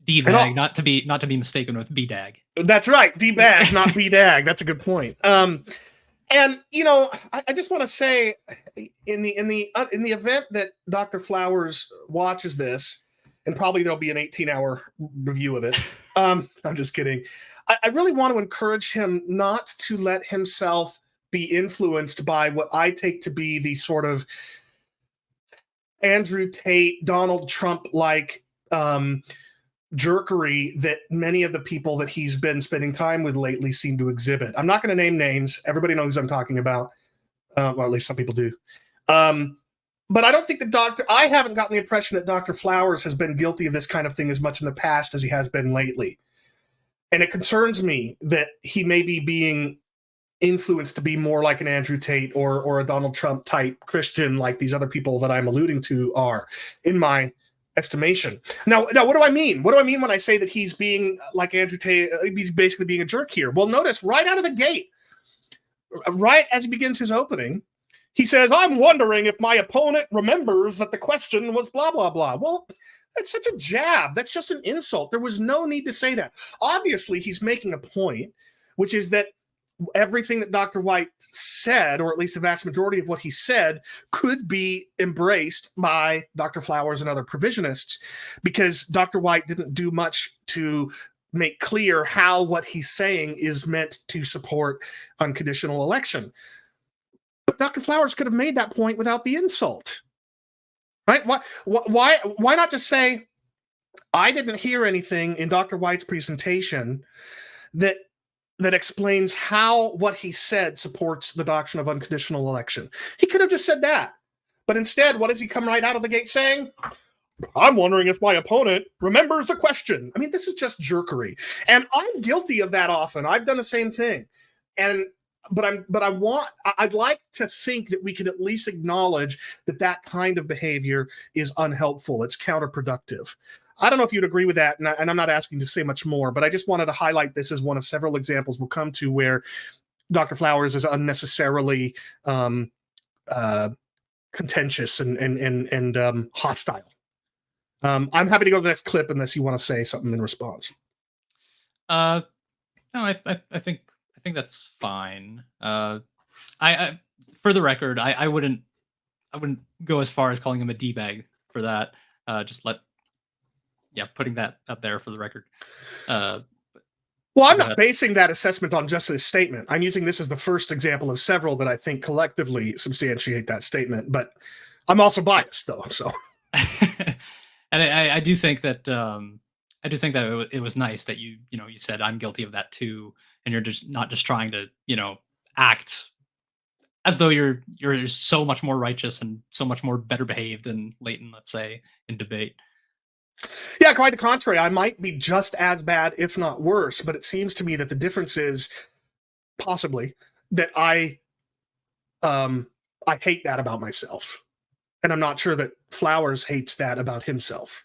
D-bag, not to be mistaken with B-dag. That's right, D-bag, not B-dag. That's a good point. And I just want to say, in the event that Dr. Flowers watches this, and probably there'll be an 18-hour review of it. I'm just kidding. I really want to encourage him not to let himself be influenced by what I take to be the sort of Andrew Tate, Donald Trump-like jerkery that many of the people that he's been spending time with lately seem to exhibit. I'm not going to name names. Everybody knows who I'm talking about. Or at least some people do. But I don't think I haven't gotten the impression that Dr. Flowers has been guilty of this kind of thing as much in the past as he has been lately. And it concerns me that he may be being influenced to be more like an Andrew Tate or a Donald Trump type Christian, like these other people that I'm alluding to are, in my estimation. Now, what do I mean? What do I mean when I say that he's being like Andrew Tate? He's basically being a jerk here. Well, notice right out of the gate, right as he begins his opening, he says, "I'm wondering if my opponent remembers that the question was blah, blah, blah." Well, that's such a jab. That's just an insult. There was no need to say that. Obviously, he's making a point, which is that everything that Dr. White said, or at least the vast majority of what he said, could be embraced by Dr. Flowers and other provisionists, because Dr. White didn't do much to make clear how what he's saying is meant to support unconditional election. But Dr. Flowers could have made that point without the insult, right? Why not just say, I didn't hear anything in Dr. White's presentation that explains how what he said supports the doctrine of unconditional election. He could have just said that. But instead, what does he come right out of the gate saying? I'm wondering if my opponent remembers the question. I mean, this is just jerkery. And I'm guilty of that often. I've done the same thing. But I'd like to think that we could at least acknowledge that kind of behavior is unhelpful. It's counterproductive. I don't know if you'd agree with that, and I'm not asking to say much more, but I just wanted to highlight this as one of several examples we'll come to where Dr. Flowers is unnecessarily contentious and hostile. I'm happy to go to the next clip unless you want to say something in response. No, I think that's fine. I for the record, I wouldn't go as far as calling him a d-bag for that. Just putting that up there for the record. Well, I'm not basing that assessment on just this statement. I'm using this as the first example of several that I think collectively substantiate that statement. But I'm also biased, though. So, and I do think that it was nice that you said I'm guilty of that too, and you're just not just trying to act as though you're so much more righteous and so much more better behaved than Leighton, let's say, in debate. Yeah, quite the contrary. I might be just as bad, if not worse, but it seems to me that the difference is possibly that I hate that about myself. And I'm not sure that Flowers hates that about himself.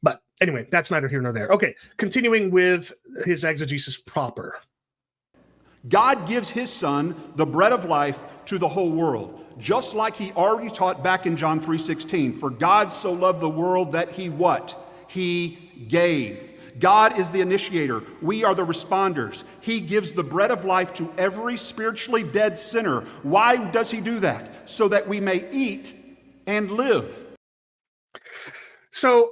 But anyway, that's neither here nor there. Okay, continuing with his exegesis proper. God gives his son the bread of life to the whole world, just like he already taught back in John 3:16. For God so loved the world that he what? He gave. God is the initiator. We are the responders. He gives the bread of life to every spiritually dead sinner. Why does he do that? So that we may eat and live. So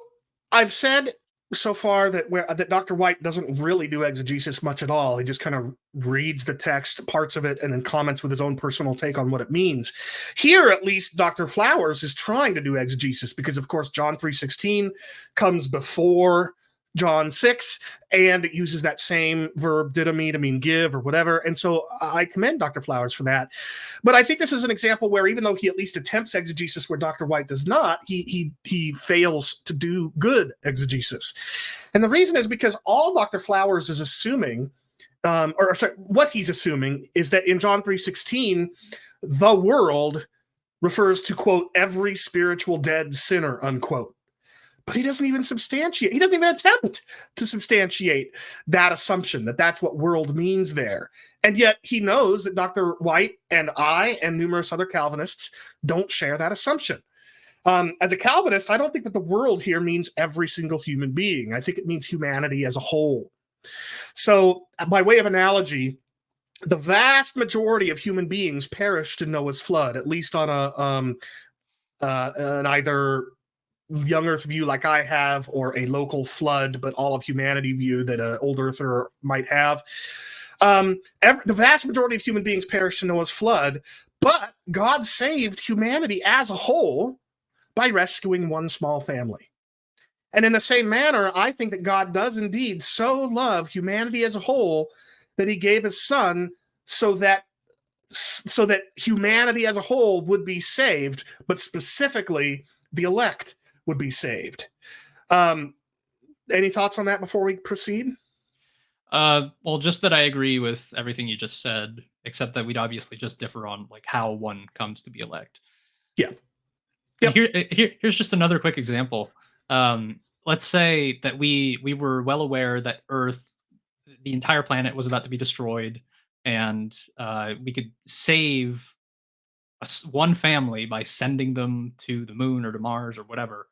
I've said so far that Dr. White doesn't really do exegesis much at all. He just kind of reads the text, parts of it, and then comments with his own personal take on what it means. Here, at least, Dr. Flowers is trying to do exegesis because, of course, John 3:16 comes before John 6, and it uses that same verb didomi to mean give or whatever. And so I commend Dr. Flowers for that. But I think this is an example where even though he at least attempts exegesis where Dr. White does not, he fails to do good exegesis. And the reason is because all Dr. Flowers is assuming, what he's assuming is that in John 3:16, the world refers to, quote, every spiritual dead sinner, unquote. But he doesn't even attempt to substantiate that assumption that that's what world means there. And yet he knows that Dr. White and I and numerous other Calvinists don't share that assumption. As a Calvinist, I don't think that the world here means every single human being. I think it means humanity as a whole. So by way of analogy, the vast majority of human beings perished in Noah's flood, at least on an either young Earth view like I have, or a local flood, but all of humanity view that an old Earther might have. The vast majority of human beings perished in Noah's flood, but God saved humanity as a whole by rescuing one small family. And in the same manner, I think that God does indeed so love humanity as a whole that he gave his son so that humanity as a whole would be saved, but specifically the elect would be saved. Any thoughts on that before we proceed? Well, just that I agree with everything you just said, except that we'd obviously just differ on like how one comes to be elect. Yeah. Yep. Here's just another quick example. Let's say that we were well aware that Earth, the entire planet, was about to be destroyed, and we could save one family by sending them to the moon or to Mars or whatever.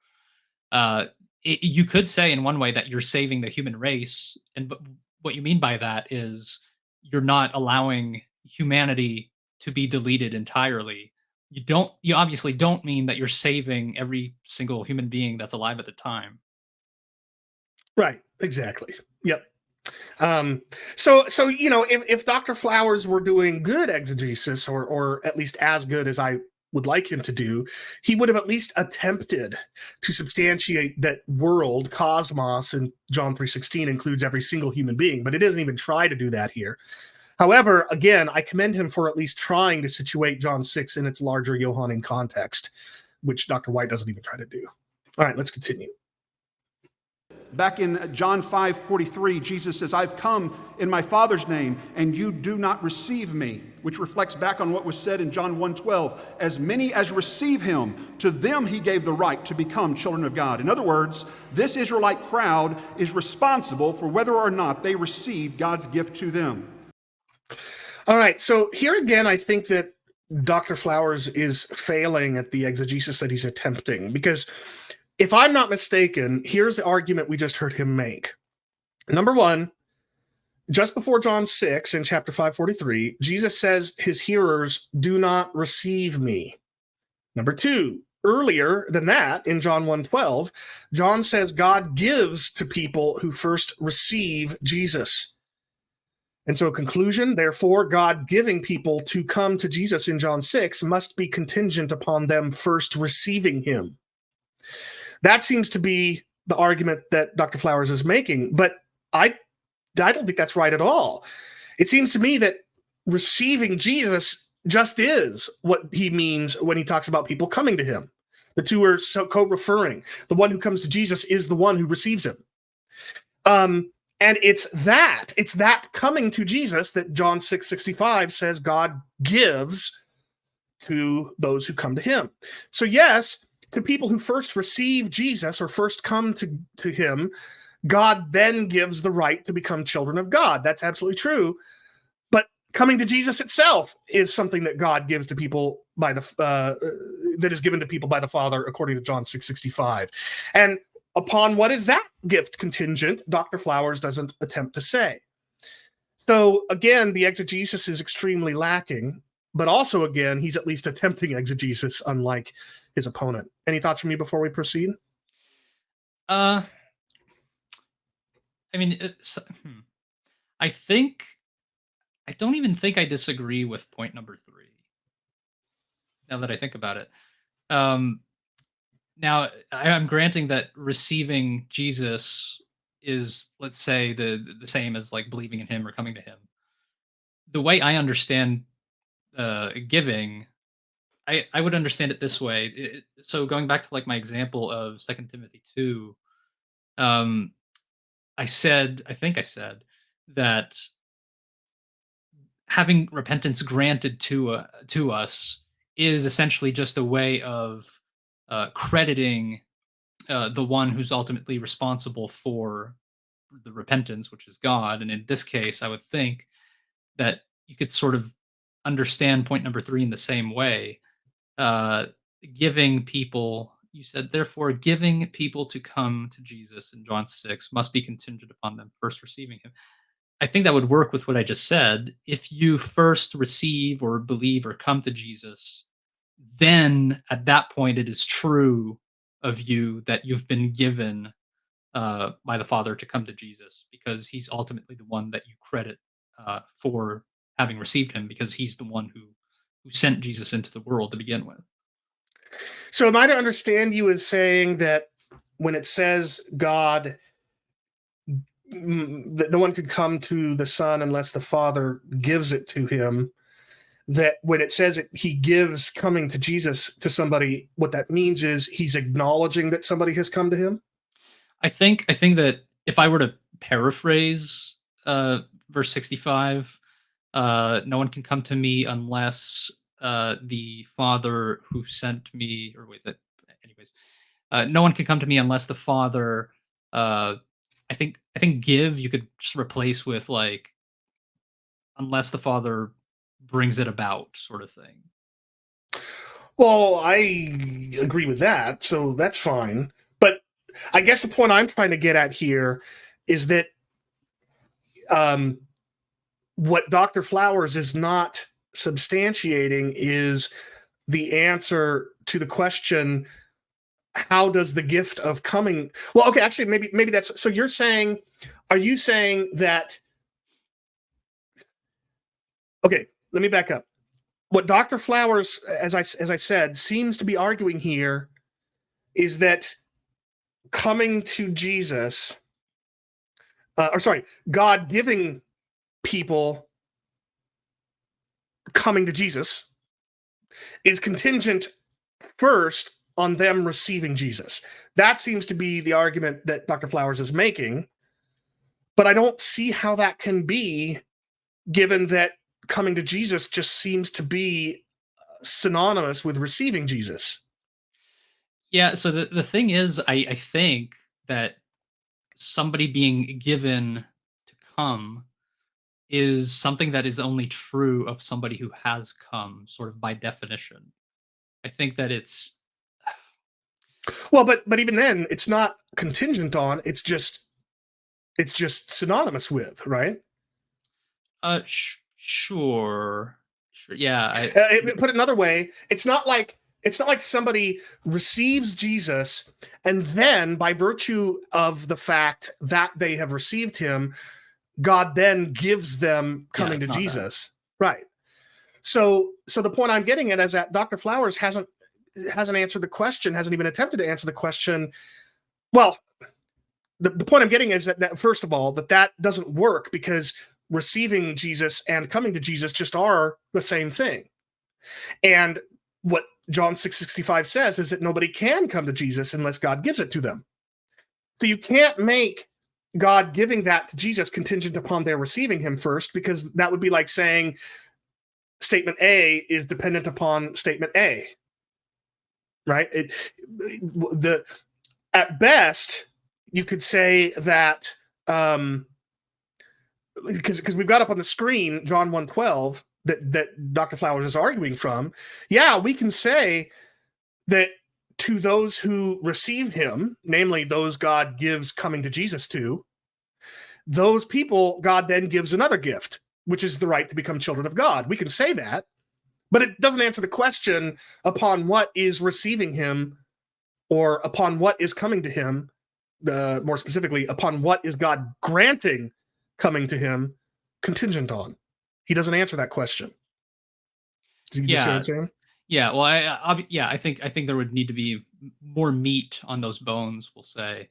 You could say in one way that you're saving the human race, and what you mean by that is you're not allowing humanity to be deleted entirely. You obviously don't mean that you're saving every single human being that's alive at the time. Right, exactly. Yep. So if Dr. Flowers were doing good exegesis, or at least as good as I would like him to do, he would have at least attempted to substantiate that world, cosmos, in John 3:16 includes every single human being, but it doesn't even try to do that here. However, again, I commend him for at least trying to situate John 6 in its larger Johannine context, which Dr. White doesn't even try to do. All right, let's continue. Back in John 5:43, Jesus says, I've come in my Father's name, and you do not receive me, which reflects back on what was said in John 1:12. As many as receive him, to them he gave the right to become children of God. In other words, this Israelite crowd is responsible for whether or not they receive God's gift to them. All right, so here again, I think that Dr. Flowers is failing at the exegesis that he's attempting, because if I'm not mistaken, here's the argument we just heard him make. Number one, just before John 6 in chapter 543, Jesus says his hearers do not receive me. Number two, earlier than that, in John 1:12, John says God gives to people who first receive Jesus. And so, conclusion, therefore, God giving people to come to Jesus in John 6 must be contingent upon them first receiving him. That seems to be the argument that Dr. Flowers is making, but I don't think that's right at all. It seems to me that receiving Jesus just is what he means when he talks about people coming to him. The two are so co-referring. The one who comes to Jesus is the one who receives him. And it's that coming to Jesus that John 6:65 says God gives to those who come to him. So yes, to people who first receive Jesus or first come to him, God then gives the right to become children of God. That's absolutely true. But coming to Jesus itself is something that God gives to people by that is given to people by the Father, according to John 6:65. And upon what is that gift contingent, Dr. Flowers doesn't attempt to say. So again, the exegesis is extremely lacking, but also again, he's at least attempting exegesis, unlike his opponent. Any thoughts from you before we proceed? I mean, I don't even think I disagree with point number 3. Now that I think about it, now I'm granting that receiving Jesus is, let's say, the same as like believing in him or coming to him. The way I understand giving, I would understand it this way. So going back to like my example of 2 Timothy 2, I think I said that having repentance granted to us is essentially just a way of crediting the one who's ultimately responsible for the repentance, which is God. And in this case, I would think that you could sort of understand point number 3 in the same way. Giving people, you said, therefore, giving people to come to Jesus in John 6 must be contingent upon them first receiving him. I think that would work with what I just said. If you first receive or believe or come to Jesus, then at that point it is true of you that you've been given by the Father to come to Jesus, because he's ultimately the one that you credit for having received him, because he's the one who sent Jesus into the world to begin with. So am I to understand you as saying that when it says God, that no one could come to the Son unless the Father gives it to him, that when it says he gives coming to Jesus to somebody, what that means is he's acknowledging that somebody has come to him? I think that if I were to paraphrase verse 65, no one can come to me unless the Father who sent me, or wait, anyways, no one can come to me unless the Father. I think give you could just replace with like unless the Father brings it about, sort of thing. Well, I agree with that, so that's fine. But I guess the point I'm trying to get at here is that what Dr. Flowers is not substantiating is the answer to the question, how does the gift of coming... Well, okay, actually, maybe that's... So you're saying... Are you saying that... Okay, let me back up. What Dr. Flowers, as I said, seems to be arguing here is that coming to Jesus... God giving people coming to Jesus is contingent first on them receiving Jesus. That seems to be the argument that Dr. Flowers is making, but I don't see how that can be, given that coming to Jesus just seems to be synonymous with receiving Jesus. Yeah, so the thing is, I think that somebody being given to come is something that is only true of somebody who has come, sort of by definition. I think that it's Well, but even then, it's not contingent on. It's just synonymous with, right? Sure. Yeah. Put it another way, it's not like somebody receives Jesus and then, by virtue of the fact that they have received him, God then gives them coming to Jesus. Right. So the point I'm getting at is that Dr. Flowers hasn't answered the question, hasn't even attempted to answer the question. Well, the point I'm getting is that first of all, that doesn't work, because receiving Jesus and coming to Jesus just are the same thing. And what John 6:65 says is that nobody can come to Jesus unless God gives it to them. So you can't make God giving that to Jesus contingent upon their receiving him first, because that would be like saying statement A is dependent upon statement A, right? At best, you could say that, because we've got up on the screen John 1:12 that Dr. Flowers is arguing from. Yeah, we can say that to those who receive him, namely those God gives coming to Jesus to, those people God then gives another gift, which is the right to become children of God. We can say that, but it doesn't answer the question upon what is receiving him, or upon what is coming to him, more specifically, upon what is God granting coming to him contingent on. He doesn't answer that question. Do you see what I'm saying? Yeah. Well, I think there would need to be more meat on those bones, we'll say.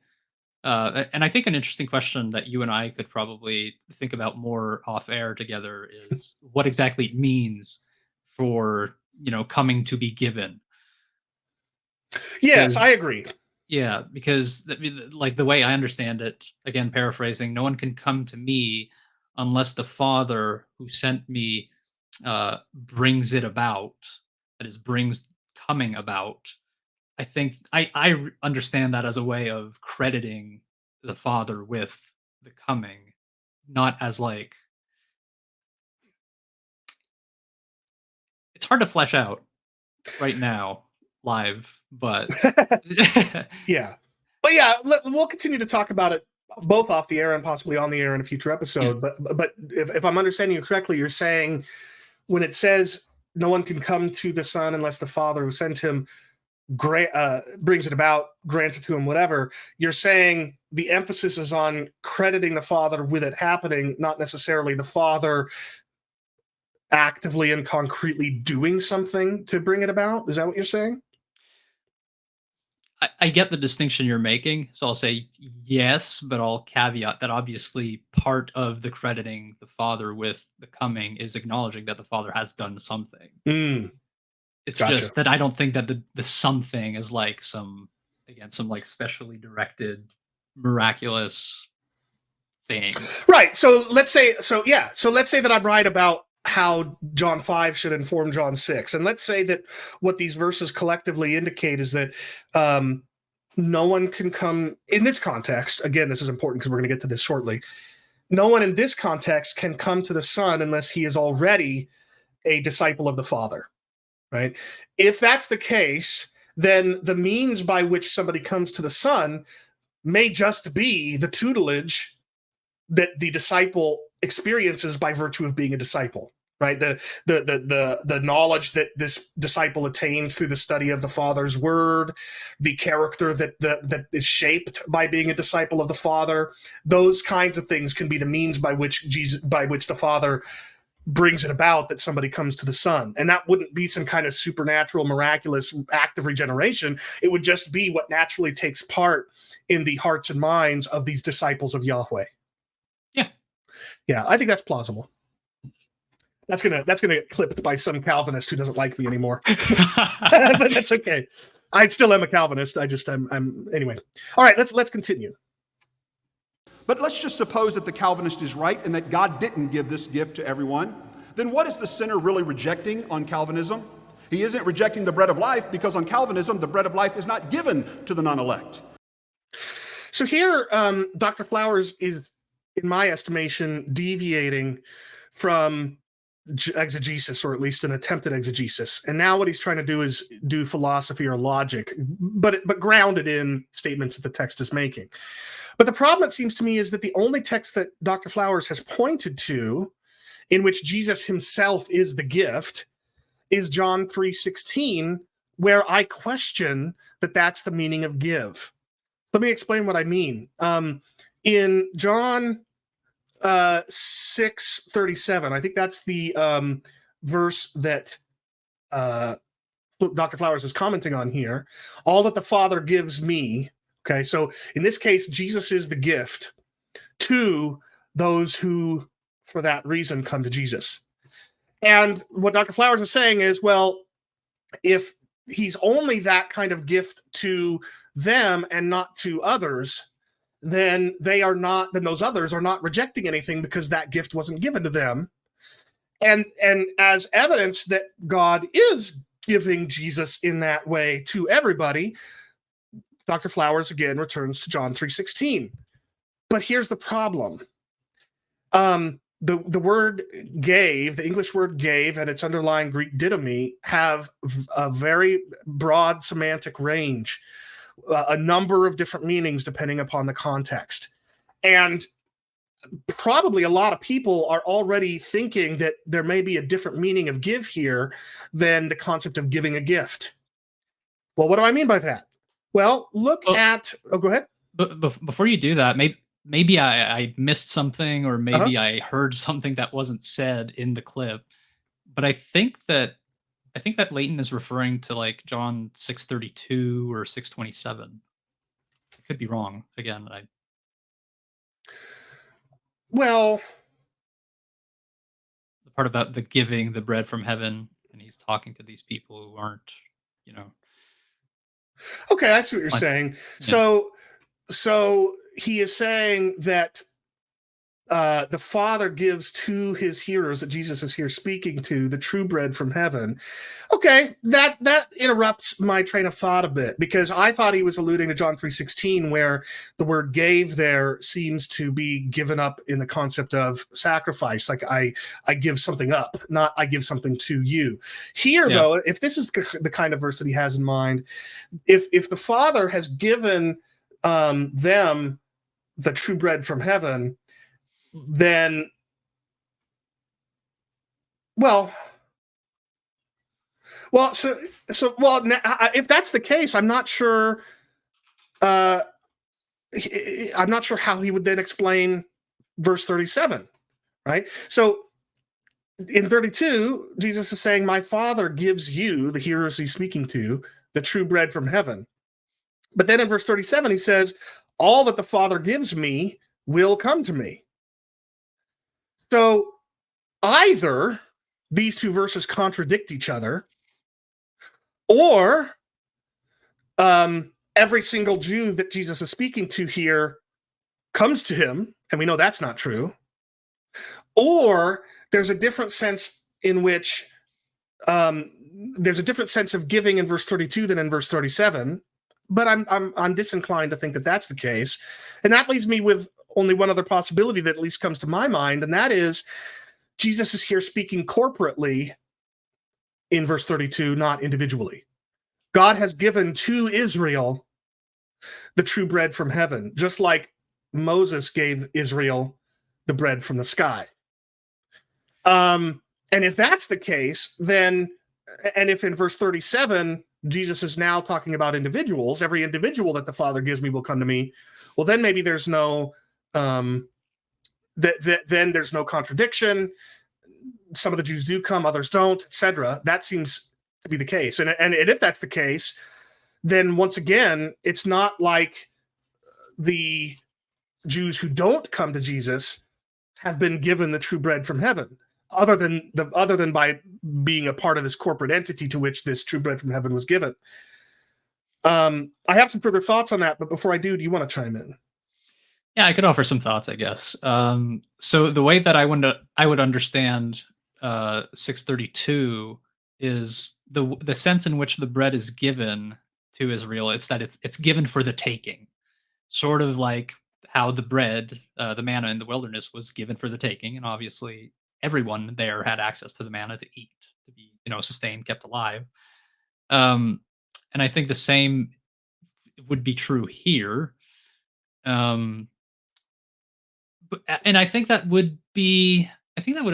And I think an interesting question that you and I could probably think about more off air together is what exactly it means for, coming to be given. Yes, I agree. Yeah, because like the way I understand it, again paraphrasing, no one can come to me unless the Father who sent me brings it about. That is, brings coming about. I think I understand that as a way of crediting the Father with the coming, not as like, it's hard to flesh out right now live, but yeah. But yeah, we'll continue to talk about it both off the air and possibly on the air in a future episode. Yeah. But if I'm understanding you correctly, you're saying when it says no one can come to the Son unless the Father who sent him brings it about, grants it to him, whatever, you're saying the emphasis is on crediting the Father with it happening, not necessarily the Father actively and concretely doing something to bring it about? Is that what you're saying? I get the distinction you're making, so I'll say yes, but I'll caveat that obviously part of the crediting the Father with the coming is acknowledging that the Father has done something. It's gotcha. Just that I don't think that the something is like some like specially directed, miraculous thing. Right. So let's say that I'm right about how John 5 should inform John 6. And let's say that what these verses collectively indicate is that no one can come in this context. Again, this is important because we're going to get to this shortly. No one in this context can come to the Son unless he is already a disciple of the Father, right? If that's the case, then the means by which somebody comes to the Son may just be the tutelage that the disciple experiences by virtue of being a disciple, right? The knowledge that this disciple attains through the study of the Father's word, the character that is shaped by being a disciple of the Father, those kinds of things can be the means by which the Father brings it about that somebody comes to the Son. And that wouldn't be some kind of supernatural, miraculous act of regeneration. It would just be what naturally takes part in the hearts and minds of these disciples of Yahweh. Yeah, I think that's plausible. That's gonna get clipped by some Calvinist who doesn't like me anymore. But that's okay. I still am a Calvinist. I'm anyway. All right, let's continue. But let's just suppose that the Calvinist is right and that God didn't give this gift to everyone. Then what is the sinner really rejecting on Calvinism? He isn't rejecting the bread of life, because on Calvinism, the bread of life is not given to the non-elect. So here, Dr. Flowers is, in my estimation, deviating from exegesis, or at least an attempted exegesis. And now what he's trying to do is do philosophy or logic, but grounded in statements that the text is making. But the problem, it seems to me, is that the only text that Dr. Flowers has pointed to in which Jesus himself is the gift is John 3:16, where I question that that's the meaning of give. Let me explain what I mean. In John 6:37, I think that's the verse that Dr. Flowers is commenting on here. All that the Father gives me. Okay, so in this case, Jesus is the gift to those who, for that reason, come to Jesus. And what Dr. Flowers is saying is, well, if he's only that kind of gift to them and not to others, then those others are not rejecting anything because that gift wasn't given to them. And as evidence that God is giving Jesus in that way to everybody, Dr. Flowers again returns to John 3:16. But here's the problem. The word gave, the English word gave, and its underlying Greek didomi have a very broad semantic range, a number of different meanings depending upon the context. And probably a lot of people are already thinking that there may be a different meaning of give here than the concept of giving a gift. Well, what do I mean by that? Well, look at... Oh, go ahead. But before you do that, maybe I missed something, or maybe I heard something that wasn't said in the clip. But I think that Leighton is referring to like John 6:32 or 6:27. I could be wrong. Again, Well, the part about the giving the bread from heaven, and he's talking to these people who aren't, okay, I see what you're saying. Yeah. So he is saying that the Father gives to his hearers that Jesus is here speaking to the true bread from heaven. Okay, that interrupts my train of thought a bit, because I thought he was alluding to John 3:16, where the word gave there seems to be given up in the concept of sacrifice, like I give something up, not I give something to you. Here, though, if this is the kind of verse that he has in mind, if the Father has given them the true bread from heaven, then, well, so if that's the case, I'm not sure how he would then explain verse 37, right? So in 32, Jesus is saying, my Father gives you, the hearers he's speaking to, the true bread from heaven. But then in verse 37, he says, all that the Father gives me will come to me. So either these two verses contradict each other, or every single Jew that Jesus is speaking to here comes to him, and we know that's not true, or there's a different sense in which there's a different sense of giving in verse 32 than in verse 37, but I'm disinclined to think that that's the case. And that leaves me with only one other possibility that at least comes to my mind, and that is Jesus is here speaking corporately in verse 32, not individually. God has given to Israel the true bread from heaven, just like Moses gave Israel the bread from the sky. And if that's the case, then, and if in verse 37, Jesus is now talking about individuals, every individual that the Father gives me will come to me, well, then maybe there's no then there's no contradiction. Some of the Jews do come, others don't, etc. That seems to be the case. And if that's the case, then once again, it's not like the Jews who don't come to Jesus have been given the true bread from heaven, other than by being a part of this corporate entity to which this true bread from heaven was given. I have some further thoughts on that, but before I do you want to chime in? Yeah, I could offer some thoughts, I guess. So the way that I would understand 6:32 is the sense in which the bread is given to Israel. It's that it's given for the taking, sort of like how the bread, the manna in the wilderness, was given for the taking, and obviously everyone there had access to the manna to eat, to be, sustained, kept alive. And I think the same would be true here. Um, and I think that would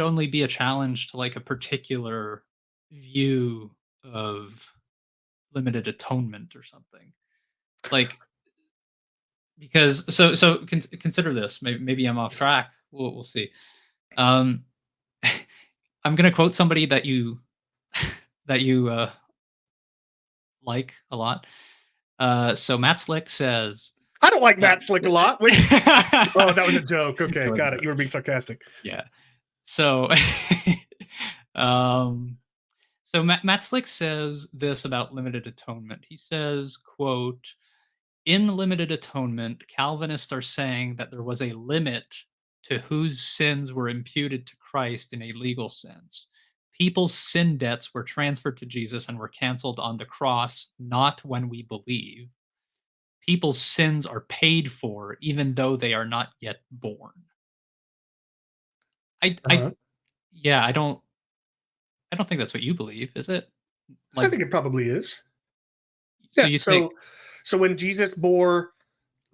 only be a challenge to like a particular view of limited atonement or something. Like, because consider this. Maybe I'm off track. We'll see. I'm gonna quote somebody that you like a lot. So Matt Slick says, I don't like Matt Slick a lot. Wait. Oh, that was a joke. Okay, That was got a it. You were being sarcastic. Yeah. So, so Matt Slick says this about limited atonement. He says, quote, "In limited atonement, Calvinists are saying that there was a limit to whose sins were imputed to Christ in a legal sense. People's sin debts were transferred to Jesus and were canceled on the cross, not when we believe. People's sins are paid for even though they are not yet born." Uh-huh. Yeah, I don't think that's what you believe, is it? I think it probably is. So Yeah. you think So when Jesus bore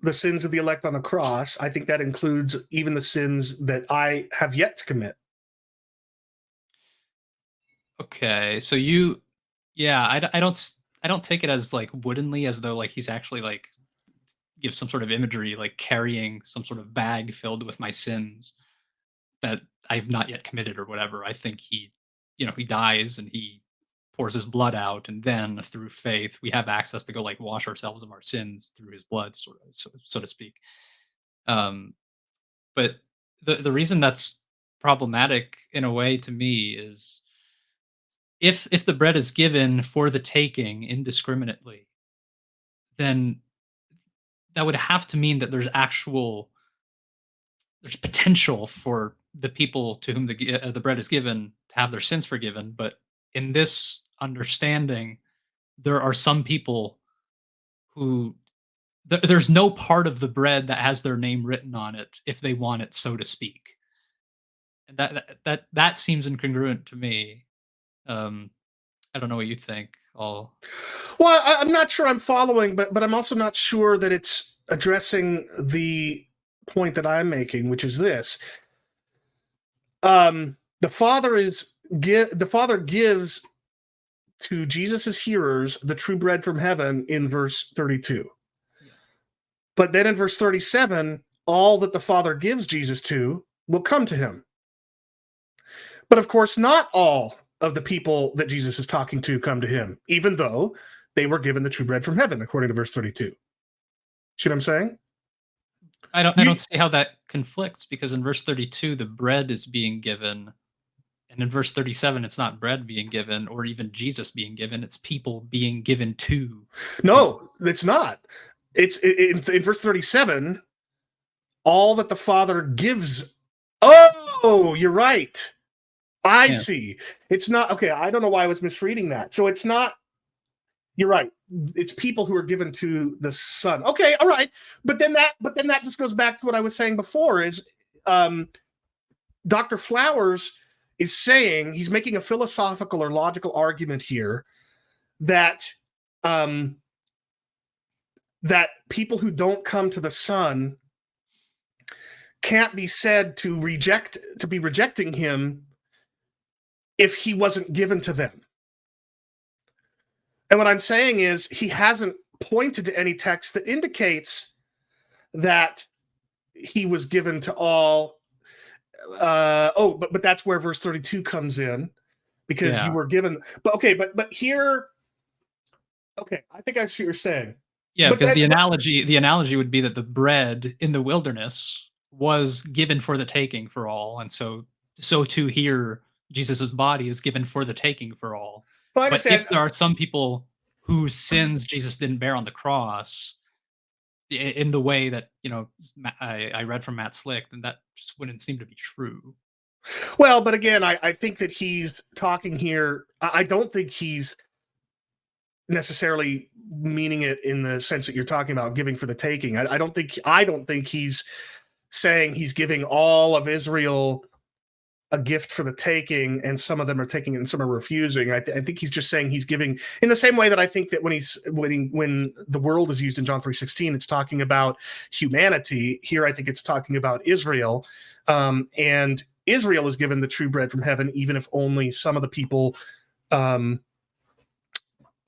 the sins of the elect on the cross, I think that includes even the sins that I have yet to commit. okay, so I don't take it as like woodenly as though like he's actually like gives some sort of imagery like carrying some sort of bag filled with my sins that I've not yet committed or whatever. I think he dies and he pours his blood out, and then through faith we have access to go like wash ourselves of our sins through his blood, sort of, so to speak. Um, but the reason that's problematic in a way to me is if the bread is given for the taking indiscriminately, then that would have to mean that there's potential for the people to whom the bread is given to have their sins forgiven. But in this understanding, there are some people who there's no part of the bread that has their name written on it if they want it, so to speak. And that seems incongruent to me. I don't know what you think. Well, I'm not sure I'm following, but I'm also not sure that it's addressing the point that I'm making, which is this. The Father gives to Jesus's hearers the true bread from heaven in verse 32. Yeah. But then in verse 37, all that the Father gives Jesus to will come to him. But of course, not all of the people that Jesus is talking to come to him, even though they were given the true bread from heaven, according to verse 32. See what I'm saying? I don't see how that conflicts, because in verse 32 the bread is being given, and in verse 37 it's not bread being given or even Jesus being given, it's people being given to. No, it's not. It's in verse 37, all that the Father gives. Oh, you're right. I see. It's not, okay, I don't know why I was misreading that. So it's not, you're right. It's people who are given to the Son. Okay, all right. But then that just goes back to what I was saying before, is Dr. Flowers is saying, he's making a philosophical or logical argument here that that people who don't come to the Son can't be said to be rejecting him if he wasn't given to them. And what I'm saying is, he hasn't pointed to any text that indicates that he was given to all. But that's where verse 32 comes in, because you were given. But okay, but here, okay, I think I see what you're saying. Yeah, because the analogy would be that the bread in the wilderness was given for the taking for all, and so too here Jesus's body is given for the taking for all. Well, but if there are some people whose sins Jesus didn't bear on the cross, in the way that I read from Matt Slick, then that just wouldn't seem to be true. Well, but again, I think that he's talking here. I don't think he's necessarily meaning it in the sense that you're talking about, giving for the taking. I don't think he's saying he's giving all of Israel a gift for the taking, and some of them are taking it and some are refusing. I think he's just saying he's giving in the same way that I think that when the world is used in John 3:16, it's talking about humanity. Here, I think it's talking about Israel, and Israel is given the true bread from heaven, even if only some of the people are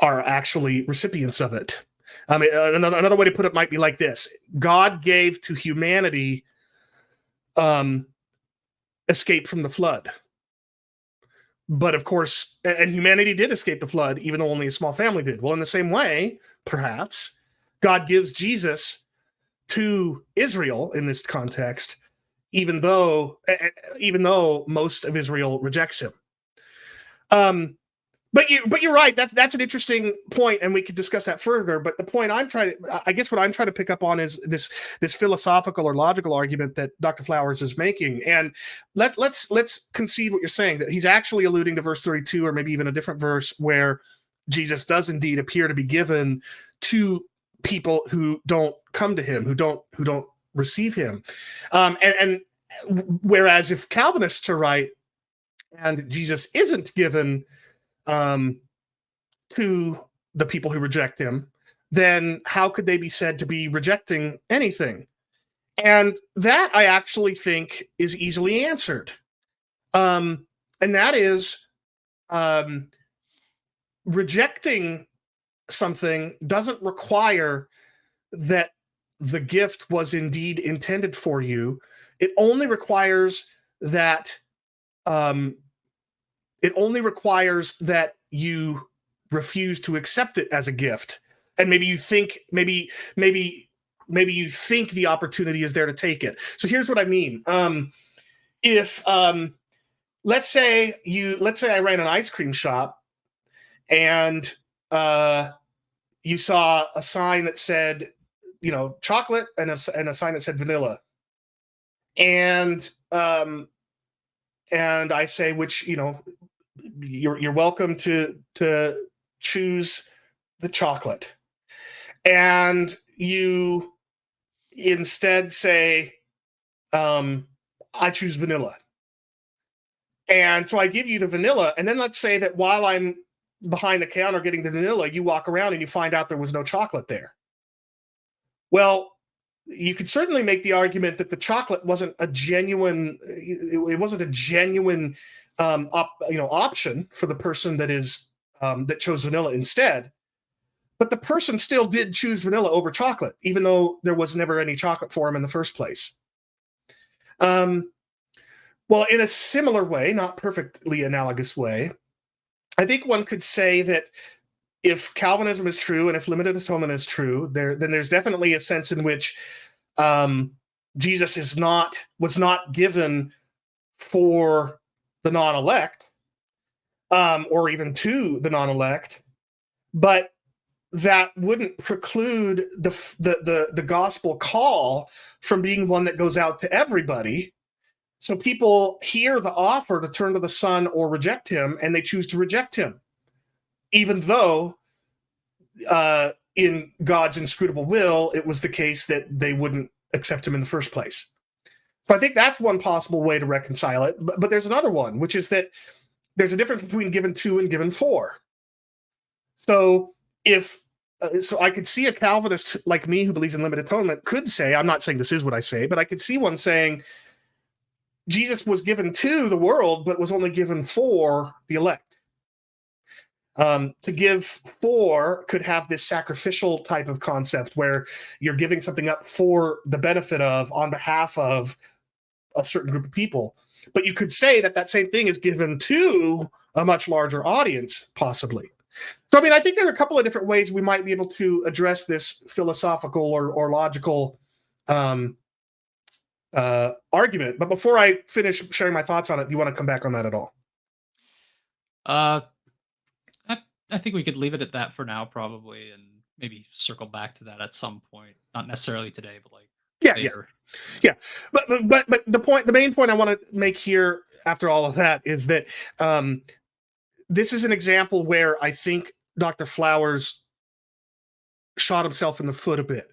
actually recipients of it. Another way to put it might be like this: God gave to humanity escape from the flood. But of course, and humanity did escape the flood, even though only a small family did. Well, in the same way, perhaps, God gives Jesus to Israel in this context, even though most of Israel rejects him. But you're right. That's an interesting point, and we could discuss that further. But the point what I'm trying to pick up on is this philosophical or logical argument that Dr. Flowers is making. And let's concede what you're saying, that he's actually alluding to verse 32, or maybe even a different verse, where Jesus does indeed appear to be given to people who don't come to him, who don't receive him. And whereas if Calvinists are right, and Jesus isn't given to the people who reject him, then how could they be said to be rejecting anything? And that, I actually think, is easily answered. And that is, rejecting something doesn't require that the gift was indeed intended for you. It only requires that you refuse to accept it as a gift, and maybe you think the opportunity is there to take it. So here's what I mean. If let's say I ran an ice cream shop, and you saw a sign that said, chocolate, and a sign that said vanilla, and I say, which, you're welcome to choose the chocolate, and you instead say, I choose vanilla. And so I give you the vanilla, and then let's say that while I'm behind the counter getting the vanilla, you walk around and you find out there was no chocolate there. Well, you could certainly make the argument that the chocolate wasn't a genuine option for the person that chose vanilla instead. But the person still did choose vanilla over chocolate, even though there was never any chocolate for him in the first place. Well, in a similar way, not perfectly analogous way, I think one could say that if Calvinism is true and if limited atonement is true, then there's definitely a sense in which Jesus was not given for the non-elect, or even to the non-elect, but that wouldn't preclude the gospel call from being one that goes out to everybody. So people hear the offer to turn to the Son or reject him, and they choose to reject him, even though in God's inscrutable will, it was the case that they wouldn't accept him in the first place. So I think that's one possible way to reconcile it. But there's another one, which is that there's a difference between given to and given for. So so I could see a Calvinist like me who believes in limited atonement could say, I'm not saying this is what I say, but I could see one saying, Jesus was given to the world, but was only given for the elect. To give for could have this sacrificial type of concept where you're giving something up for the benefit of, on behalf of a certain group of people. But you could say that same thing is given to a much larger audience, possibly. So, I think there are a couple of different ways we might be able to address this philosophical or logical argument. But before I finish sharing my thoughts on it, do you want to come back on that at all? I think we could leave it at that for now, probably, and maybe circle back to that at some point. Not necessarily today, but later. Yeah. But the main point I want to make here after all of that is that this is an example where I think Dr. Flowers shot himself in the foot a bit,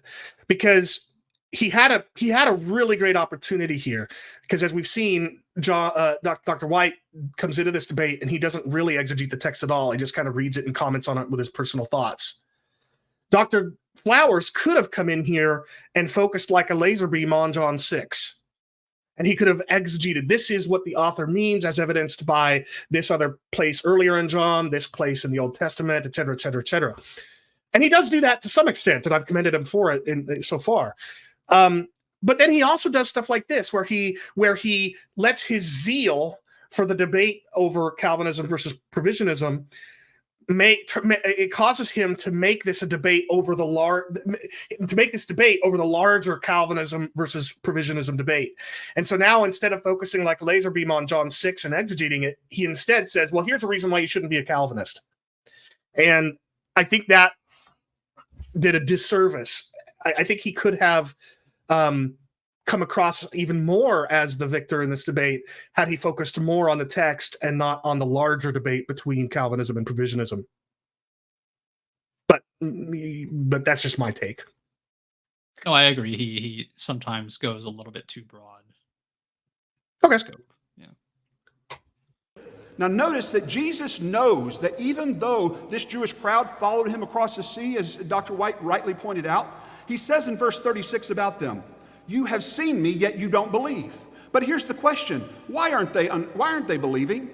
because he had a really great opportunity here, because as we've seen, Dr. White comes into this debate and he doesn't really exegete the text at all. He just kind of reads it and comments on it with his personal thoughts. Dr. Flowers could have come in here and focused like a laser beam on John 6. And he could have exegeted, this is what the author means as evidenced by this other place earlier in John, this place in the Old Testament, et cetera, et cetera, et cetera. And he does do that to some extent, and I've commended him for it so far. But then he also does stuff like this, where he lets his zeal for the debate over Calvinism versus Provisionism it causes him to make this a debate over the larger Calvinism versus Provisionism debate. And so now, instead of focusing like a laser beam on John 6 and exegeting it, he instead says, well, here's a reason why you shouldn't be a Calvinist. And I think that did a disservice. I think he could have come across even more as the victor in this debate had he focused more on the text and not on the larger debate between Calvinism and Provisionism. But that's just my take. No, I agree. He sometimes goes a little bit too broad. Okay. Scope. Yeah. Now notice that Jesus knows that even though this Jewish crowd followed him across the sea, as Dr. White rightly pointed out, he says in verse 36 about them, you have seen me, yet you don't believe. But here's the question. Why aren't they believing?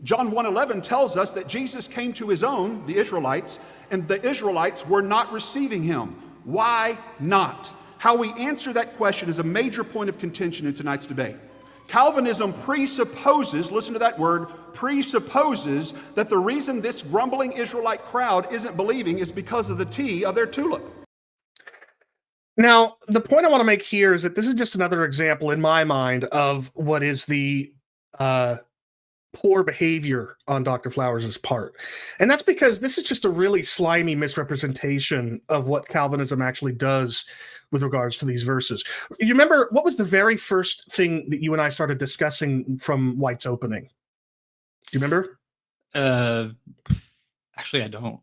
John 1:11 tells us that Jesus came to his own, the Israelites, and the Israelites were not receiving him. Why not? How we answer that question is a major point of contention in tonight's debate. Calvinism presupposes, listen to that word, presupposes that the reason this grumbling Israelite crowd isn't believing is because of the tea of their tulip. Now, the point I want to make here is that this is just another example in my mind of what is the poor behavior on Dr. Flowers' part. And that's because this is just a really slimy misrepresentation of what Calvinism actually does with regards to these verses. You remember, what was the very first thing that you and I started discussing from White's opening? Do you remember? Actually, I don't.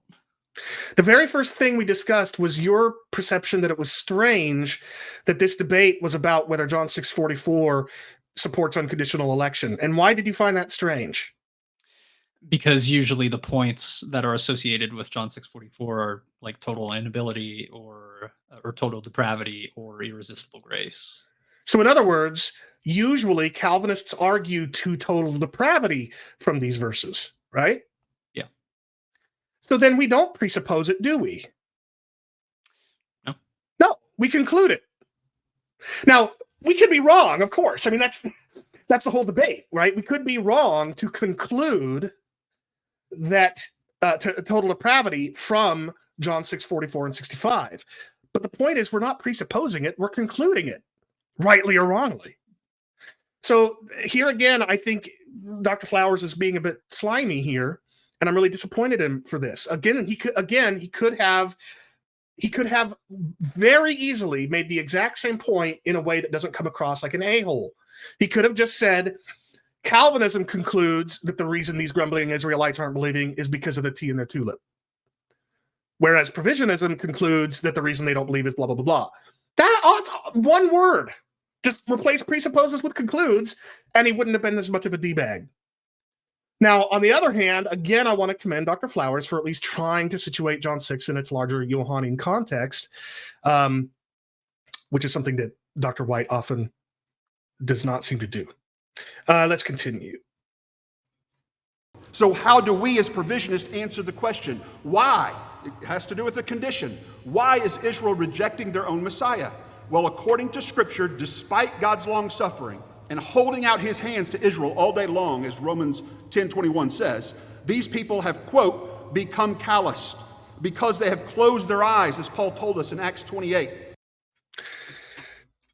The very first thing we discussed was your perception that it was strange that this debate was about whether John 6:44 supports unconditional election. And why did you find that strange? Because usually the points that are associated with John 6:44 are like total inability or total depravity or irresistible grace. So in other words, usually Calvinists argue to total depravity from these verses, right? Yeah. So then we don't presuppose it, do we? No. No, we conclude it. Now, we could be wrong, of course. I mean, that's the whole debate, right? We could be wrong to conclude that total depravity from John 6:44 and 65. But the point is, we're not presupposing it, we're concluding it, rightly or wrongly. So here again, I think Dr. Flowers is being a bit slimy here, and I'm really disappointed in him for this. He could have very easily made the exact same point in a way that doesn't come across like an a-hole. He could have just said, Calvinism concludes that the reason these grumbling Israelites aren't believing is because of the tea in their tulip. Whereas Provisionism concludes that the reason they don't believe is blah, blah, blah, blah. That's one word. Just replace presupposes with concludes, and he wouldn't have been as much of a D-bag. Now, on the other hand, again, I want to commend Dr. Flowers for at least trying to situate John 6 in its larger Johannine context, which is something that Dr. White often does not seem to do. Let's continue. So how do we as provisionists answer the question? Why? It has to do with the condition. Why is Israel rejecting their own Messiah? Well, according to Scripture, despite God's long suffering and holding out his hands to Israel all day long, as Romans 10:21 says, these people have, quote, become calloused because they have closed their eyes, as Paul told us in Acts 28.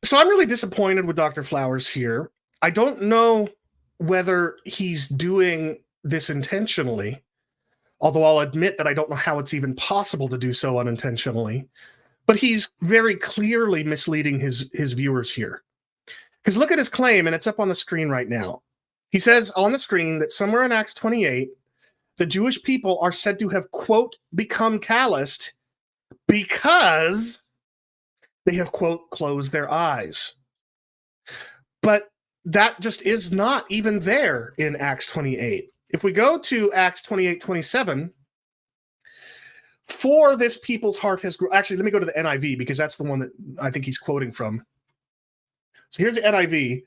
So I'm really disappointed with Dr. Flowers here. I don't know whether he's doing this intentionally, although I'll admit that I don't know how it's even possible to do so unintentionally. But he's very clearly misleading his viewers here. Because look at his claim, and it's up on the screen right now. He says on the screen that somewhere in Acts 28, the Jewish people are said to have, quote, become calloused because they have, quote, closed their eyes. But that just is not even there in Acts 28. If we go to Acts 28:27, for this people's heart has grown. Actually, let me go to the NIV because that's the one that I think he's quoting from. So here's the NIV.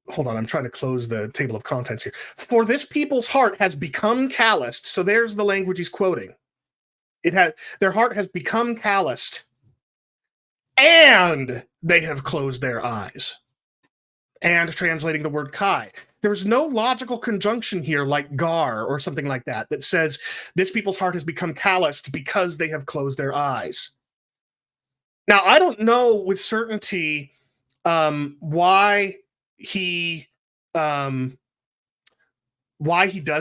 Hold on, I'm trying to close the table of contents here. For this people's heart has become calloused. So there's the language he's quoting. Their heart has become calloused, and they have closed their eyes. And translating the word kai. There's no logical conjunction here like gar or something like that that says this people's heart has become calloused because they have closed their eyes. Now, I don't know with certainty why he does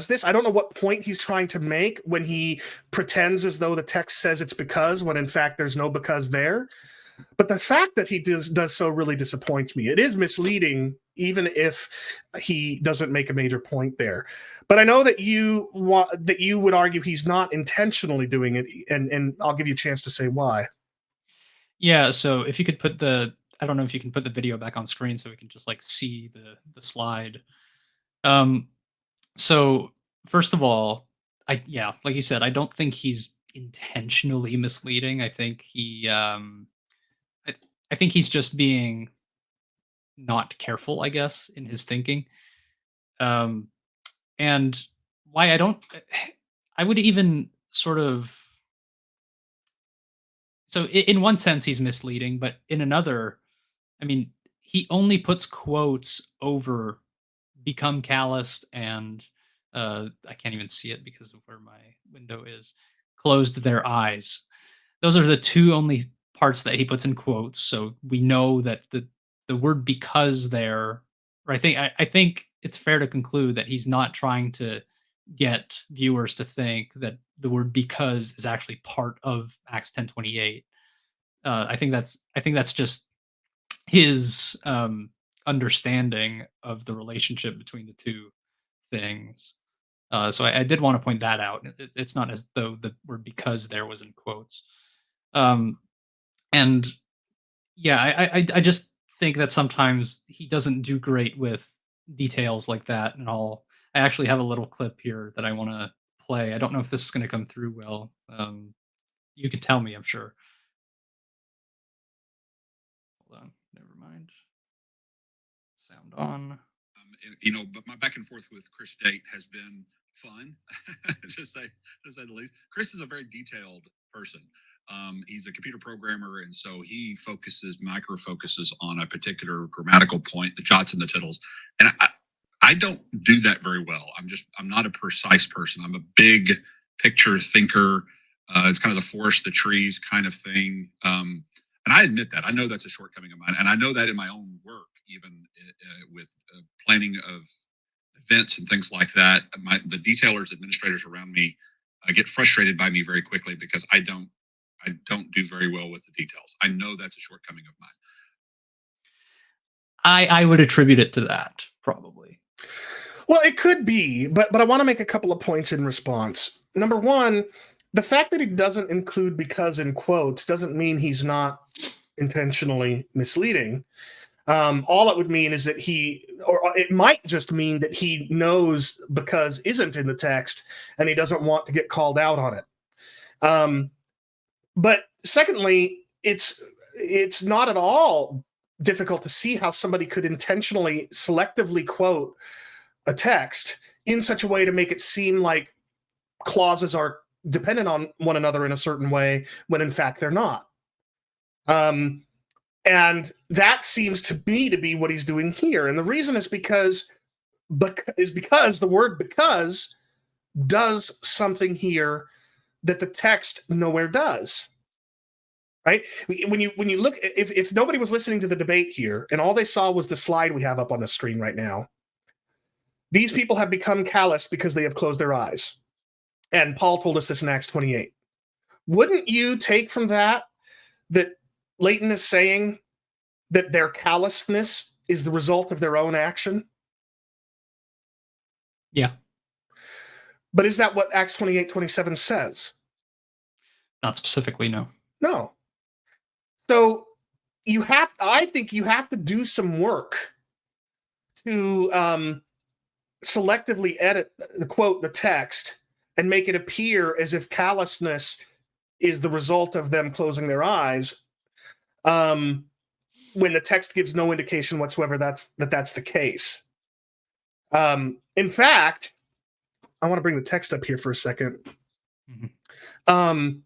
this. I don't know what point he's trying to make when he pretends as though the text says it's because, when in fact there's no because there. But the fact that he does so really disappoints me. It is misleading, even if he doesn't make a major point there. But I know that you would argue he's not intentionally doing it, and I'll give you a chance to say why. Yeah, so if you could put I don't know if you can put the video back on screen so we can just like see the slide. So first of all, like you said, I don't think he's intentionally misleading. I think I think he's just being not careful, I guess, in his thinking. Um, and why I would even sort of, so in one sense he's misleading, but in another, I mean, he only puts quotes over become calloused and I can't even see it because of where my window is, closed their eyes. Those are the two only parts that he puts in quotes. So we know that the word because there, or I think it's fair to conclude that he's not trying to get viewers to think that the word because is actually part of Acts 10:28. I think that's just his understanding of the relationship between the two things. So I did want to point that out. It's not as though the word because there was in quotes. Um, and yeah, I just think that sometimes he doesn't do great with details like that. And I actually have a little clip here that I want to play. I don't know if this is going to come through well. You could tell me, I'm sure. Hold on, never mind. Sound on. But my back and forth with Chris Date has been fun, to say the least. Chris is a very detailed person. He's a computer programmer, and so he micro focuses on a particular grammatical point, the jots and the tittles. And I don't do that very well. I'm not a precise person. I'm a big picture thinker. It's kind of the forest, the trees kind of thing. And I admit that. I know that's a shortcoming of mine, and I know that in my own work, even with planning of events and things like that. The detailers, administrators around me get frustrated by me very quickly because I don't do very well with the details. I know that's a shortcoming of mine. I would attribute it to that, probably. Well, it could be, but I want to make a couple of points in response. Number one, the fact that he doesn't include because in quotes doesn't mean he's not intentionally misleading. All it would mean is that or it might just mean that he knows because isn't in the text and he doesn't want to get called out on it. But secondly, it's not at all difficult to see how somebody could intentionally selectively quote a text in such a way to make it seem like clauses are dependent on one another in a certain way when in fact they're not. And that seems to me to be what he's doing here. And the reason is because the word because does something here that the text nowhere does. Right? When you look, if nobody was listening to the debate here and all they saw was the slide we have up on the screen right now, these people have become callous because they have closed their eyes. And Paul told us this in Acts 28. Wouldn't you take from that Leighton is saying that their callousness is the result of their own action? Yeah. But is that what Acts 28:27 says? Not specifically, no. No. So I think you have to do some work to selectively edit the text and make it appear as if callousness is the result of them closing their eyes, when the text gives no indication whatsoever that's the case. In fact, I want to bring the text up here for a second. Mm-hmm.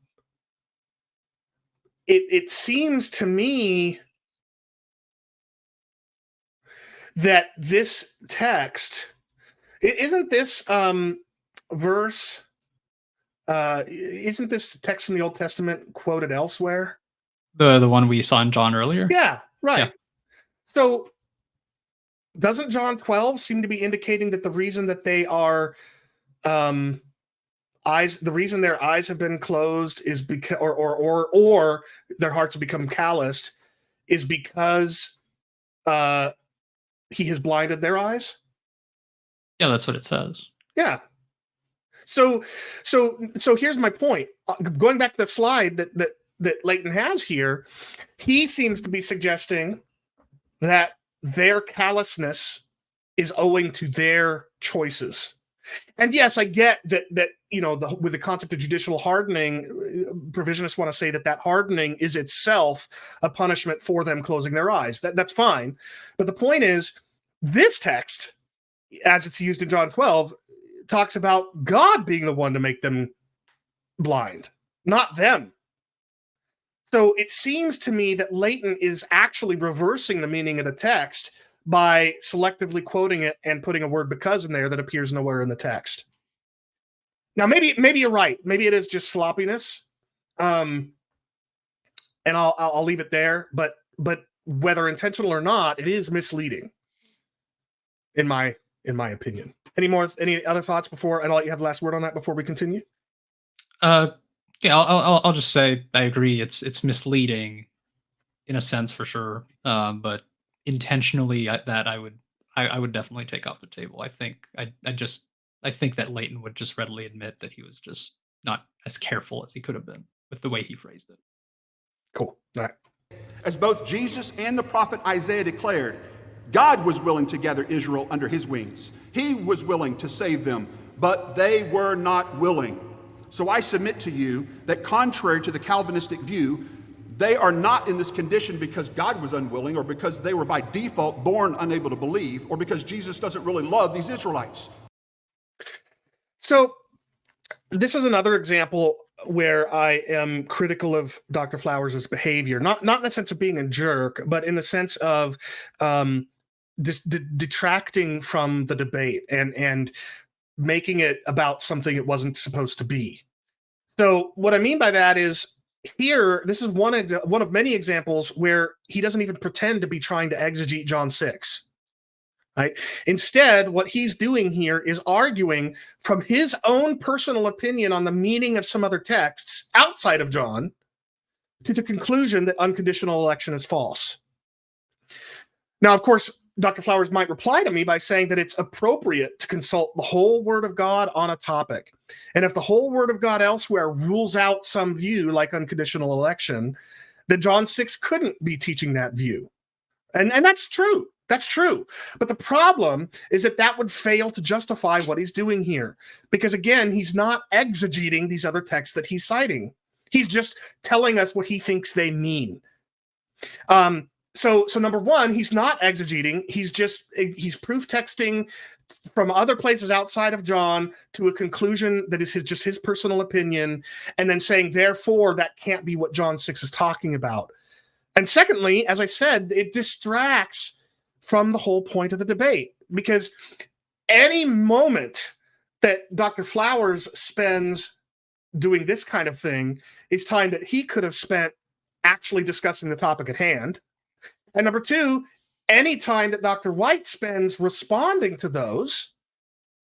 It seems to me that this text, isn't this verse, isn't this text from the Old Testament quoted elsewhere? The one we saw in John earlier? Yeah, right. Yeah. So doesn't John 12 seem to be indicating that the reason that they are the reason their eyes have been closed is because, or their hearts have become calloused, is because he has blinded their eyes? Yeah, that's what it says. Yeah. So here's my point. Going back to the slide that Leighton has here, he seems to be suggesting that their callousness is owing to their choices. And yes, I get that with the concept of judicial hardening, provisionists want to say that hardening is itself a punishment for them closing their eyes. That's fine. But the point is, this text, as it's used in John 12, talks about God being the one to make them blind, not them. So it seems to me that Leighton is actually reversing the meaning of the text by selectively quoting it and putting a word because in there that appears nowhere in the text. Now, maybe you're right. Maybe it is just sloppiness, and I'll leave it there. But whether intentional or not, it is misleading, in my opinion. Any other thoughts before? And I'll let you have the last word on that before we continue. Yeah, I'll just say I agree. It's misleading, in a sense, for sure. But intentionally, I would definitely take off the table. I think that Leighton would just readily admit that he was just not as careful as he could have been with the way he phrased it. Cool. All right. As both Jesus and the prophet Isaiah declared, God was willing to gather Israel under his wings. He was willing to save them, but they were not willing. So I submit to you that contrary to the Calvinistic view, they are not in this condition because God was unwilling, or because they were by default born unable to believe, or because Jesus doesn't really love these Israelites. So this is another example where I am critical of Dr. Flowers' behavior, not in the sense of being a jerk, but in the sense of detracting from the debate and making it about something it wasn't supposed to be. So what I mean by that is, here, this is one of many examples where he doesn't even pretend to be trying to exegete John 6. Right? Instead, what he's doing here is arguing from his own personal opinion on the meaning of some other texts outside of John to the conclusion that unconditional election is false. Now, of course, Dr. Flowers might reply to me by saying that it's appropriate to consult the whole Word of God on a topic. And if the whole Word of God elsewhere rules out some view like unconditional election, then John 6 couldn't be teaching that view. And that's true. That's true. But the problem is that would fail to justify what he's doing here. Because again, he's not exegeting these other texts that he's citing. He's just telling us what he thinks they mean. So number one, he's not exegeting. He's proof texting from other places outside of John to a conclusion that is just his personal opinion, and then saying, therefore, that can't be what John 6 is talking about. And secondly, as I said, it distracts from the whole point of the debate, because any moment that Dr. Flowers spends doing this kind of thing is time that he could have spent actually discussing the topic at hand. And number two, any time that Dr. White spends responding to those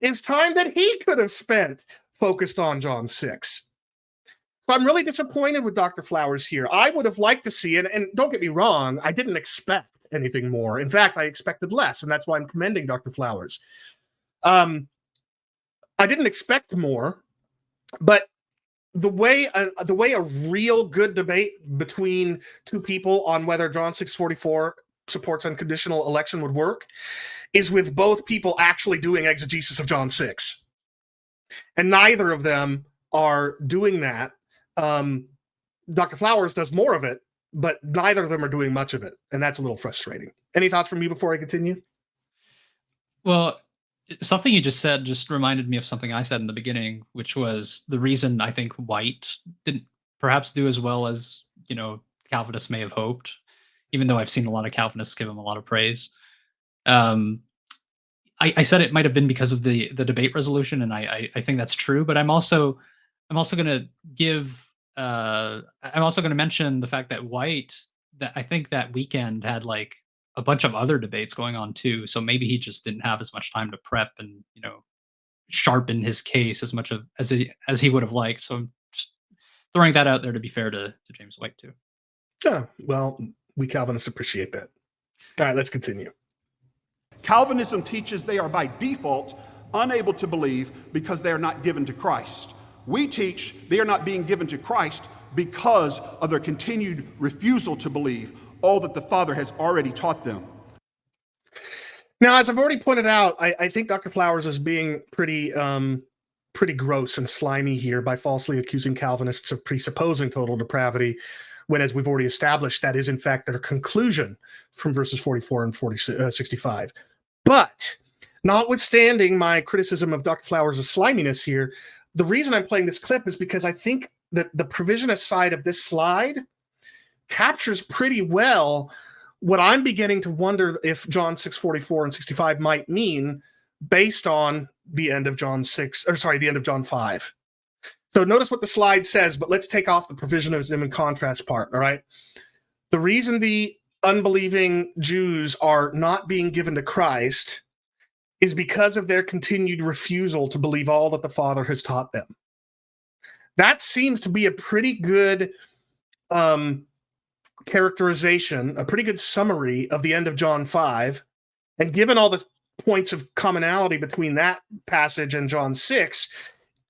is time that he could have spent focused on John 6. So I'm really disappointed with Dr. Flowers here. I would have liked to see it, and don't get me wrong, I didn't expect anything more. In fact, I expected less, and that's why I'm commending Dr. Flowers. I didn't expect more, but the way a real good debate between two people on whether John 6:44 supports unconditional election would work is with both people actually doing exegesis of John 6. And neither of them are doing that. Dr. Flowers does more of it, but neither of them are doing much of it. And that's a little frustrating. Any thoughts from you before I continue? Well, something you just said just reminded me of something I said in the beginning, which was the reason I think White didn't perhaps do as well as, Calvinists may have hoped, even though I've seen a lot of Calvinists give him a lot of praise. I said it might have been because of the debate resolution, and I think that's true. But I'm also going to mention the fact that White, that I think that weekend had like a bunch of other debates going on too. So maybe he just didn't have as much time to prep and sharpen his case as much as he would have liked. So I'm just throwing that out there to be fair to James White too. Yeah, well, we Calvinists appreciate that. All right, let's continue. Calvinism teaches they are by default unable to believe because they are not given to Christ. We teach they are not being given to Christ because of their continued refusal to believe all that the Father has already taught them. Now, as I've already pointed out, I think Dr. Flowers is being pretty gross and slimy here by falsely accusing Calvinists of presupposing total depravity, when, as we've already established, that is in fact their conclusion from verses 44 and 65. But notwithstanding my criticism of Dr. Flowers' sliminess here, the reason I'm playing this clip is because I think that the provisionist side of this slide captures pretty well what I'm beginning to wonder if John 6:44 and 65 might mean based on the end of John 5. So notice what the slide says, but let's take off the provisionism and contrast part, all right? The reason the unbelieving Jews are not being given to Christ is because of their continued refusal to believe all that the Father has taught them. That seems to be a pretty good characterization, a pretty good summary of the end of John 5. And given all the points of commonality between that passage and John 6,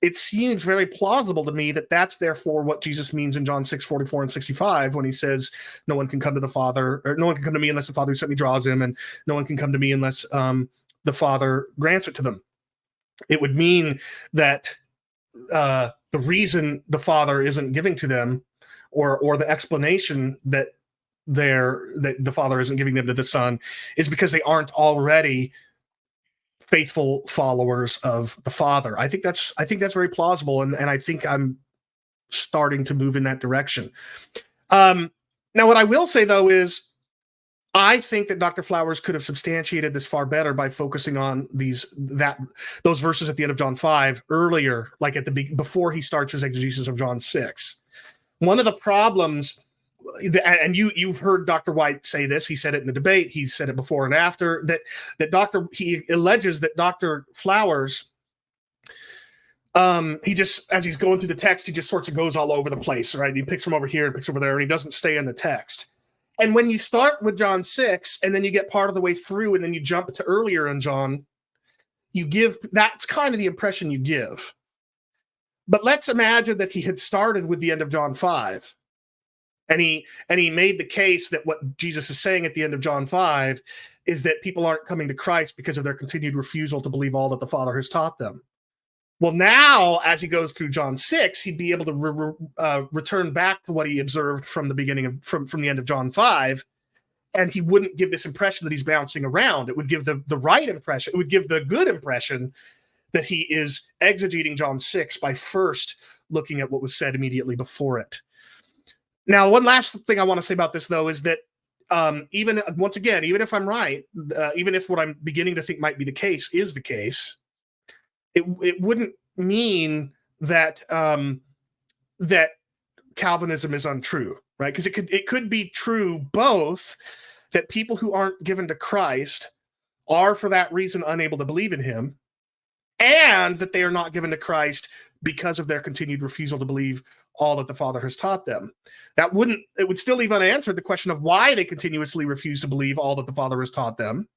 it seems very plausible to me that that's therefore what Jesus means in John 6:44 and 65 when he says, no one can come to the Father, or no one can come to me unless the Father who sent me draws him, and no one can come to me unless the Father grants it to them. It would mean that the reason the Father isn't giving to them, or the explanation that the Father isn't giving them to the Son, is because they aren't already faithful followers of the Father. I think that's very plausible, and I think I'm starting to move in that direction. Now, what I will say though is, I think that Dr. Flowers could have substantiated this far better by focusing on those verses at the end of John 5 earlier, like before he starts his exegesis of John 6. One of the problems, and you've heard Dr. White say this, he said it in the debate, he said it before and after, he alleges that Dr. Flowers, he just, as he's going through the text, he just sorts of goes all over the place, right? He picks from over here and picks over there, and he doesn't stay in the text. And when you start with John 6, and then you get part of the way through, and then you jump to earlier in John, that's kind of the impression you give. But let's imagine that he had started with the end of John 5. And he made the case that what Jesus is saying at the end of John 5 is that people aren't coming to Christ because of their continued refusal to believe all that the Father has taught them. Well, now, as he goes through John 6, he'd be able to return back to what he observed from the beginning from the end of John 5, and he wouldn't give this impression that he's bouncing around. It would give the right impression. It would give the good impression that he is exegeting John 6 by first looking at what was said immediately before it. Now, one last thing I want to say about this, though, is that even if I'm right, even if what I'm beginning to think might be the case is the case, it wouldn't mean that that Calvinism is untrue, right? Because it could be true both that people who aren't given to Christ are for that reason unable to believe in him, and that they are not given to Christ because of their continued refusal to believe all that the Father has taught them. It would still leave unanswered the question of why they continuously refuse to believe all that the Father has taught them.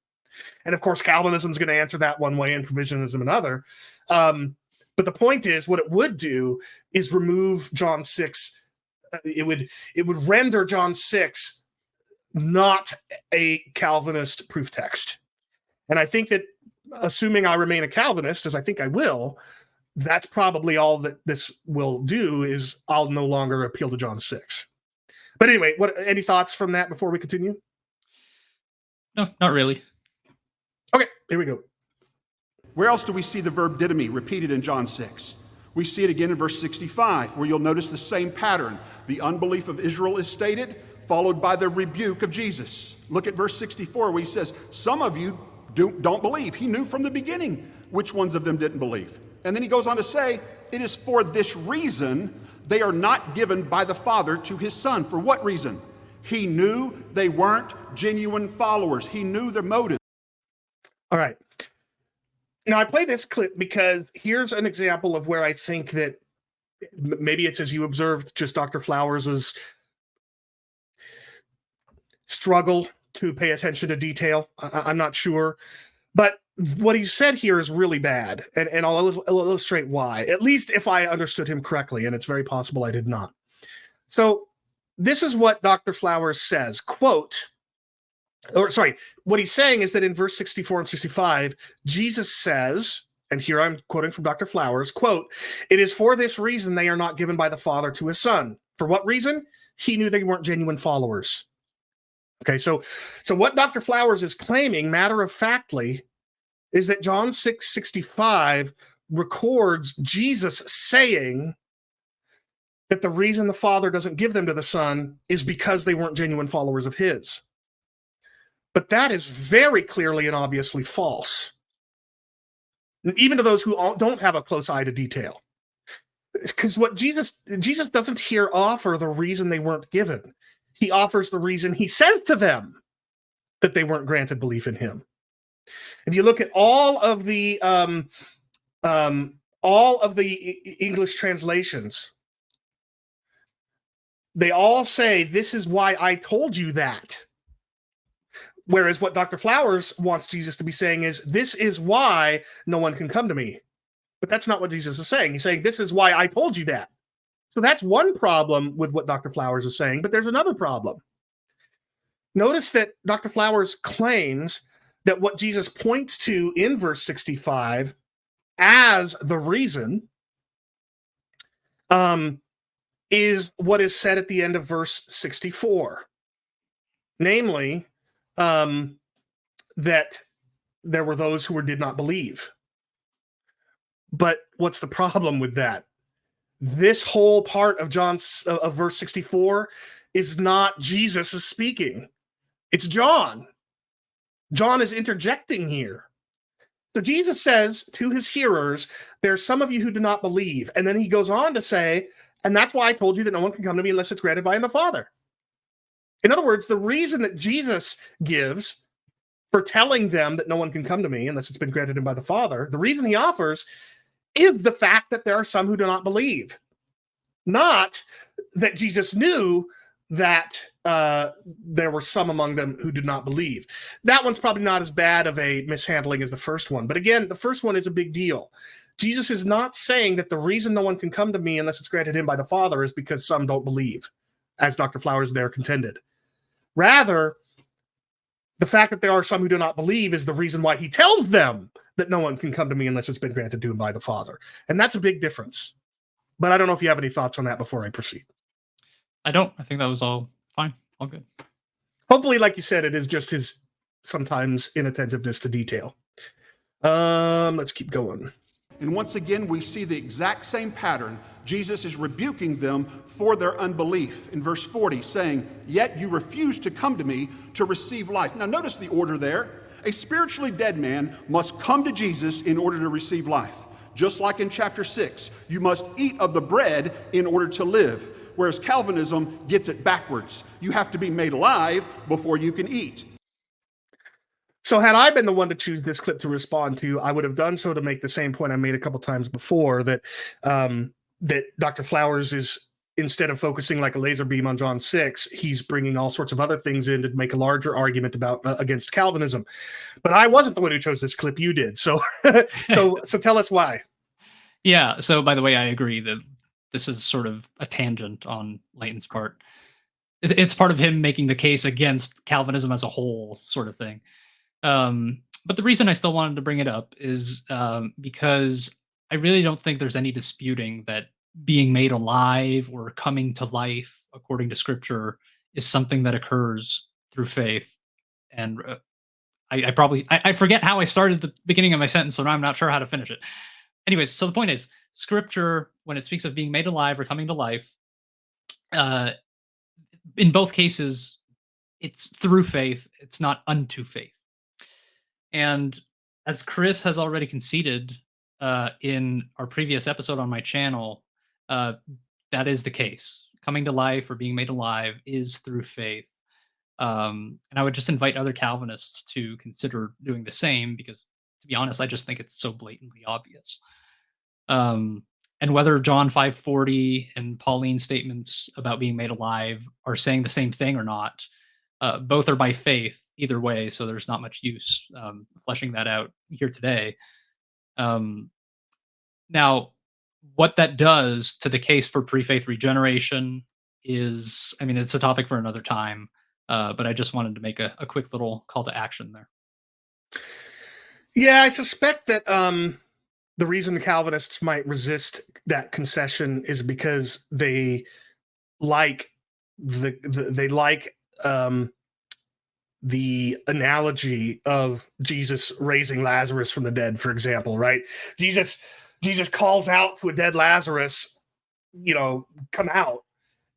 And of course, Calvinism is going to answer that one way and Provisionism another. But But the point is, what it would do is remove John 6. It would render John 6 not a Calvinist proof text. And I think that, assuming I remain a Calvinist, as I think I will, that's probably all that this will do, is I'll no longer appeal to John 6. But anyway, any thoughts from that before we continue? No, not really. Okay, here we go. Where else do we see the verb didomi repeated in John 6? We see it again in verse 65, where you'll notice the same pattern. The unbelief of Israel is stated, followed by the rebuke of Jesus. Look at verse 64, where he says, some of you don't believe. He knew from the beginning which ones of them didn't believe. And then he goes on to say, it is for this reason they are not given by the Father to his Son. For what reason? He knew they weren't genuine followers. He knew their motive. All right. Now, I play this clip because here's an example of where I think that maybe it's, as you observed, just Dr. Flowers' struggle to pay attention to detail. I'm not sure. But what he said here is really bad, and I'll illustrate why, at least if I understood him correctly, and it's very possible I did not. So this is what Dr. Flowers says, quote, what he's saying is that in verse 64 and 65, Jesus says, and here I'm quoting from Dr. Flowers, quote, it is for this reason they are not given by the Father to his Son. For what reason? He knew they weren't genuine followers. Okay, so what Dr. Flowers is claiming, matter-of-factly, is that John 6:65 records Jesus saying that the reason the Father doesn't give them to the Son is because they weren't genuine followers of his. But that is very clearly and obviously false, even to those who don't have a close eye to detail. Because what Jesus doesn't here offer the reason they weren't given. He offers the reason he says to them that they weren't granted belief in him. If you look at all of the English translations, they all say, this is why I told you that. Whereas what Dr. Flowers wants Jesus to be saying is, this is why no one can come to me. But that's not what Jesus is saying. He's saying, this is why I told you that. So that's one problem with what Dr. Flowers is saying, but there's another problem. Notice that Dr. Flowers claims that what Jesus points to in verse 65 as the reason is what is said at the end of verse 64. Namely, that there were those who did not believe. But what's the problem with that? This whole part of of verse 64 is not Jesus speaking. It's John. John is interjecting here. So Jesus says to his hearers, there's some of you who do not believe. And then he goes on to say, and that's why I told you that no one can come to me unless it's granted by the Father. In other words, the reason that Jesus gives for telling them that no one can come to me unless it's been granted him by the Father, the reason he offers is the fact that there are some who do not believe. Not that Jesus knew that there were some among them who did not believe. That one's probably not as bad of a mishandling as the first one. But again, the first one is a big deal. Jesus is not saying that the reason no one can come to me unless it's granted him by the Father is because some don't believe, as Dr. Flowers there contended. Rather, the fact that there are some who do not believe is the reason why he tells them that no one can come to me unless it's been granted to him by the Father. And that's a big difference. But I don't know if you have any thoughts on that before I proceed. I don't. I think that was all fine. All good. Hopefully, like you said, it is just his sometimes inattentiveness to detail. Let's keep going. And once again, we see the exact same pattern. Jesus is rebuking them for their unbelief in verse 40, saying, yet you refuse to come to me to receive life. Now notice the order there. A spiritually dead man must come to Jesus in order to receive life. Just like in chapter 6, you must eat of the bread in order to live. Whereas Calvinism gets it backwards. You have to be made alive before you can eat. So had I been the one to choose this clip to respond to, I would have done so to make the same point I made a couple times before, that that Dr. Flowers is, instead of focusing like a laser beam on John 6, he's bringing all sorts of other things in to make a larger argument about against Calvinism. But I wasn't the one who chose this clip. You did. So so tell us why. Yeah. So, by the way, I agree that this is sort of a tangent on Leighton's part. It's part of him making the case against Calvinism as a whole, sort of thing. But the reason I still wanted to bring it up is because I really don't think there's any disputing that being made alive or coming to life, according to Scripture, is something that occurs through faith. And I forget how I started the beginning of my sentence, so now I'm not sure how to finish it. Anyways, so the point is, Scripture, when it speaks of being made alive or coming to life, uh, in both cases, it's through faith. It's not unto faith. And as Chris has already conceded in our previous episode on my channel, uh, that is the case. Coming to life or being made alive is through faith. And I would just invite other Calvinists to consider doing the same because, to be honest, I just think it's so blatantly obvious. And whether John 5:40 and Pauline's statements about being made alive are saying the same thing or not, both are by faith either way, so there's not much use fleshing that out here today. Um, Now, what that does to the case for pre-faith regeneration is, I mean, it's a topic for another time, but I just wanted to make a quick little call to action there. Yeah, I suspect that the reason the Calvinists might resist that concession is because they like the analogy of Jesus raising Lazarus from the dead, for example, right? Jesus calls out to a dead Lazarus, come out.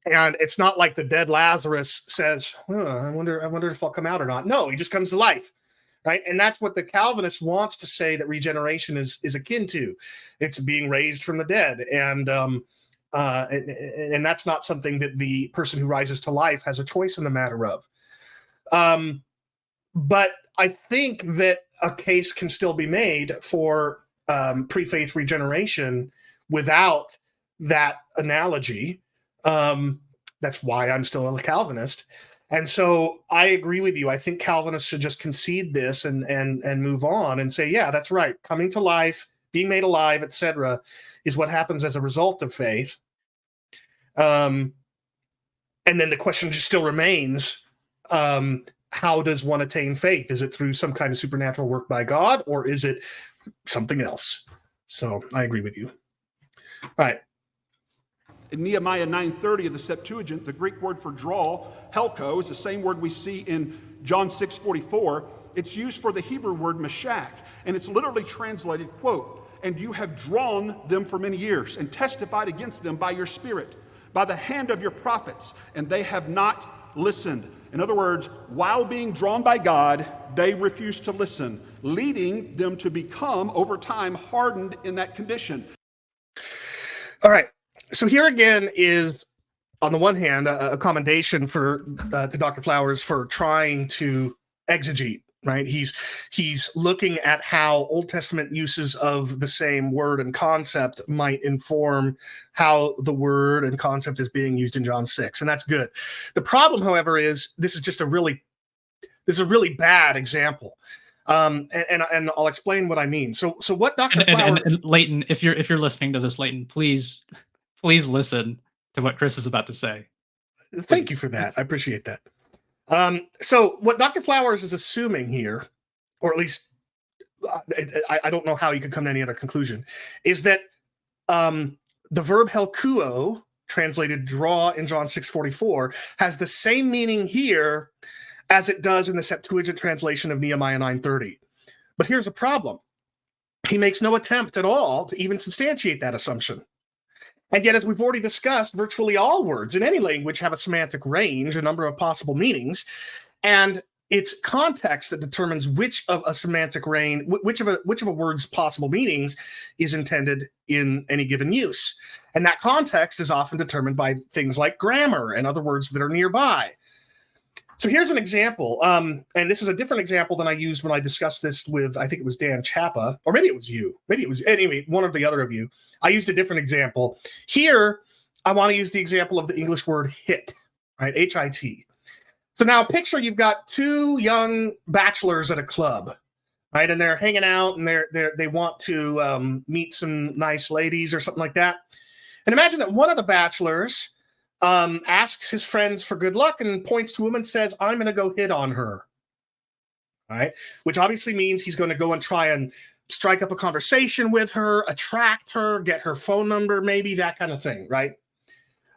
And it's not like the dead Lazarus says, I wonder if I'll come out or not. No, he just comes to life, right? And that's what the Calvinist wants to say that regeneration is akin to. It's being raised from the dead. And that's not something that the person who rises to life has a choice in the matter of. But I think that a case can still be made for pre-faith regeneration without that analogy. That's why I'm still a Calvinist. And so I agree with you. I think Calvinists should just concede this and move on and say, yeah, that's right. Coming to life, being made alive, etc., is what happens as a result of faith. And then the question just still remains, how does one attain faith? Is it through some kind of supernatural work by God, or is it something else? So I agree with you. All right. In Nehemiah 9:30 of the Septuagint, the Greek word for draw, helko, is the same word we see in John 6:44. It's used for the Hebrew word mashak, and it's literally translated, quote, "And you have drawn them for many years and testified against them by your spirit, by the hand of your prophets, and they have not listened." In other words, while being drawn by God, they refused to listen, leading them to become, over time, hardened in that condition. All right. So here again is, on the one hand, a commendation to Dr. Flowers for trying to exegete, right? He's looking at how Old Testament uses of the same word and concept might inform how the word and concept is being used in John 6, and that's good. The problem, however, is this is a really bad example. And I'll explain what I mean. So what Dr. Flowers and Leighton, if you're listening to this, Leighton, please listen to what Chris is about to say. Thank you for that. I appreciate that. So what Dr. Flowers is assuming here, or at least I don't know how you could come to any other conclusion, is that the verb helkuo, translated draw in John 6:44, has the same meaning here as it does in the Septuagint translation of Nehemiah 9:30. But here's a problem. He makes no attempt at all to even substantiate that assumption. And yet, as we've already discussed, virtually all words in any language have a semantic range, a number of possible meanings, and it's context that determines which of a semantic range, which of a word's possible meanings is intended in any given use. And that context is often determined by things like grammar and other words that are nearby. So here's an example, and this is a different example than I used when I discussed this with, I think it was Dan Chapa, or maybe it was you. Maybe it was, anyway, one or the other of you. I used a different example. Here, I want to use the example of the English word hit, right? H-I-T. So now picture you've got two young bachelors at a club, right? And they're hanging out, and they want to meet some nice ladies or something like that. And imagine that one of the bachelors asks his friends for good luck and points to a woman and says, I'm going to go hit on her. All right, which obviously means he's going to go and try and strike up a conversation with her, attract her, get her phone number, maybe that kind of thing, right?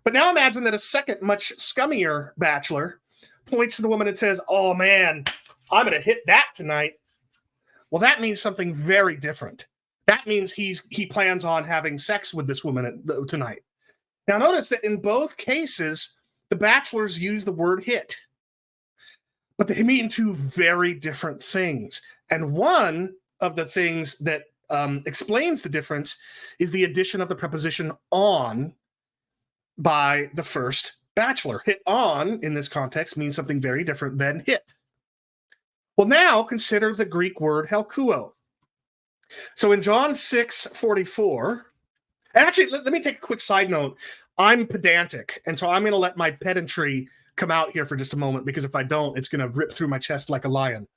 But now imagine that a second, much scummier bachelor points to the woman and says, oh man, I'm going to hit that tonight. Well, that means something very different. That means he plans on having sex with this woman tonight. Now notice that in both cases, the bachelors use the word hit, but they mean two very different things. And one of the things that explains the difference is the addition of the preposition on by the first bachelor. Hit on, in this context, means something very different than hit. Well, now consider the Greek word helkuo. So in John 6:44, actually, let me take a quick side note. I'm pedantic, and so I'm going to let my pedantry come out here for just a moment, because if I don't, it's going to rip through my chest like a lion.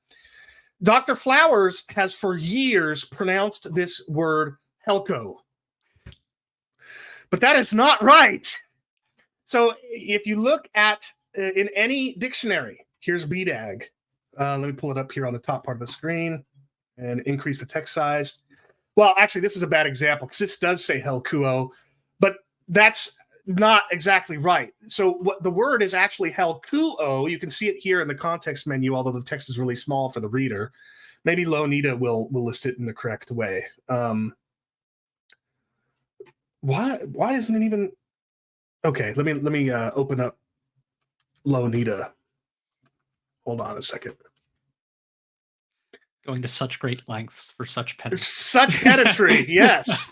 Dr. Flowers has for years pronounced this word helko, but that is not right. So if you look at in any dictionary, here's BDAG. Let me pull it up here on the top part of the screen and increase the text size. Well, actually, this is a bad example because this does say helkuo, but that's not exactly right. So what the word is actually helkuo. You can see it here in the context menu, although the text is really small for the reader. Maybe Lonita will list it in the correct way. Why isn't it even? Okay, let me open up Lonita. Hold on a second. Going to such great lengths for such pedantry. Such pedantry, yes.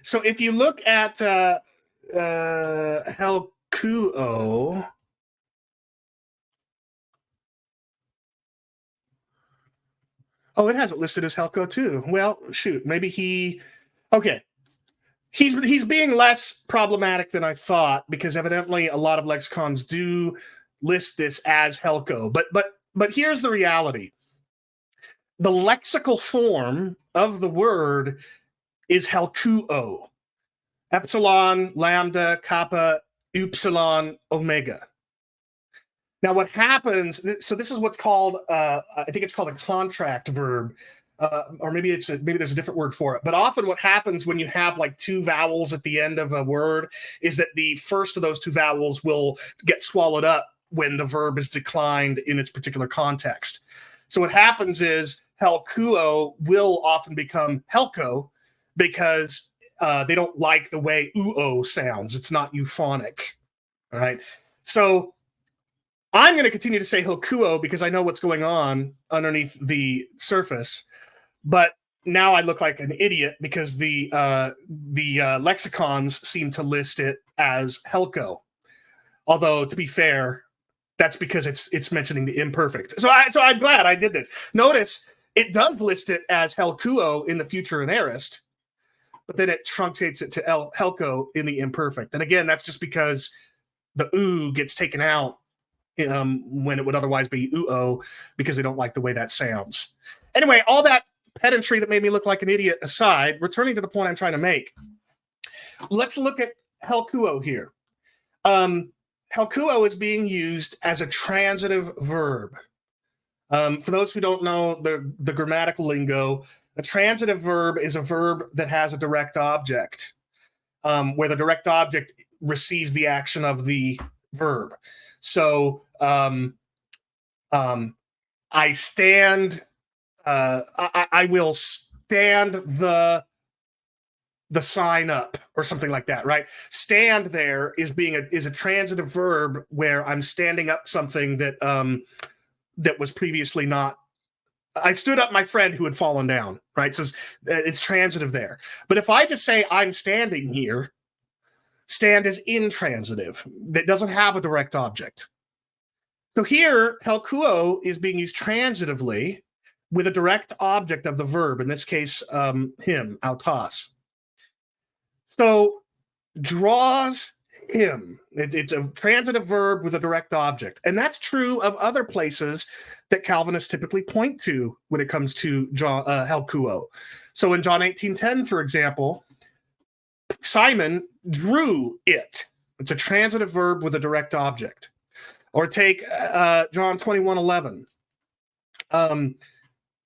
So if you look at helkuo, oh, it has it listed as helko too. Well, shoot, maybe he's being less problematic than I thought, because evidently a lot of lexicons do list this as helko. But here's the reality. The lexical form of the word is helkuo. Epsilon, lambda, kappa, upsilon, omega. Now what happens, so this is what's called, I think it's called a contract verb, or maybe there's a different word for it. But often what happens when you have like two vowels at the end of a word is that the first of those two vowels will get swallowed up when the verb is declined in its particular context. So what happens is helkuo will often become helko because they don't like the way uo sounds. It's not euphonic. All right. So I'm going to continue to say helkuo because I know what's going on underneath the surface. But now I look like an idiot because the lexicons seem to list it as helko. Although, to be fair, that's because it's mentioning the imperfect. So I'm glad I did this. Notice it does list it as helkuo in the future and aorist, but then it truncates it to helko in the imperfect. And again, that's just because the oo gets taken out when it would otherwise be uo, because they don't like the way that sounds. Anyway, all that pedantry that made me look like an idiot aside, returning to the point I'm trying to make, let's look at helkuo here. Helkuo is being used as a transitive verb. For those who don't know the grammatical lingo, a transitive verb is a verb that has a direct object, where the direct object receives the action of the verb. So I stand, I will stand the sign up, or something like that, right? Stand there is a transitive verb where I'm standing up something that that was previously not. I stood up my friend who had fallen down, right? So it's transitive there. But if I just say I'm standing here, stand is intransitive. That doesn't have a direct object. So here, helkuo is being used transitively with a direct object of the verb, in this case, him, autos. So draws him. It's a transitive verb with a direct object. And that's true of other places that Calvinists typically point to when it comes to John, helkuo. So in John 18:10, for example, Simon drew it. It's a transitive verb with a direct object. Or take John 21:11.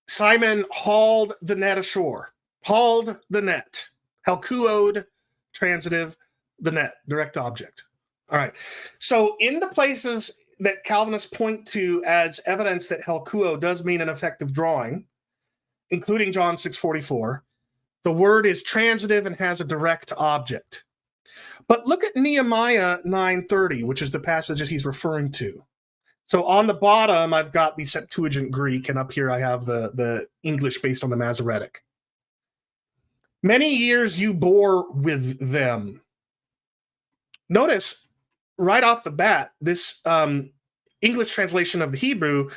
Simon hauled the net ashore. Hauled the net. Helkuoed, transitive, the net, direct object. All right. So in the places that Calvinists point to as evidence that helkuo does mean an effective drawing, including John 6:44, the word is transitive and has a direct object. But look at Nehemiah 9:30, which is the passage that he's referring to. So on the bottom, I've got the Septuagint Greek, and up here I have the English based on the Masoretic. Many years you bore with them. Notice right off the bat, this English translation of the Hebrew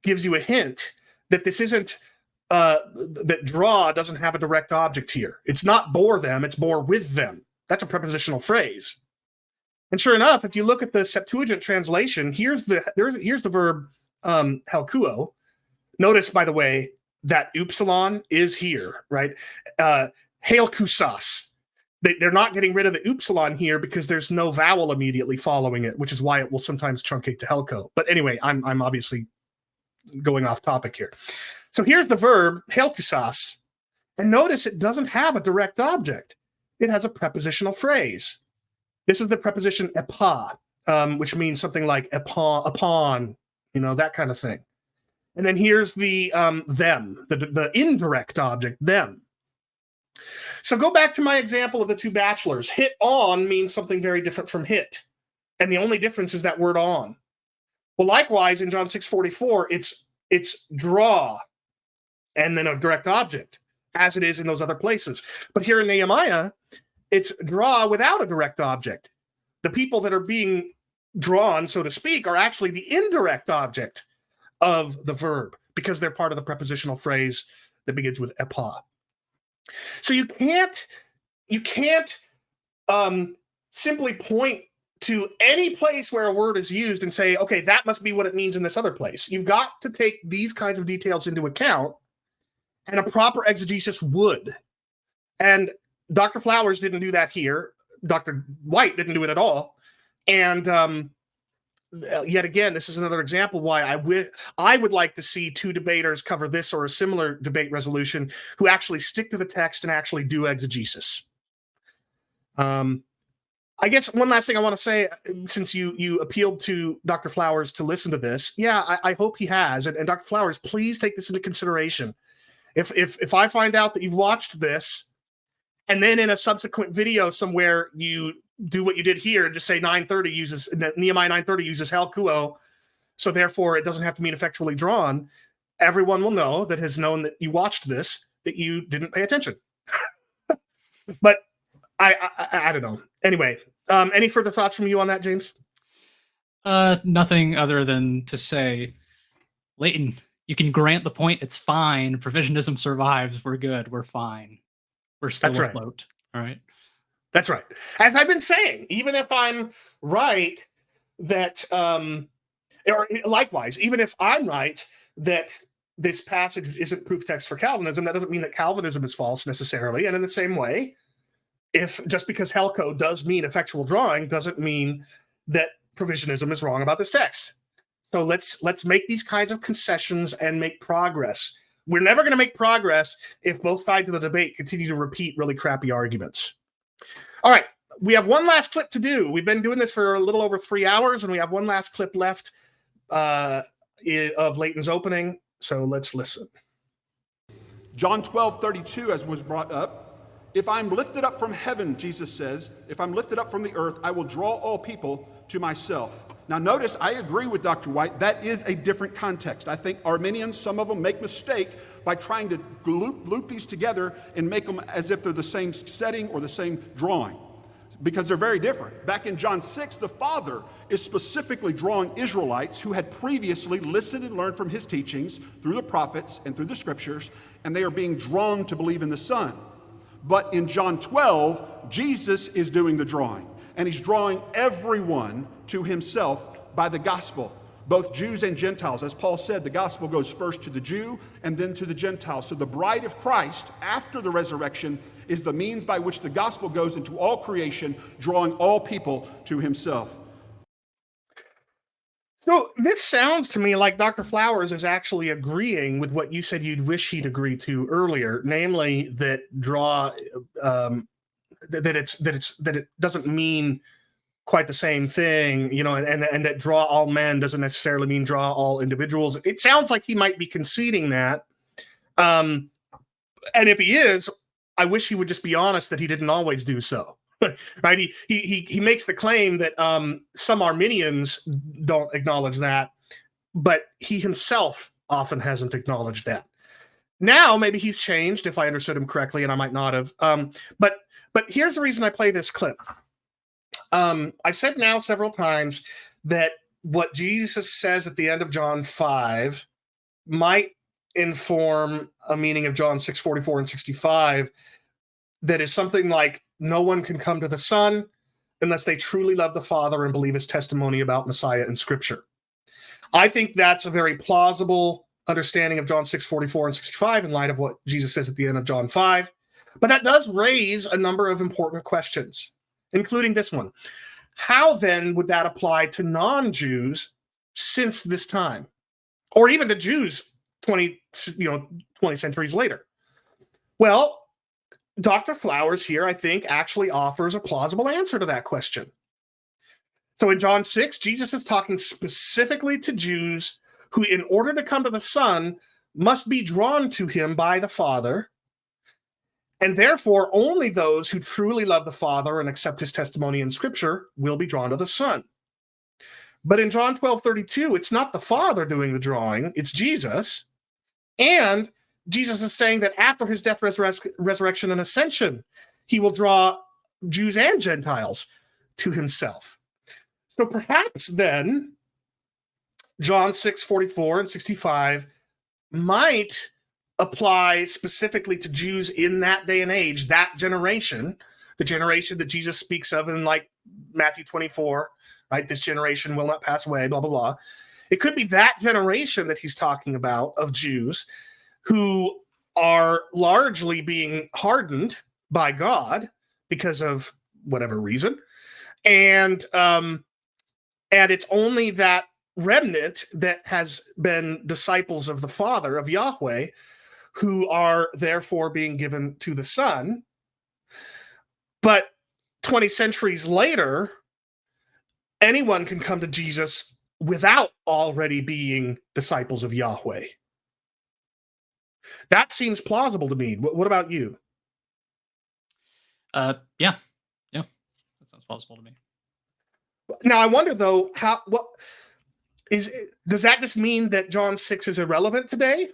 gives you a hint that this isn't, that draw doesn't have a direct object here. It's not bore them, it's bore with them. That's a prepositional phrase. And sure enough, if you look at the Septuagint translation, here's the verb helkuo. Notice, by the way, that upsilon is here, right? Helkusas. They're not getting rid of the upsilon here because there's no vowel immediately following it, which is why it will sometimes truncate to helko. But anyway, I'm obviously going off topic here. So here's the verb helkusas, and notice it doesn't have a direct object. It has a prepositional phrase. This is the preposition epa, which means something like upon, that kind of thing. And then here's the them, the indirect object, them. So go back to my example of the two bachelors. Hit on means something very different from hit. And the only difference is that word on. Well, likewise, in John 6:44, it's draw and then a direct object, as it is in those other places. But here in Nehemiah, it's draw without a direct object. The people that are being drawn, so to speak, are actually the indirect object of the verb because they're part of the prepositional phrase that begins with epa. So you can't simply point to any place where a word is used and say, okay, that must be what it means in this other place. You've got to take these kinds of details into account, and a proper exegesis would. And Dr. Flowers didn't do that here. Dr. White didn't do it at all. And yet again, this is another example why I would like to see two debaters cover this or a similar debate resolution who actually stick to the text and actually do exegesis. I guess one last thing I want to say, since you appealed to Dr. Flowers to listen to this, I hope he has. And Dr. Flowers, please take this into consideration. If I find out that you've watched this, and then in a subsequent video somewhere you do what you did here and just say Nehemiah 9:30 uses helkuo, so therefore it doesn't have to mean effectually drawn, everyone will know that has known that you watched this, that you didn't pay attention. But I don't know. Anyway, any further thoughts from you on that, James? Nothing other than to say, Leighton, you can grant the point. It's fine. Provisionism survives. We're good. We're fine. We're still afloat. All right. That's right. As I've been saying, even if I'm right that, or likewise, even if I'm right that this passage isn't proof text for Calvinism, that doesn't mean that Calvinism is false necessarily. And in the same way, if just because helko does mean effectual drawing doesn't mean that provisionism is wrong about this text. So let's make these kinds of concessions and make progress. We're never going to make progress if both sides of the debate continue to repeat really crappy arguments. All right, we have one last clip to do. We've been doing this for a little over 3 hours, and we have one last clip left of Leighton's opening. So let's listen. John 12:32, as was brought up, if I'm lifted up from heaven, Jesus says, if I'm lifted up from the earth, I will draw all people to myself. Now notice, I agree with Dr. White, that is a different context. I think Arminians, some of them make mistake by trying to loop these together and make them as if they're the same setting or the same drawing, because they're very different. Back in John 6, the Father is specifically drawing Israelites who had previously listened and learned from his teachings through the prophets and through the scriptures, and they are being drawn to believe in the Son. But in John 12, Jesus is doing the drawing, and he's drawing everyone to himself by the gospel. both Jews and Gentiles. As Paul said, the gospel goes first to the Jew and then to the Gentile. So the bride of Christ, after the resurrection, is the means by which the gospel goes into all creation, drawing all people to himself. So this sounds to me like Dr. Flowers is actually agreeing with what you said you'd wish he'd agree to earlier, namely that that it doesn't mean quite the same thing, and that draw all men doesn't necessarily mean draw all individuals. It sounds like he might be conceding that. And if he is, I wish he would just be honest that he didn't always do so. Right? He makes the claim that some Arminians don't acknowledge that, but he himself often hasn't acknowledged that. Now, maybe he's changed, if I understood him correctly, and I might not have. But here's the reason I play this clip. I've said now several times that what Jesus says at the end of John 5 might inform a meaning of John 6:44 and 65 that is something like, no one can come to the Son unless they truly love the Father and believe his testimony about Messiah in Scripture. I think that's a very plausible understanding of John 6:44 and 65 in light of what Jesus says at the end of John 5. But that does raise a number of important questions, including this one. How then would that apply to non-Jews since this time? Or even to Jews 20 centuries later? Well, Dr. Flowers here, I think, actually offers a plausible answer to that question. So in John 6, Jesus is talking specifically to Jews who, in order to come to the Son, must be drawn to him by the Father, and therefore only those who truly love the Father and accept his testimony in Scripture will be drawn to the Son. But in John 12:32, it's not the Father doing the drawing, it's Jesus. And Jesus is saying that after his death, resurrection, and ascension, he will draw Jews and Gentiles to himself. So perhaps then John 6:44 and 65 might apply specifically to Jews in that day and age, that generation, the generation that Jesus speaks of in like Matthew 24, right? This generation will not pass away, blah, blah, blah. It could be that generation that he's talking about of Jews who are largely being hardened by God because of whatever reason. And it's only that remnant that has been disciples of the Father, of Yahweh, who are therefore being given to the Son. But 20 centuries later, anyone can come to Jesus without already being disciples of Yahweh. That seems plausible to me. What about you? Yeah, that sounds plausible to me. Now, I wonder though, does that just mean that John 6 is irrelevant today?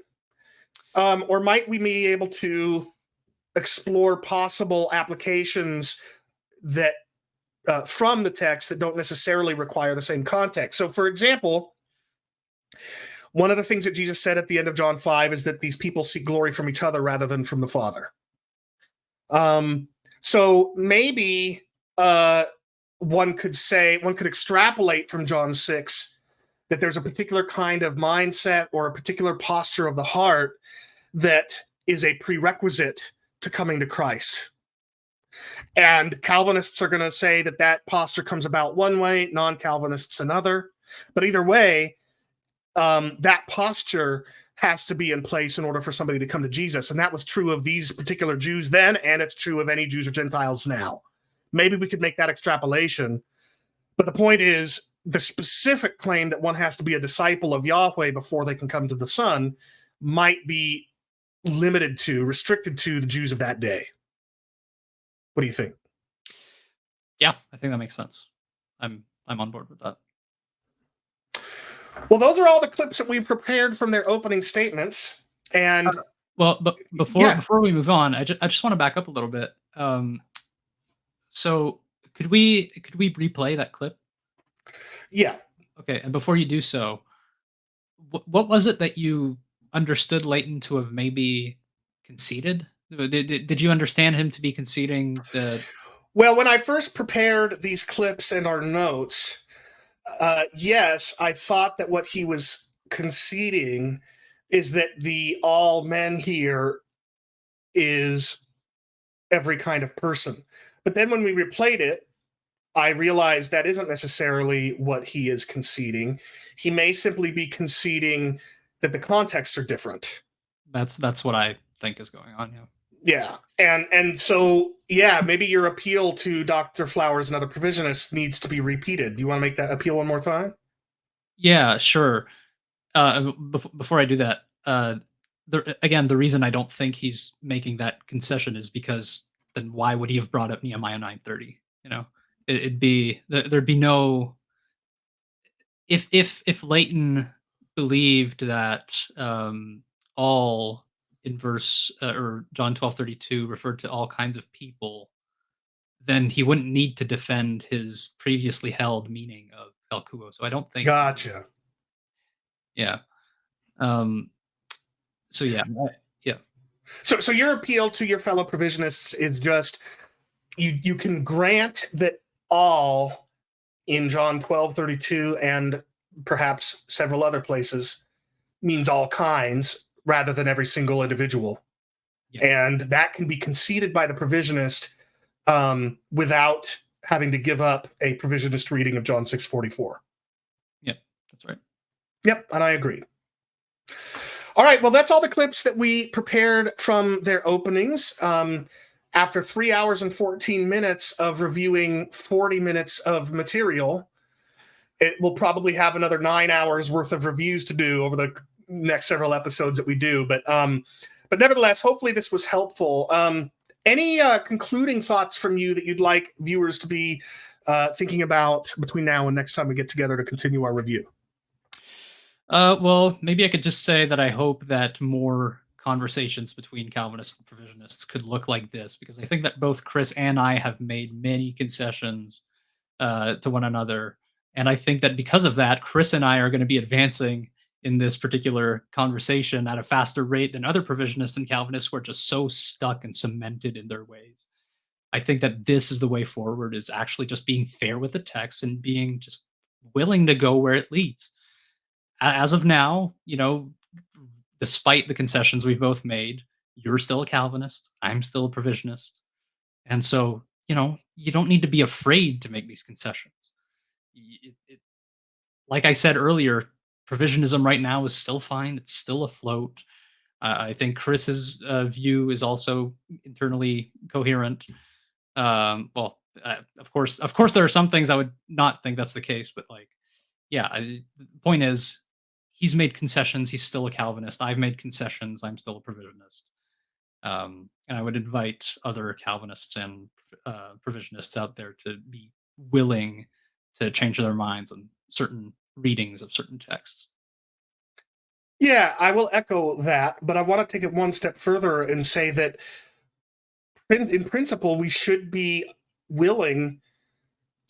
Or might we be able to explore possible applications that from the text that don't necessarily require the same context? So, for example, one of the things that Jesus said at the end of John 5 is that these people seek glory from each other rather than from the Father. So maybe one could extrapolate from John 6 that there's a particular kind of mindset or a particular posture of the heart that is a prerequisite to coming to Christ. And Calvinists are going to say that that posture comes about one way, non-Calvinists another. But either way, that posture has to be in place in order for somebody to come to Jesus. And that was true of these particular Jews then, and it's true of any Jews or Gentiles now. Maybe we could make that extrapolation. But the point is, the specific claim that one has to be a disciple of Yahweh before they can come to the Son might be restricted to the Jews of that day. What do you think? Yeah, I think that makes sense. I'm on board with that. Well, those are all the clips that we prepared from their opening statements. And but before we move on, I just want to back up a little bit. So could we replay that clip? Yeah. Okay, and before you do so, what was it that you understood Leighton to have maybe conceded? Did you understand him to be conceding the? Well, when I first prepared these clips and our notes, Yes, I thought that what he was conceding is that the all men here is every kind of person. But then when we replayed it, I realized that isn't necessarily what he is conceding. He may simply be conceding that the contexts are different. That's what I think is going on. Yeah. Yeah. And so, yeah, maybe your appeal to Dr. Flowers and other provisionists needs to be repeated. Do you want to make that appeal one more time? Yeah, sure. Before I do that, the reason I don't think he's making that concession is because then why would he have brought up Nehemiah 9:30? You know, there'd be no, if Leighton believed that all in verse or John 12:32 referred to all kinds of people, then he wouldn't need to defend his previously held meaning of Helkuo. So I don't think. Gotcha. Yeah. Um, so yeah, yeah. So your appeal to your fellow provisionists is just you can grant that all in John 12:32 and perhaps several other places means all kinds rather than every single individual. Yeah. And that can be conceded by the provisionist without having to give up a provisionist reading of John 6:44. Yeah, that's right. Yep, and I agree. All right, well, that's all the clips that we prepared from their openings. After 3 hours and 14 minutes of reviewing 40 minutes of material, it will probably have another 9 hours worth of reviews to do over the next several episodes that we do. But nevertheless, hopefully this was helpful. Any concluding thoughts from you that you'd like viewers to be thinking about between now and next time we get together to continue our review? Well, maybe I could just say that I hope that more conversations between Calvinists and Provisionists could look like this, because I think that both Chris and I have made many concessions to one another. And I think that because of that, Chris and I are going to be advancing in this particular conversation at a faster rate than other Provisionists and Calvinists who are just so stuck and cemented in their ways. I think that this is the way forward, is actually just being fair with the text and being just willing to go where it leads. As of now, despite the concessions we've both made, you're still a Calvinist, I'm still a Provisionist. And so, you don't need to be afraid to make these concessions. Like I said earlier, Provisionism right now is still fine. It's still afloat. I think Chris's view is also internally coherent. Of course, there are some things I would not think that's the case, but the point is, he's made concessions. He's still a Calvinist. I've made concessions. I'm still a Provisionist. And I would invite other Calvinists and Provisionists out there to be willing to change their minds on certain readings of certain texts. Yeah, I will echo that, but I want to take it one step further and say that in principle, we should be willing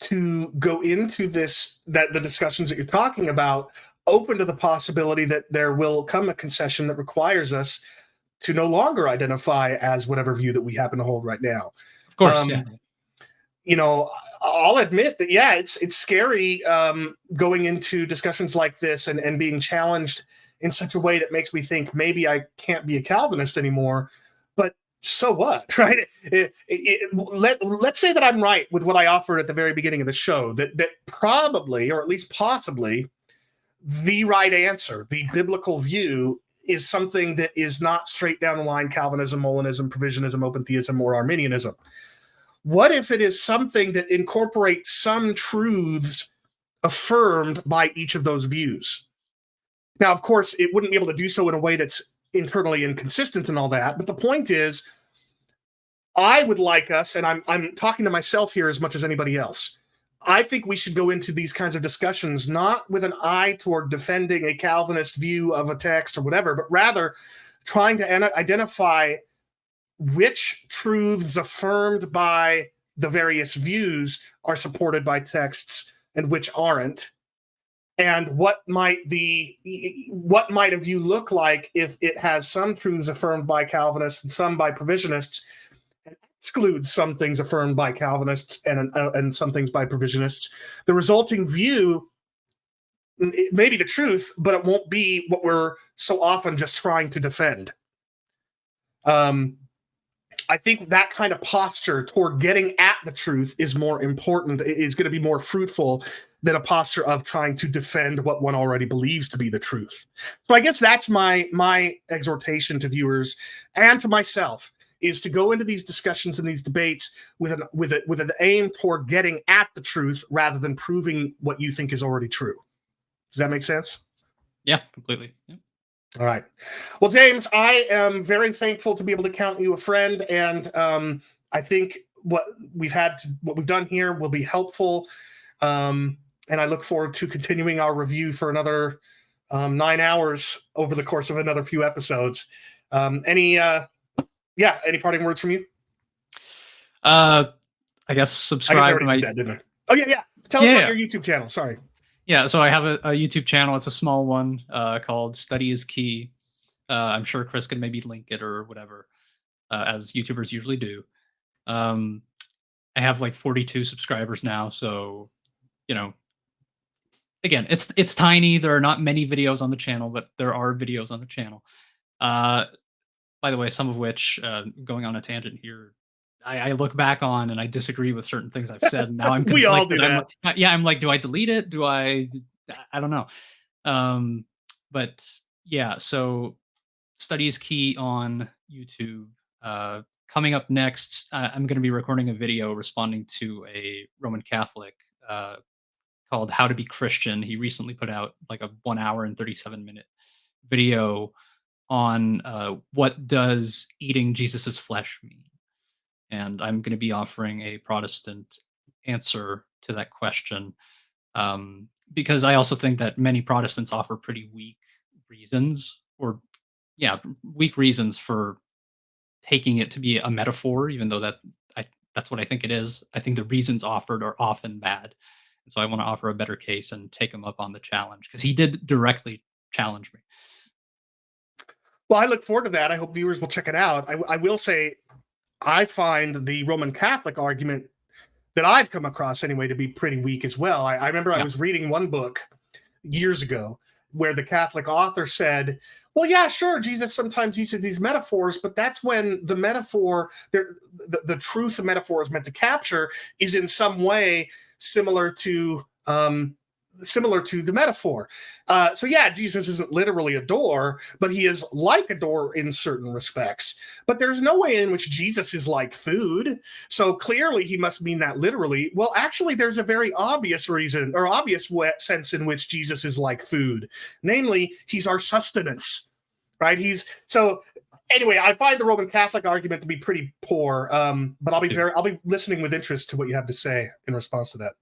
to go into the discussions that you're talking about, open to the possibility that there will come a concession that requires us to no longer identify as whatever view that we happen to hold right now. Of course, yeah. I'll admit that, yeah, it's scary going into discussions like this and being challenged in such a way that makes me think maybe I can't be a Calvinist anymore. But so what, right? Let's say that I'm right with what I offered at the very beginning of the show, that probably, or at least possibly, the right answer, the biblical view, is something that is not straight down the line Calvinism, Molinism, Provisionism, open theism, or Arminianism. What if it is something that incorporates some truths affirmed by each of those views? Now, of course, it wouldn't be able to do so in a way that's internally inconsistent and all that, but the point is, I would like us, and I'm talking to myself here as much as anybody else, I think we should go into these kinds of discussions not with an eye toward defending a Calvinist view of a text or whatever, but rather trying to identify which truths affirmed by the various views are supported by texts and which aren't, and what might a view look like if it has some truths affirmed by Calvinists and some by Provisionists, and excludes some things affirmed by Calvinists and some things by Provisionists. The resulting view it may be the truth, but it won't be what we're so often just trying to defend. I think that kind of posture toward getting at the truth is more important, is going to be more fruitful than a posture of trying to defend what one already believes to be the truth. So I guess that's my exhortation to viewers and to myself, is to go into these discussions and these debates with an aim toward getting at the truth rather than proving what you think is already true. Does that make sense? Yeah, completely. Yeah. All right. Well, James, I am very thankful to be able to count you a friend, and I think what we've done here will be helpful, and I look forward to continuing our review for another 9 hours over the course of another few episodes. Any parting words from you? I guess subscribe to my. Did that, didn't I? Oh yeah. Tell us about your YouTube channel. Sorry. Yeah, so I have a YouTube channel. It's a small one called Study is Key. I'm sure Chris could maybe link it or whatever, as YouTubers usually do. I have like 42 subscribers now, so again, it's tiny. There are not many videos on the channel, but there are videos on the channel. By the way, some of which, going on a tangent here, I look back on and I disagree with certain things I've said. And now I'm conflicted. We all do that. I'm like, do I delete it? Do I don't know. But yeah, so Study is Key on YouTube. Coming up next, I'm going to be recording a video responding to a Roman Catholic called How to Be Christian. He recently put out like a 1 hour and 37-minute video on what does eating Jesus's flesh mean. And I'm going to be offering a Protestant answer to that question, because I also think that many Protestants offer pretty weak reasons for taking it to be a metaphor, even though that's what I think it is. I think the reasons offered are often bad. And so I want to offer a better case and take him up on the challenge, because he did directly challenge me. Well, I look forward to that. I hope viewers will check it out. I will say, I find the Roman Catholic argument that I've come across anyway to be pretty weak as well. I remember I was reading one book years ago where the Catholic author said, well, yeah, sure, Jesus sometimes uses these metaphors, but that's when the metaphor, the truth the metaphor is meant to capture is in some way similar to the metaphor. So yeah, Jesus isn't literally a door, but he is like a door in certain respects. But there's no way in which Jesus is like food. So clearly he must mean that literally. Well, actually, there's a very obvious reason or obvious sense in which Jesus is like food. Namely, he's our sustenance, right? Anyway, I find the Roman Catholic argument to be pretty poor. But I'll be listening with interest to what you have to say in response to that.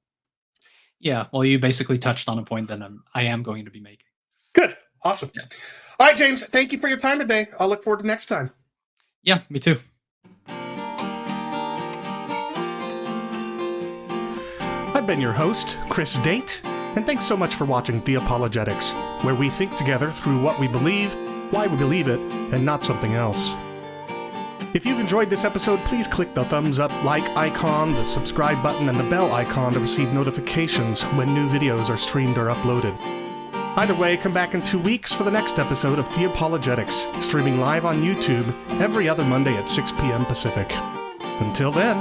Yeah, well, you basically touched on a point that I am going to be making. Good. Awesome. Yeah. All right, James, thank you for your time today. I'll look forward to next time. Yeah, me too. I've been your host, Chris Date, and thanks so much for watching Theopologetics, where we think together through what we believe, why we believe it, and not something else. If you've enjoyed this episode, please click the thumbs up, like icon, the subscribe button, and the bell icon to receive notifications when new videos are streamed or uploaded. Either way, come back in 2 weeks for the next episode of Theopologetics, streaming live on YouTube every other Monday at 6 p.m. Pacific. Until then,